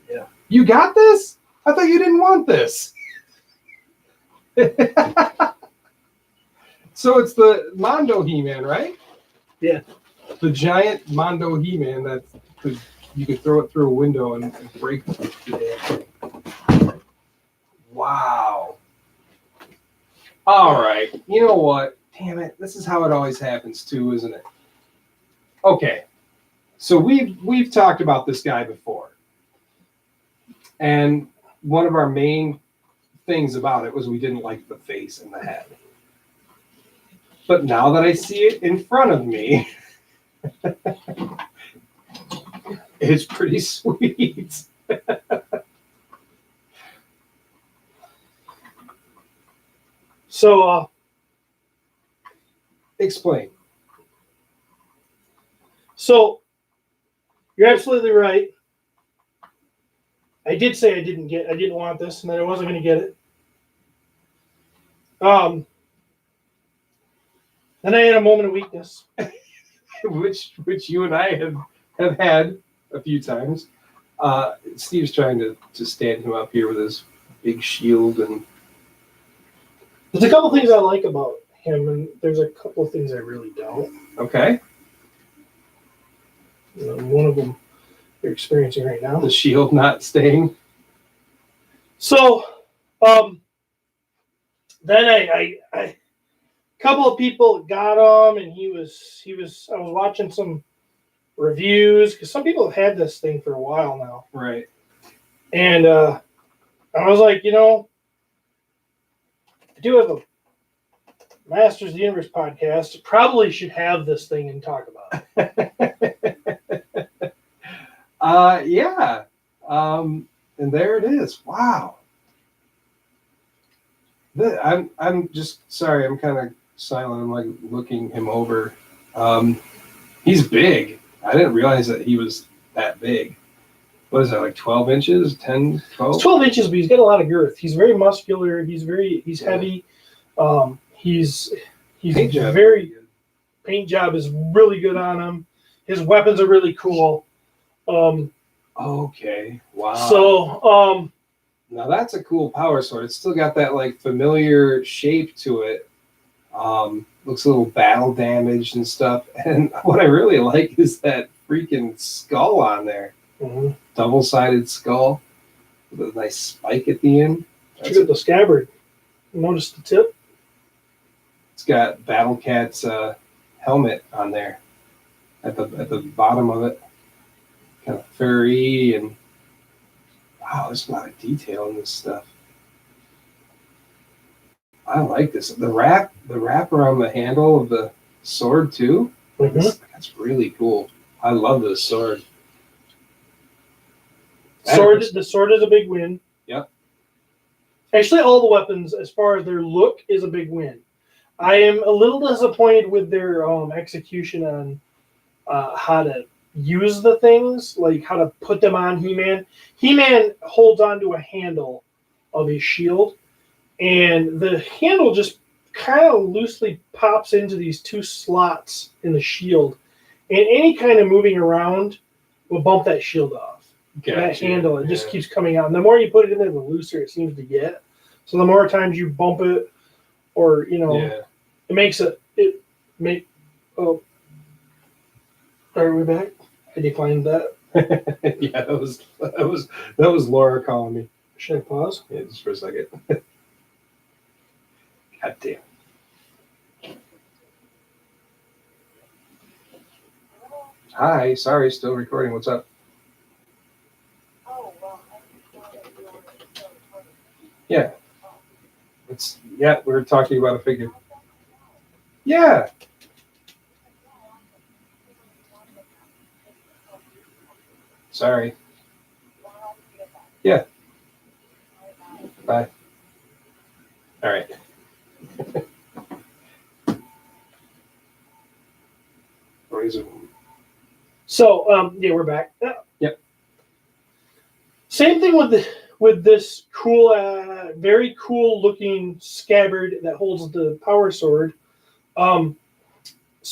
Yeah. You got this? I thought you didn't want this. So it's the Mondo He-Man, right? Yeah. The giant Mondo He-Man that you could throw it through a window and break the damn thing. Wow. All right. You know what? Damn it. This is how it always happens too, isn't it? Okay. So we've talked about this guy before. And one of our main things about it was we didn't like the face and the head. But now that I see it in front of me, it's pretty sweet. So, Explain. So, you're absolutely right. I did say I didn't want this, and that I wasn't going to get it. Then I had a moment of weakness. which you and I have had a few times. Steve's trying to stand him up here with his big shield, and There's a couple things I like about him, and there's a couple of things I really don't. okay, One of them you're experiencing right now. the shield not staying. So, then I a couple of people got him, and I was watching some reviews because some people have had this thing for a while now, Right. and I was like, I do have a Masters of the Universe podcast. Probably should have this thing and talk about it. Yeah. And there it is. Wow. I'm just sorry. I'm kind of silent. I'm like looking him over. He's big. I didn't realize that he was that big. What is that, like 12 inches? 10, 12? It's 12 inches, but he's got a lot of girth. He's very muscular. He's heavy. He's Paint job. very paint job is really good on him. His weapons are really cool. Okay. Wow. So, Now that's a cool power sword. It's still got that like familiar shape to it. Looks a little battle damaged and stuff. And what I really like is that freaking skull on there. mhm. Double-sided skull with a nice spike at the end. Look at the scabbard. Notice the tip. It's got Battle Cat's helmet on there at the bottom of it. Kind of furry and wow, there's a lot of detail in this stuff. I like this. The wrap around the handle of the sword too. That's really cool. I love this sword. The sword is a big win. Yep. Actually, all the weapons, as far as their look, is a big win. I am a little disappointed with their execution on how to use the things, like how to put them on He-Man. He-Man holds onto a handle of his shield, and the handle just kind of loosely pops into these two slots in the shield, and any kind of moving around will bump that shield off. That handle, it just keeps coming out. And the more you put it in there, the looser it seems to get. So the more times you bump it, or it makes it. Oh, are we back? I declined that. Yeah, that was Laura calling me. Should I pause? Yeah, just for a second. God damn. Hi, sorry, still recording. What's up? Yeah. We're talking about a figure. Yeah. Sorry. Yeah. Bye. All right. So, we're back. Yep. Same thing with this cool, very cool looking scabbard that holds the power sword. So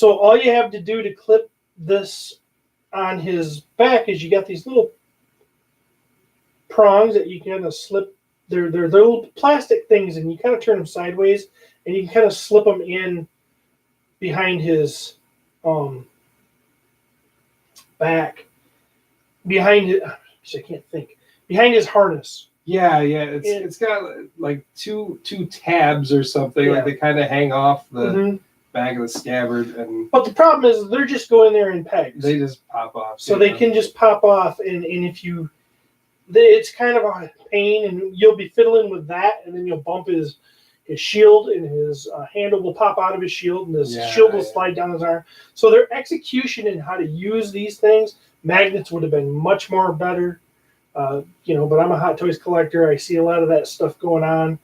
all you have to do to clip this on his back is you got these little prongs that you kind of slip. They're little plastic things, and you kind of turn them sideways, and you can kind of slip them in behind his back, behind it. I can't think. Behind his harness. Yeah. It's got like two tabs or something, like they kind of hang off the back of the scabbard, but the problem is they're just going there in pegs. They just pop off. So they can just pop off, and if you, it's kind of a pain, and you'll be fiddling with that, and then you'll bump his shield, and his handle will pop out of his shield, and his shield will slide down his arm. So their execution and how to use these things, magnets would have been much more better. But I'm a Hot Toys collector. I see a lot of that stuff going on.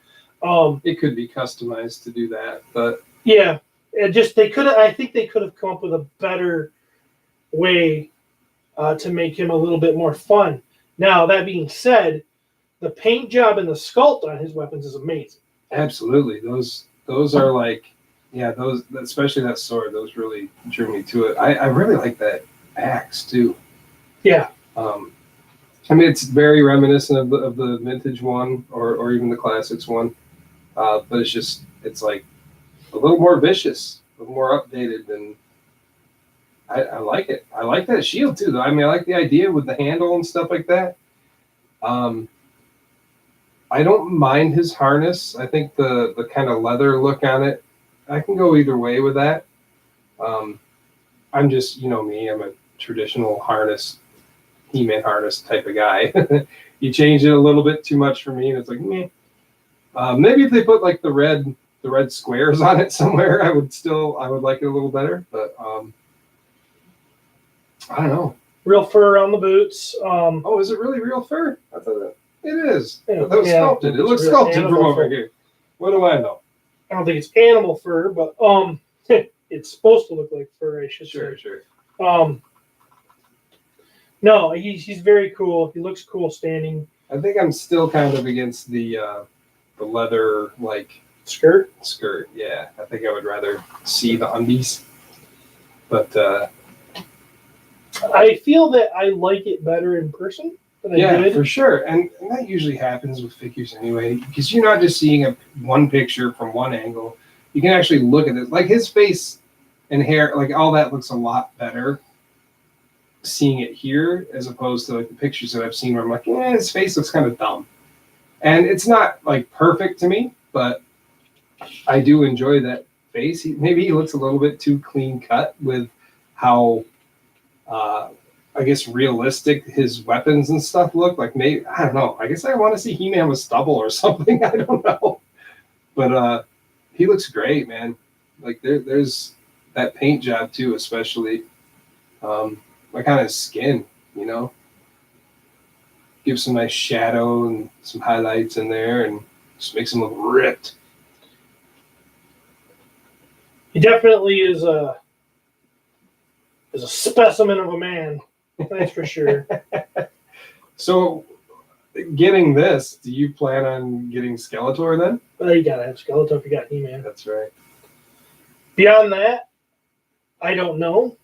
It could be customized to do that, but yeah, I think they could have come up with a better way to make him a little bit more fun. Now, that being said, the paint job and the sculpt on his weapons is amazing. Absolutely. Those are like, those, especially that sword, those really drew me to it. I really like that axe too. Yeah. It's very reminiscent of the vintage one or even the classics one. But it's like a little more vicious, a little more updated, and I like it. I like that shield too, though. I like the idea with the handle and stuff like that. I don't mind his harness. I think the kind of leather look on it, I can go either way with that. I'm just, me, I'm a traditional harness, He-Man harness type of guy. You change it a little bit too much for me, and it's like, meh. Maybe if they put like the red squares on it somewhere, I would like it a little better. But I don't know. Real fur around the boots. Oh, is it really real fur? I thought that it is. Yeah, That was sculpted. It looks sculpted from over here. What do I know? I don't think it's animal fur, but it's supposed to look like fur, I should say. Sure. No, he's very cool. He looks cool standing. I think I'm still kind of against the leather like skirt. Yeah, I think I would rather see the undies. But I feel that I like it better in person than I did. For sure. And that usually happens with figures anyway, because you're not just seeing one picture from one angle. You can actually look at it. Like his face and hair, like all that looks a lot better seeing it here as opposed to like the pictures that I've seen where I'm like, his face looks kind of dumb. And it's not like perfect to me, but I do enjoy that face. Maybe he looks a little bit too clean cut with how, I guess, realistic his weapons and stuff look. Like, maybe, I don't know. I guess I want to see He-Man with stubble or something. I don't know. But he looks great, man. Like, there's that paint job, too, especially. Like on his skin, you know? Gives some nice shadow and some highlights in there and just makes him look ripped. He definitely is a specimen of a man. That's for sure. So, getting this, do you plan on getting Skeletor then? Well, you gotta have Skeletor if you got He-Man. That's right. Beyond that, I don't know.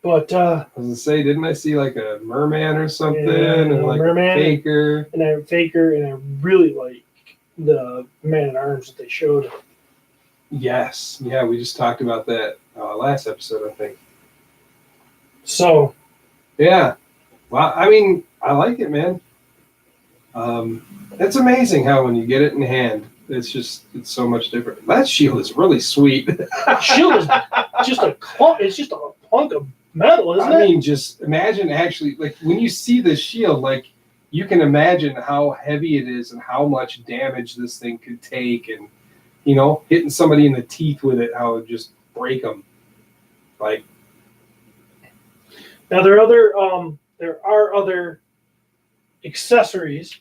But I was gonna say, didn't I see like a merman or something, Yeah, and like merman. a faker? and I Faker, and I really like the Man at Arms that they showed. Yes, yeah, we just talked about that last episode, I think. So Yeah, well, I mean, I like it, man. It's amazing how when you get it in hand, it's so much different. That shield is really sweet. Shield is just a clump. It's just a hunk of metal, isn't I it? mean, just imagine actually, like when you see the shield, like you can imagine how heavy it is and how much damage this thing could take, and you know, hitting somebody in the teeth with it, how it would just break them. Like, Now there are other accessories.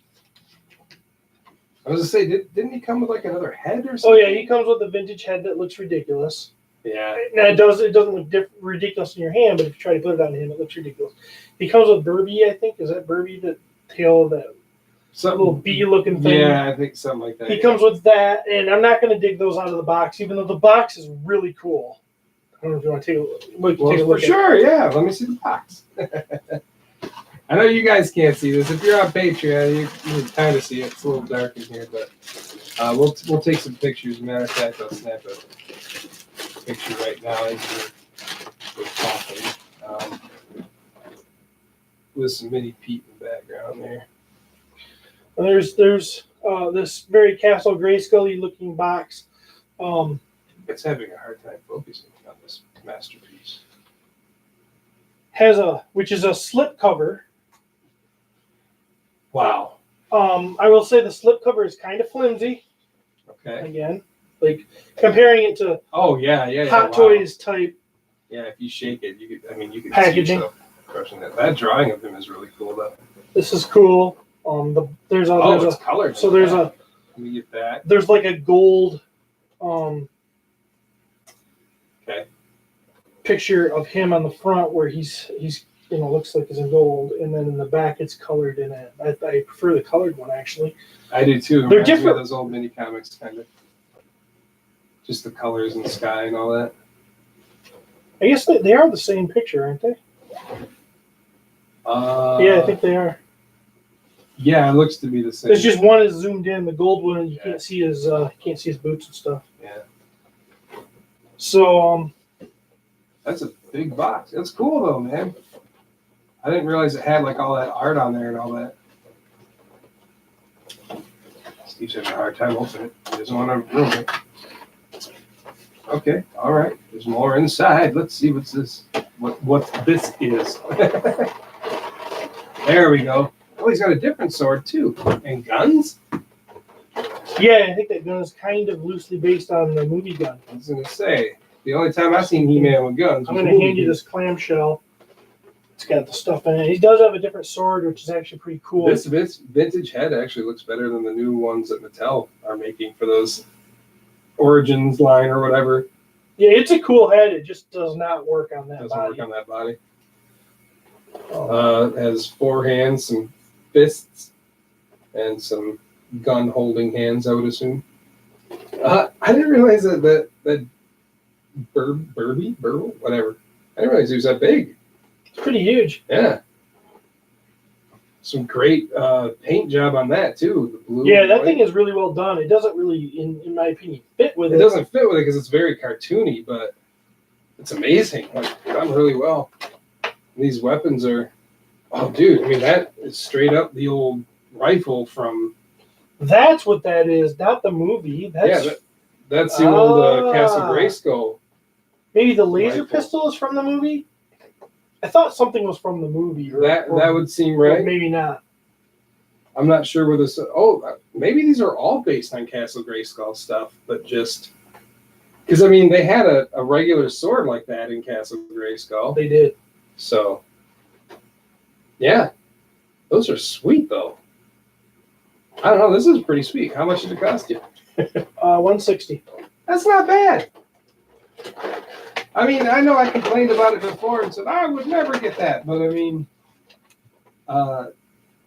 I was gonna say, didn't he come with like another head or Oh something? yeah, he comes with a vintage head that looks ridiculous. Yeah. Now it doesn't look ridiculous in your hand, but if you try to put it on him, it looks ridiculous. He comes with Burby, I think. Is that Burby, the tail of that little bee-looking thing? Yeah, I think something like that. He comes with that, and I'm not going to dig those out of the box, even though the box is really cool. I don't know if you want to take a look. Well, take a for look sure, yeah. Let me see the box. I know you guys can't see this. If you're on Patreon, you can kind of see it. It's a little dark in here, but we'll take some pictures. Matter of fact, I'll snap a picture right now as we're talking. With some mini Pete in the background there. And there's this very Castle Grayskull looking box. It's having a hard time focusing on this masterpiece. Which is a slip cover. Wow. I will say the slip cover is kind of flimsy. Okay. Again, like comparing it to Oh yeah. Hot wow. Toys type. Yeah, if you shake it, you could Packaging. see yourself crushing it. That drawing of him is really cool though. This is cool. There's It's colored. so there's Let me get that. there's like a gold Okay. picture of him on the front where he's looks like he's in gold, and then in the back it's colored in it. I prefer the colored one actually. I do too. They're Reminds me of different. those old mini comics, kind of. Just the colors in the sky and all that. I guess they are the same picture, aren't they? Yeah, I think they are. Yeah, it looks to be the same. It's just one is zoomed in. The gold one, you Yeah. can't see his boots and stuff. Yeah, So that's a big box. That's cool though, man. I didn't realize it had like all that art on there and all that. Steve's having a hard time opening it. He doesn't want to ruin it. Okay, all right. There's more inside. Let's see what's this. What this is. There we go. Oh, he's got a different sword too, and guns. yeah, I think that gun is kind of loosely based on the movie gun. I was gonna say the only time I've seen He-Man with guns. I'm was going to hand movie. you this clamshell. It's got the stuff in it. He does have a different sword, which is actually pretty cool. This vintage head actually looks better than the new ones that Mattel are making for those Origins line or whatever. Yeah, it's a cool head. It just does not work on that Doesn't body. work on that body. Oh. It has 4 hands, some fists, and some gun holding hands, I would assume. I didn't realize that Burby, whatever. I didn't realize he was that big. It's pretty huge. Yeah. Some great paint job on that too. The blue. Yeah, and that white. thing is really well done. It doesn't really, in my opinion, fit with It it. doesn't fit with it because it's very cartoony, but it's amazing. Like, done really well. These weapons are, oh, dude. I mean, that is straight up the old rifle from. That's what that is, not the movie. That's That's the old Ah. Castle Grayskull. Maybe the laser Rifle. pistol is from the movie? I thought something was from the movie. That would seem or right. maybe not. I'm not sure where this. Oh, maybe these are all based on Castle Grayskull stuff, but just because I mean they had a regular sword like that in Castle Grayskull. They did. So yeah, those are sweet though. I don't know. This is pretty sweet. How much did it cost you? $160. That's not bad. I mean, I know I complained about it before and said I would never get that, but I mean,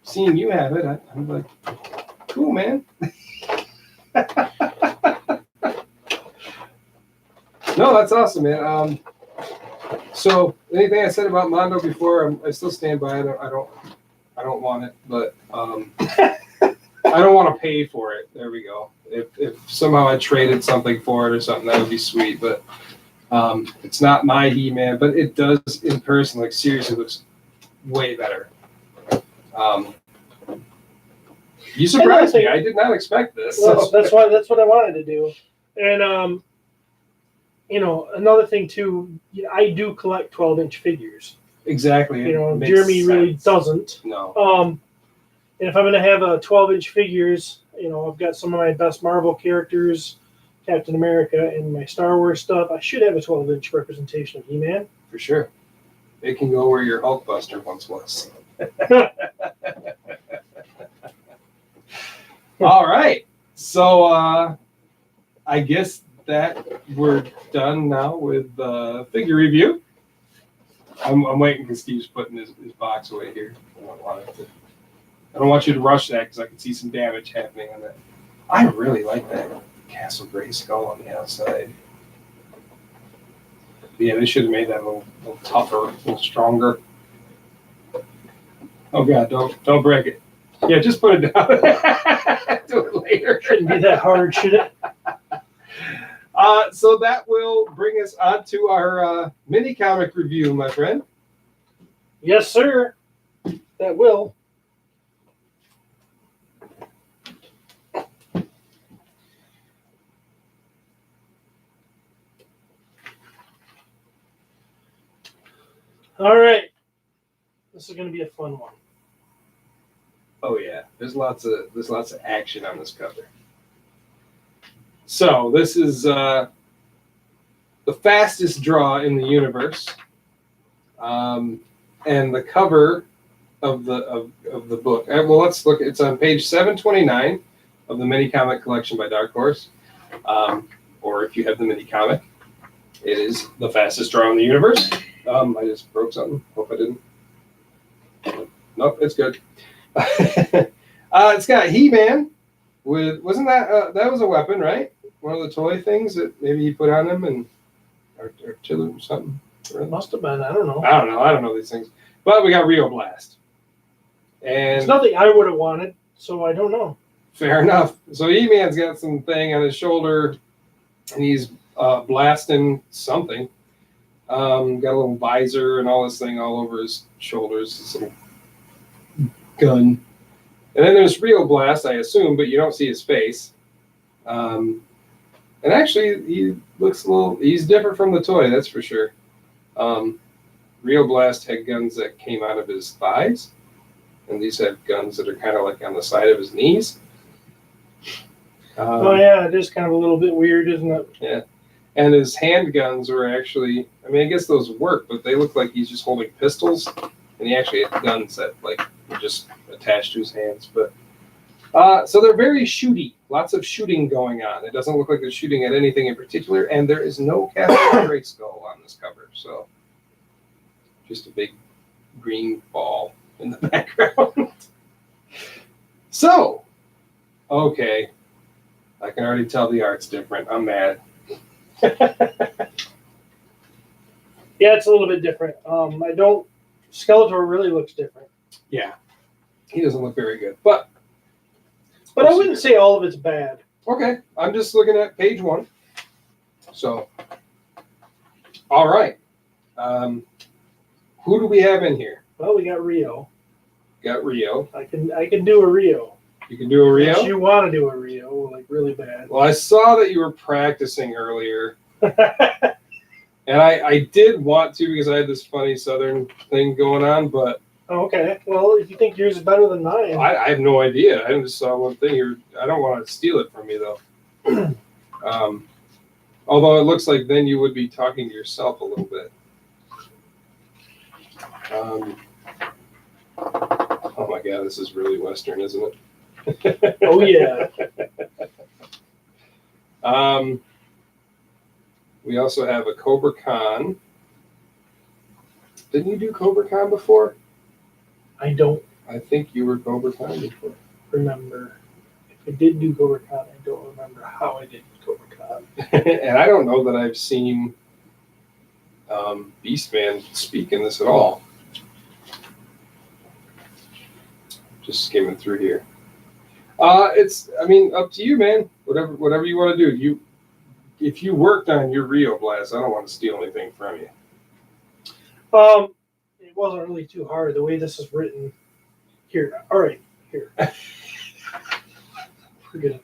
seeing you have it, I'm like, cool, man. No, that's awesome, man. So anything I said about Mondo before, I still stand by it. I don't want it, but I don't want to pay for it. There we go. If somehow I traded something for it or something, that would be sweet. But it's not my He-Man, but it does in person. Like seriously, looks way better. You surprised me. I did not expect this. Well, that's what I wanted to do. And another thing too, I do collect 12-inch figures. Exactly. Jeremy really doesn't. No. And if I'm going to have a 12-inch figures, I've got some of my best Marvel characters, Captain America, and my Star Wars stuff. I should have a 12-inch representation of He-Man. For sure. It can go where your Hulkbuster once was. All right. So I guess that we're done now with figure review. I'm waiting because Steve's putting his box away here. I don't want you to rush that because I can see some damage happening on that. I really like that Castle Grayskull on the outside. Yeah, they should have made that a little tougher, a little stronger. Oh God, don't break it. Yeah, just put it down. Do it later. Shouldn't be that hard, should it? So that will bring us on to our mini comic review, my friend. Yes, sir. That will. All right. This is going to be a fun one. Oh yeah, there's lots of action on this cover. So this is the fastest draw in the universe, and the cover of the book. Well, let's look. It's on page 729 of the mini comic collection by Dark Horse, or if you have the mini comic, it is the fastest draw in the universe. I just broke something. Hope I didn't. Nope, it's good. It's got He-Man with, wasn't that that was a weapon, right? One of the toy things that maybe he put on him and artillery or something. It must have been. I don't know. I don't know these things. But we got Rio Blast. And It's nothing I would have wanted, so I don't know. fair enough. So He-Man's got some thing on his shoulder and he's blasting something. Got a little visor and all this thing all over his shoulders. This little gun. And then there's Rio Blast, I assume, but you don't see his face. And actually, he looks he's different from the toy, that's for sure. Rio Blast had guns that came out of his thighs, and these have guns that are kind of like on the side of his knees. Oh, yeah, it is kind of a little bit weird, isn't it? Yeah. And his handguns were actually, I mean, I guess those work, but they look like he's just holding pistols, and he actually had guns that were just attached to his hands. But so they're very shooty, lots of shooting going on. It doesn't look like they're shooting at anything in particular, and there is no Castle Grayskull on this cover, so just a big green ball in the background. So, okay, I can already tell the art's different. I'm mad. Yeah, it's a little bit different. Skeletor really looks different. Yeah, he doesn't look very good, but I wouldn't say all of it's bad. okay. I'm just looking at page 1. So, all right. Who do we have in here? Well, we got Rio. Got Rio. I can do a Rio. You can do a Rio? Yes, you want to do a Rio, like really bad. Well, I saw that you were practicing earlier. And I did want to because I had this funny Southern thing going on, but Okay. Well, if you think yours is better than mine, I have no idea. I just saw one thing. I don't want to steal it from you, though. Although it looks like then you would be talking to yourself a little bit. Oh my God, this is really Western, isn't it? oh yeah. We also have a Cobra Khan. Didn't you do Cobra Khan before? I don't I think you were Cobra Khan before. remember. If I did do Cobra Khan, I don't remember how I did Cobra Khan. And I don't know that I've seen Beastman speak in this at all. Just skimming through here. It's up to you, man. Whatever you want to do. If you worked on your Rio Blast, I don't want to steal anything from you. It wasn't really too hard the way this is written. Here, all right, here. Forget it.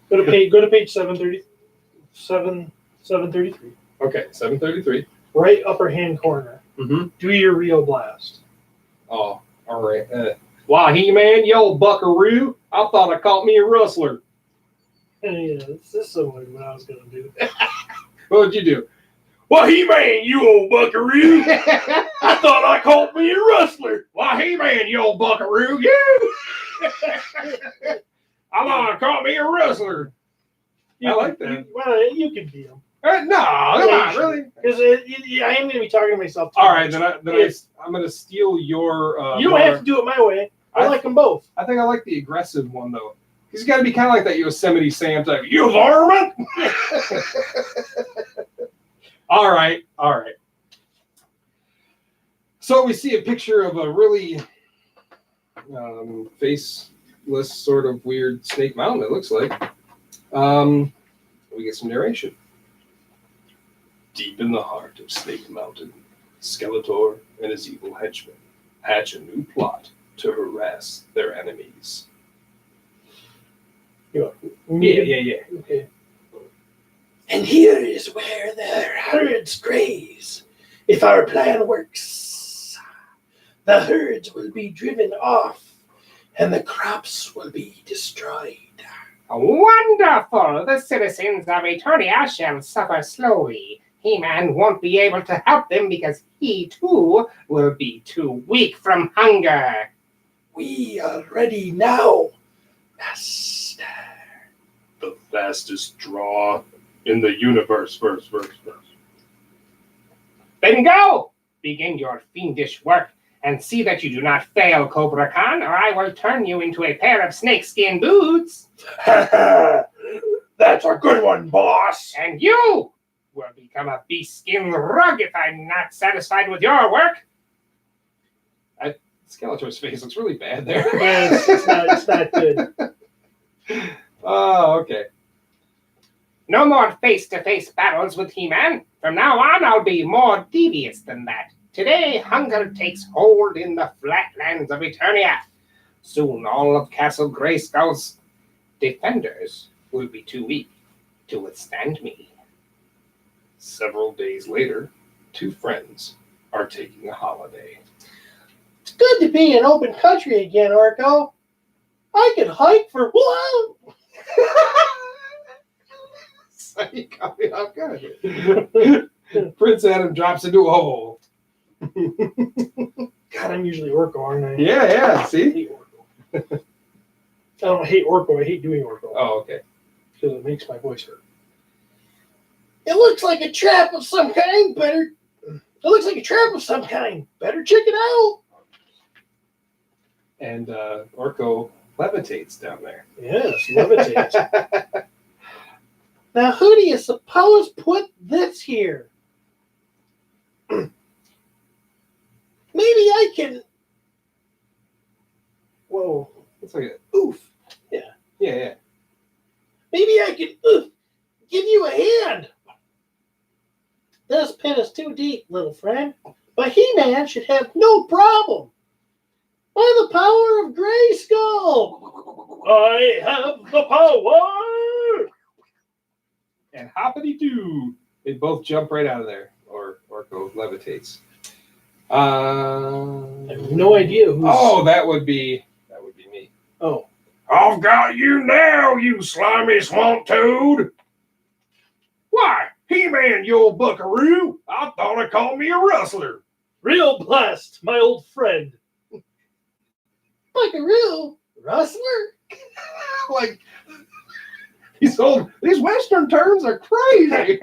Go to page 733. Okay, 733. Right upper hand corner. Mm-hmm. Do your Rio Blast. Oh, all right. Why, He-Man, you old buckaroo! I thought I caught me a rustler. Yeah, this is similar to what I was gonna do. What would you do? Why, He-Man, you old buckaroo! I thought I caught me a rustler. Why, He-Man, you old buckaroo! You! I thought I caught me a rustler. I like that. You can be him. No, come on, really? Because I am going to be talking to myself. Too All right, much. I'm going to steal your. You don't have to do it my way. I like them both. I think I like the aggressive one though. He's got to be kind of like that Yosemite Sam type. You varmint! All right. So we see a picture of a really faceless, sort of weird Snake Mountain. It looks like. We get some narration. Deep in the heart of Snake Mountain, Skeletor and his evil henchmen hatch a new plot to harass their enemies. Yeah. Okay. And here is where their herds graze. If our plan works, the herds will be driven off and the crops will be destroyed. Wonderful! The citizens of Eternia shall suffer slowly. He-Man won't be able to help them because he, too, will be too weak from hunger. We are ready now, Master. The fastest draw in the universe. Verse. Then go! Begin your fiendish work and see that you do not fail, Cobra Khan, or I will turn you into a pair of snakeskin boots. That's a good one, boss. And you will become a beast-skin rug if I'm not satisfied with your work. Skeletor's face looks really bad there. Yeah, it's not good. Oh, okay. No more face-to-face battles with He-Man. From now on, I'll be more devious than that. Today, hunger takes hold in the flatlands of Eternia. Soon, all of Castle Grayskull's defenders will be too weak to withstand me. Several days later, two friends are taking a holiday. It's good to be in open country again, Orko. I can hike for whoa. So you caught me off guard. Prince Adam drops into a hole. God, I'm usually Orko, aren't I? Yeah, I see? hate Orko. I don't hate Orko. I hate doing Orko Oh, okay. because it makes my voice hurt. It looks like a trap of some kind. Better check it out. And Orko levitates down there. Yes, levitates. Now, who do you suppose put this here? Maybe I can. Whoa. It's like a oof. Yeah. Maybe I can give you a hand. This pit is too deep, little friend. But He-Man should have no problem. By the power of Grayskull, I have the power. And hoppity doo, they both jump right out of there. Or Orko levitates. I have no idea who's. Oh, that would be me. Oh. I've got you now, you slimy swamp toad. Why, He-Man, you old buckaroo. I thought I called me a rustler. Real Blast, my old friend. Buckaroo, rustler. Like these Western terms are crazy.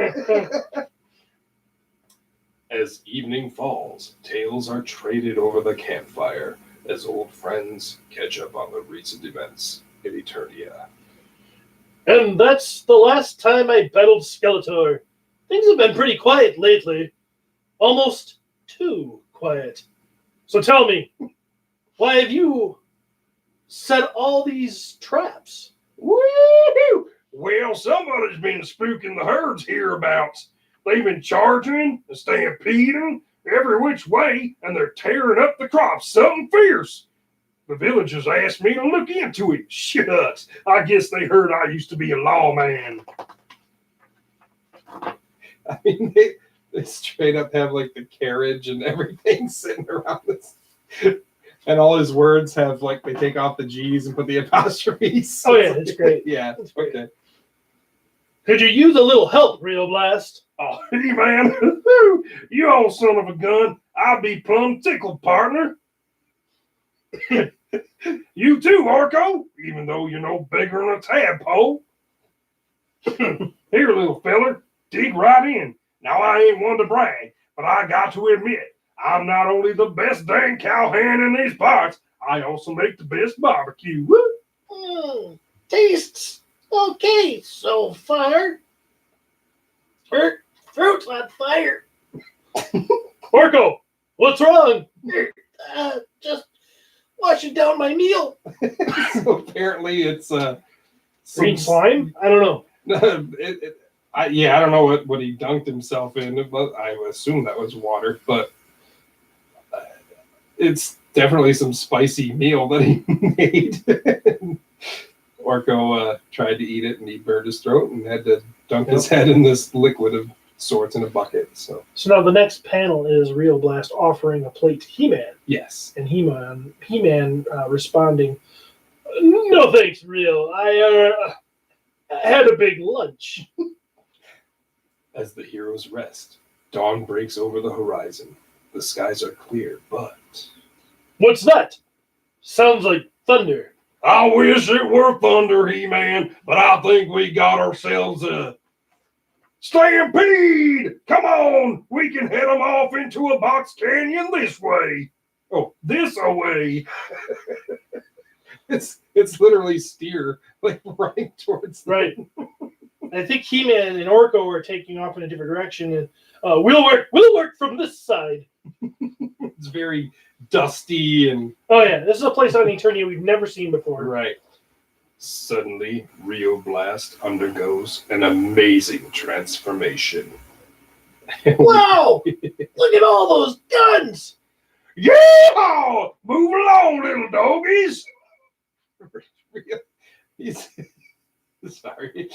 As evening falls, tales are traded over the campfire as old friends catch up on the recent events in Eternia. And that's the last time I battled Skeletor. Things have been pretty quiet lately. Almost too quiet. So tell me, why have you set all these traps? Woo! Well, somebody's been spooking the herds hereabouts. They've been charging and stampeding every which way, and they're tearing up the crops something fierce. The villagers asked me to look into it. Shucks, I guess they heard I used to be a lawman. I mean, they straight up have like the carriage and everything sitting around this. And all his words have like, they take off the G's and put the apostrophes. Oh yeah, it's great. Yeah, It's great. okay. Could you use a little help, Real Blast? Oh, hey, man, you old son of a gun. I'll be plumb tickled, partner. You too, Orko, even though you're no bigger than a tadpole. Here, little feller, dig right in. Now, I ain't one to brag, but I got to admit, I'm not only the best dang cowhand in these parts, I also make the best barbecue. Woo! Tastes okay so far. Fruit's on fire. Orko, what's wrong? Just washing down my meal. So apparently it's Green slime? I don't know. I don't know what he dunked himself in, but I assume that was water. But it's definitely some spicy meal that he made. Orko tried to eat it and he burned his throat and had to dunk his head in this liquid of sorts in a bucket. So So now the next panel is Real Blast offering a plate to He-Man, yes, and He-Man responding, "No thanks, Real. I had a big lunch." as the heroes rest, dawn breaks over the horizon. The skies are clear, but What's that? Sounds like thunder. I wish it were thunder, He-Man, but I think we got ourselves a stampede. Come on, we can head them off into a box canyon this way. Oh, this away. it's literally steer like right towards the Right. I think He-Man and Orko are taking off in a different direction, and we'll work from this side. It's very dusty and Oh yeah, this is a place on Eternia we've never seen before. right. Suddenly, Rio Blast undergoes an amazing transformation. Wow! Look at all those guns! Yeah! Move along, little doggies. He's sorry.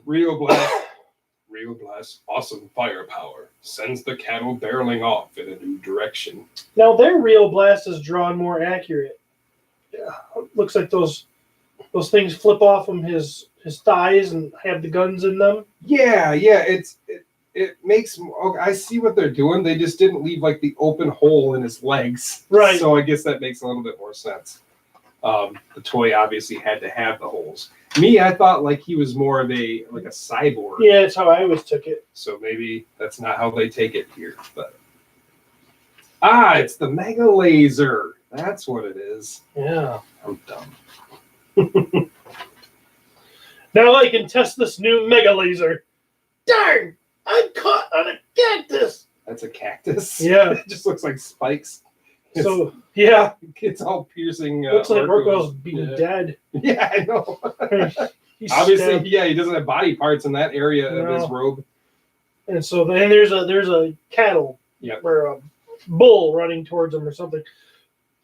Rio Blast's awesome firepower sends the cattle barreling off in a new direction. Now their Real Blast is drawn more accurate. Yeah, looks like those things flip off from his thighs and have the guns in them. Yeah, it makes. I see what they're doing. They just didn't leave like the open hole in his legs, Right. So I guess that makes a little bit more sense. The toy obviously had to have the holes. Me, I thought like he was more of a cyborg. Yeah, that's how I always took it. So maybe that's not how they take it here. But it's the Mega Laser. That's what it is. Yeah. I'm dumb. Now I can test this new Mega Laser. Darn! I'm caught on a cactus! That's a cactus. Yeah. It just looks like spikes. So yeah, It's all piercing. looks like Orko's- Orko's being yeah. dead. Yeah, I know. He's Obviously, stabbed. yeah, he doesn't have body parts in that area of his No. robe. And so then there's a cattle Yep. or a bull running towards him or something.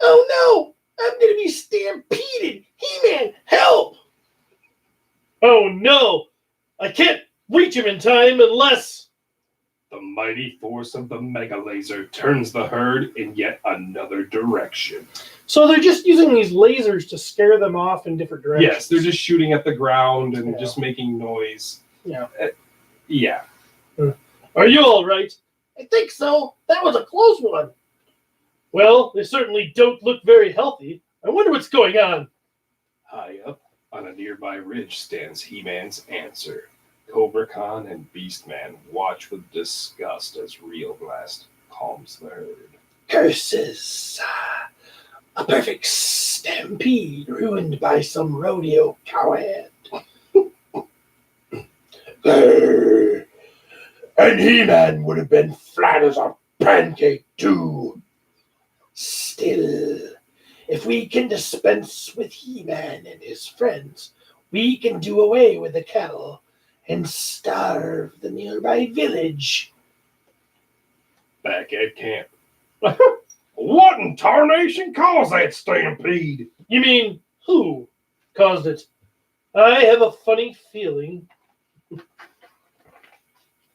Oh I'm gonna be stampeded. He-Man, help! Oh no! I can't reach him in time unless. The mighty force of the Mega Laser turns the herd in yet another direction. So they're just using these lasers to scare them off in different directions. Yes, they're just shooting at the ground and Yeah. just making noise. Yeah. Yeah. Are you all right? I think so. That was a close one. Well, they certainly don't look very healthy. I wonder what's going on. High up on a nearby ridge stands He-Man's answer. Cobra Khan and Beastman watch with disgust as Rio Blast calms the herd. Curses. A perfect stampede ruined by some rodeo cowhand. Grr. And He-Man would have been flat as a pancake, too. Still, if we can dispense with He-Man and his friends, we can do away with the cattle and starve the nearby village. Back at camp. What in tarnation caused that stampede? You mean who caused it? I have a funny feeling.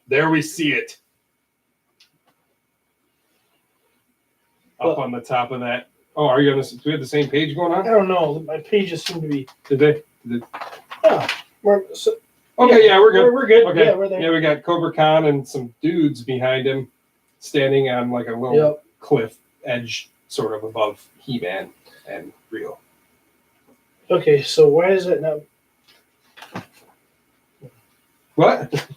There we see it. Up Well- on the top of that. Oh, are you gonna? Do we have the same page going I on? don't know. My pages seem to be. Did they? Okay, yeah, we're good. We're good. Okay. Yeah, we're there. Yeah, we got Cobra Khan and some dudes behind him, standing on like a little Yep. cliff edge, sort of above He-Man and Rio. Okay, so why is that not? What?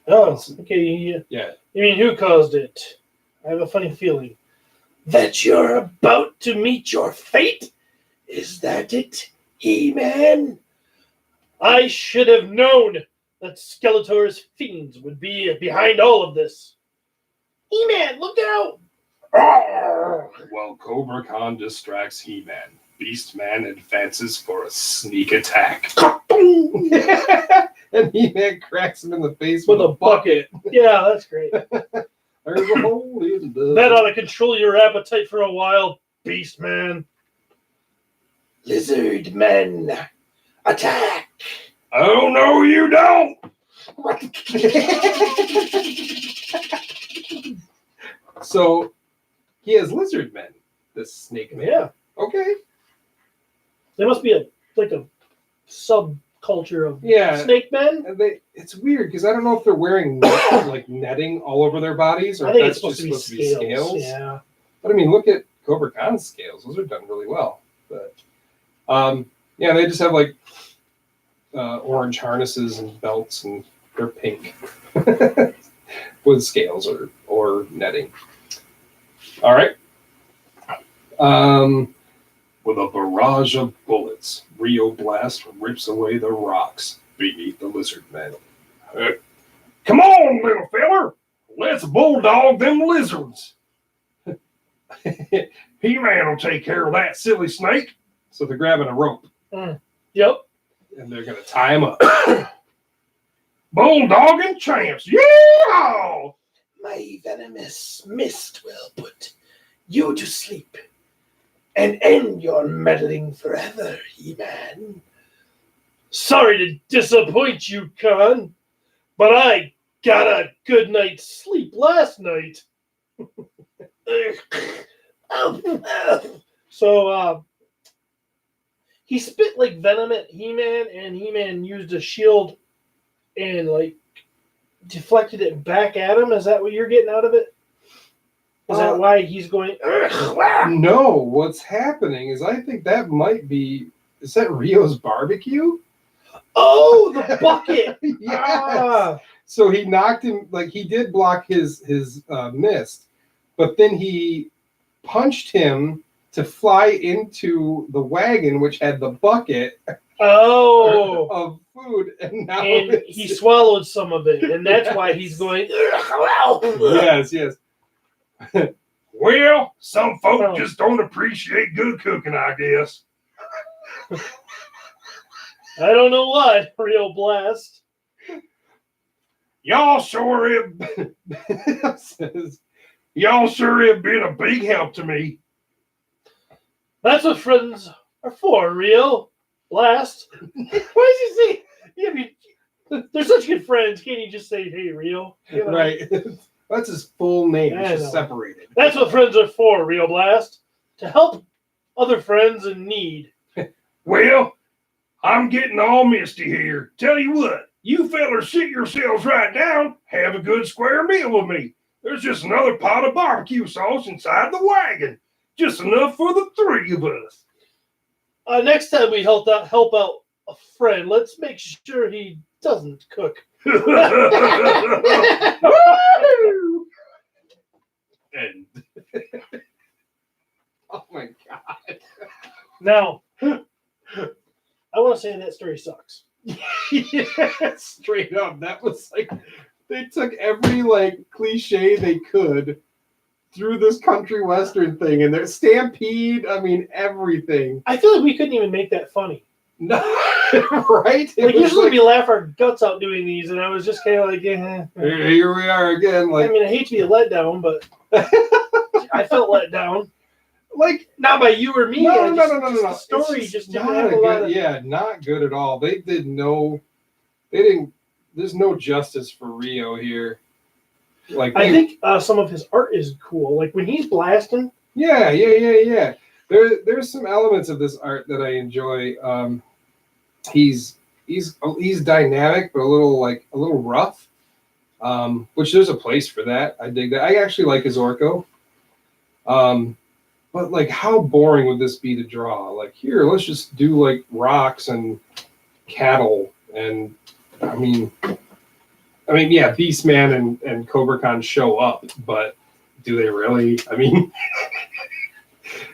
Oh, okay. You Yeah. mean who caused it? I have a funny feeling. That you're about to meet your fate? Is that it, He-Man? I should have known that Skeletor's fiends would be behind all of this. He-Man, look out! While Cobra Khan distracts He-Man, Beastman advances for a sneak attack. And He-Man cracks him in the face With a bucket. Yeah, that's great. There's a hole in the... That ought to control your appetite for a while, beast man. Lizard men, attack! Oh, no, you don't! So, he has lizard men, this snake man. Yeah, Okay. there must be a subculture of Yeah. snake men. And it's weird because I don't know if they're wearing like netting all over their bodies or I if think that's it's supposed just to be scales. scales. Yeah. But I mean, look at Cobra Khan's scales; those are done really well. But yeah, they just have like orange harnesses and belts, and they're pink with scales or netting. All right. With a barrage of bullets, Rio Blast rips away the rocks beneath the lizard men. Come on, little feller! Let's bulldog them lizards! He-Man will take care of that silly snake. So they're grabbing a rope Yep. and they're going to tie him up. Bulldogging champs! Yeah! My venomous mist will put you to sleep and end your meddling forever, He-Man. Sorry to disappoint you, Khan, but I got a good night's sleep last night. So, he spit like venom at He-Man, and He-Man used a shield and like deflected it back at him. Is that what you're getting out of it? Is that why he's going? No, what's happening is I think that might be. Is that Rio's barbecue? Oh, the bucket! Yes. Ah, So he knocked him, like he did block his mist, but then he punched him to fly into the wagon, which had the bucket oh. of food, and now And it's- he swallowed some of it, and that's why he's going. Yes, yes. Well, some folk Oh. just don't appreciate good cooking, I guess. I don't know what, Rio Blast. Y'all sure have y'all sure have been a big help to me. That's what friends are for, Rio. Blast. Why does he say? Yeah, they're such good friends. Can't you just say, "Hey, Rio"? You know? Right. That's his full name. I It's just know. separated. That's what friends are for, Rio Blast. To help other friends in need. Well, I'm getting all misty here. Tell you what, you fellers sit yourselves right down, have a good square meal with me. There's just another pot of barbecue sauce inside the wagon. Just enough for the three of us. Next time we help out a friend, let's make sure he doesn't cook. And Oh my god. Now, I want to say that story sucks. Yeah, straight up. That was like they took every like cliche they could through this country western thing, and there's Stampede. I mean, everything. I feel like we couldn't even make that funny. No, right? It Like was usually like, we laugh our guts out doing these, and I was just kind of like, here we are again. I Like, mean, I hate to be a letdown, but I felt let down. like Not by you or me. no. The It's story just didn't not have a a lot good. of. Yeah, not good at all. They didn't. There's no justice for Rio here. Like I think some of his art is cool. Like when he's blasting. Yeah. There's some elements of this art that I enjoy. He's dynamic, but a little rough. Which there's a place for that. I dig that. I actually like his Orko. But like, how boring would this be to draw? Like, here, let's just do like rocks and cattle, and I mean, yeah, Beastman and Cobra Khan show up, but do they really? I mean,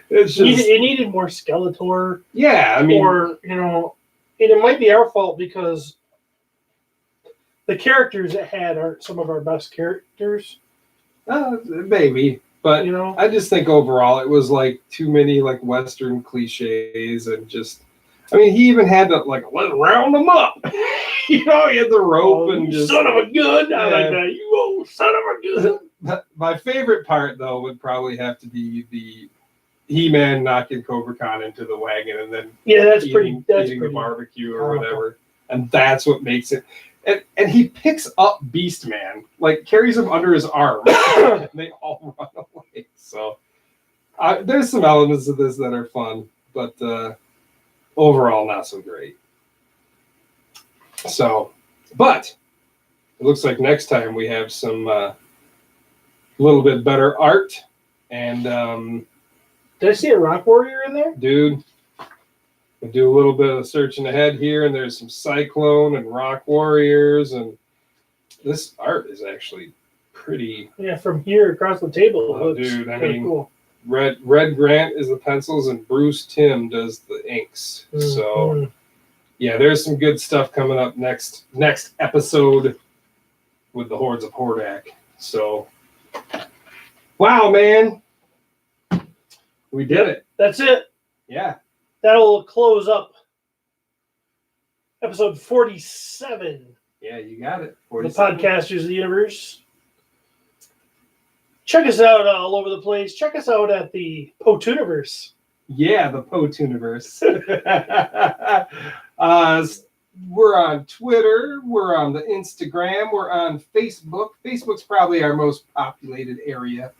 it's just It needed more Skeletor, yeah. I mean, or and it might be our fault because the characters it had aren't some of our best characters. maybe, but I just think overall it was like too many like Western cliches and just. I mean, he even had to like let round them up. He had the rope and you just. son of a gun! I Yeah. like that. You old son of a gun! My favorite part though would probably have to be the He-Man knocking Cobra Khan into the wagon and then Yeah, that's eating pretty. the barbecue or powerful. whatever, and that's what makes it. And he picks up Beastman, like carries him under his arm, and they all run away. So there's some elements of this that are fun, but overall not so great. So, but it looks like next time we have some little bit better art, and Did I see a Rock Warrior in there? dude. We do a little bit of searching ahead here, and there's some Cyclone and Rock Warriors, and this art is actually pretty. Yeah, from here across the table. Oh, It looks dude, I kinda mean, cool. Red Grant is the pencils, and Bruce Timm does the inks. So Mhm. yeah, there's some good stuff coming up next episode with the Hordes of Hordak. So wow, man, we did it. That's it. Yeah. That'll close up episode 47 Yeah, you got it. of the 47. Podcasters of the Universe. Check us out all over the place. Check us out at the Potuniverse. Yeah, the Potuniverse. We're on Twitter. We're on the Instagram. We're on Facebook. Facebook's probably our most populated area.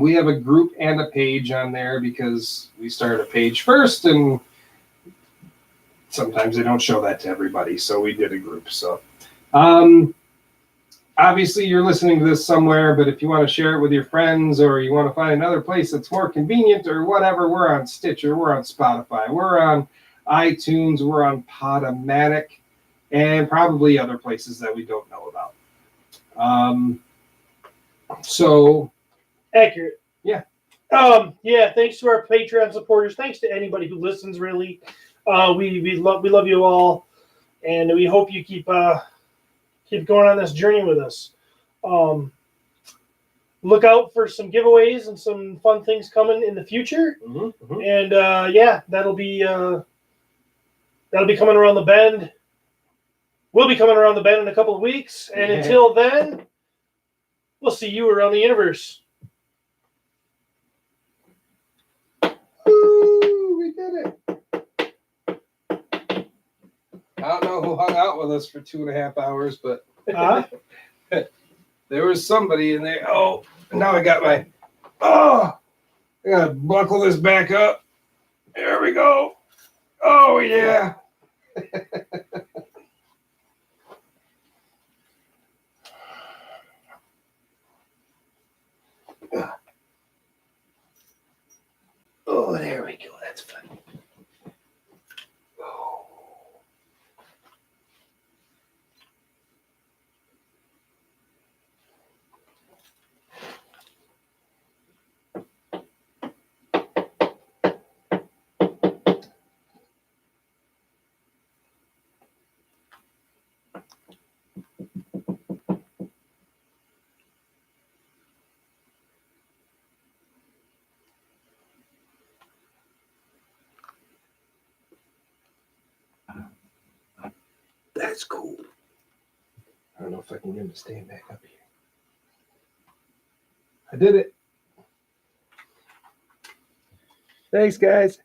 We have a group and a page on there because we started a page first, and sometimes they don't show that to everybody, so we did a group. So obviously you're listening to this somewhere, but if you want to share it with your friends or you want to find another place that's more convenient or whatever, we're on Stitcher, we're on Spotify, we're on iTunes, we're on Podomatic, and probably other places that we don't know about. So Accurate. Yeah. Yeah, thanks to our Patreon supporters. Thanks to anybody who listens, really. We love you all, and we hope you keep going on this journey with us. Look out for some giveaways and some fun things coming in the future. And that'll be coming around the bend. We'll be coming around the bend in a couple of weeks, and Yeah. until then, we'll see you around the universe. Woo! we did it. I don't know who hung out with us for 2.5 hours, but Huh? there was somebody in there. Oh, now I got my. Oh, I gotta buckle this back up. There we go. Oh yeah. Oh, there we go. That's fun. That's cool. I don't know if I can get him to stand back up here. I did it. Thanks, guys.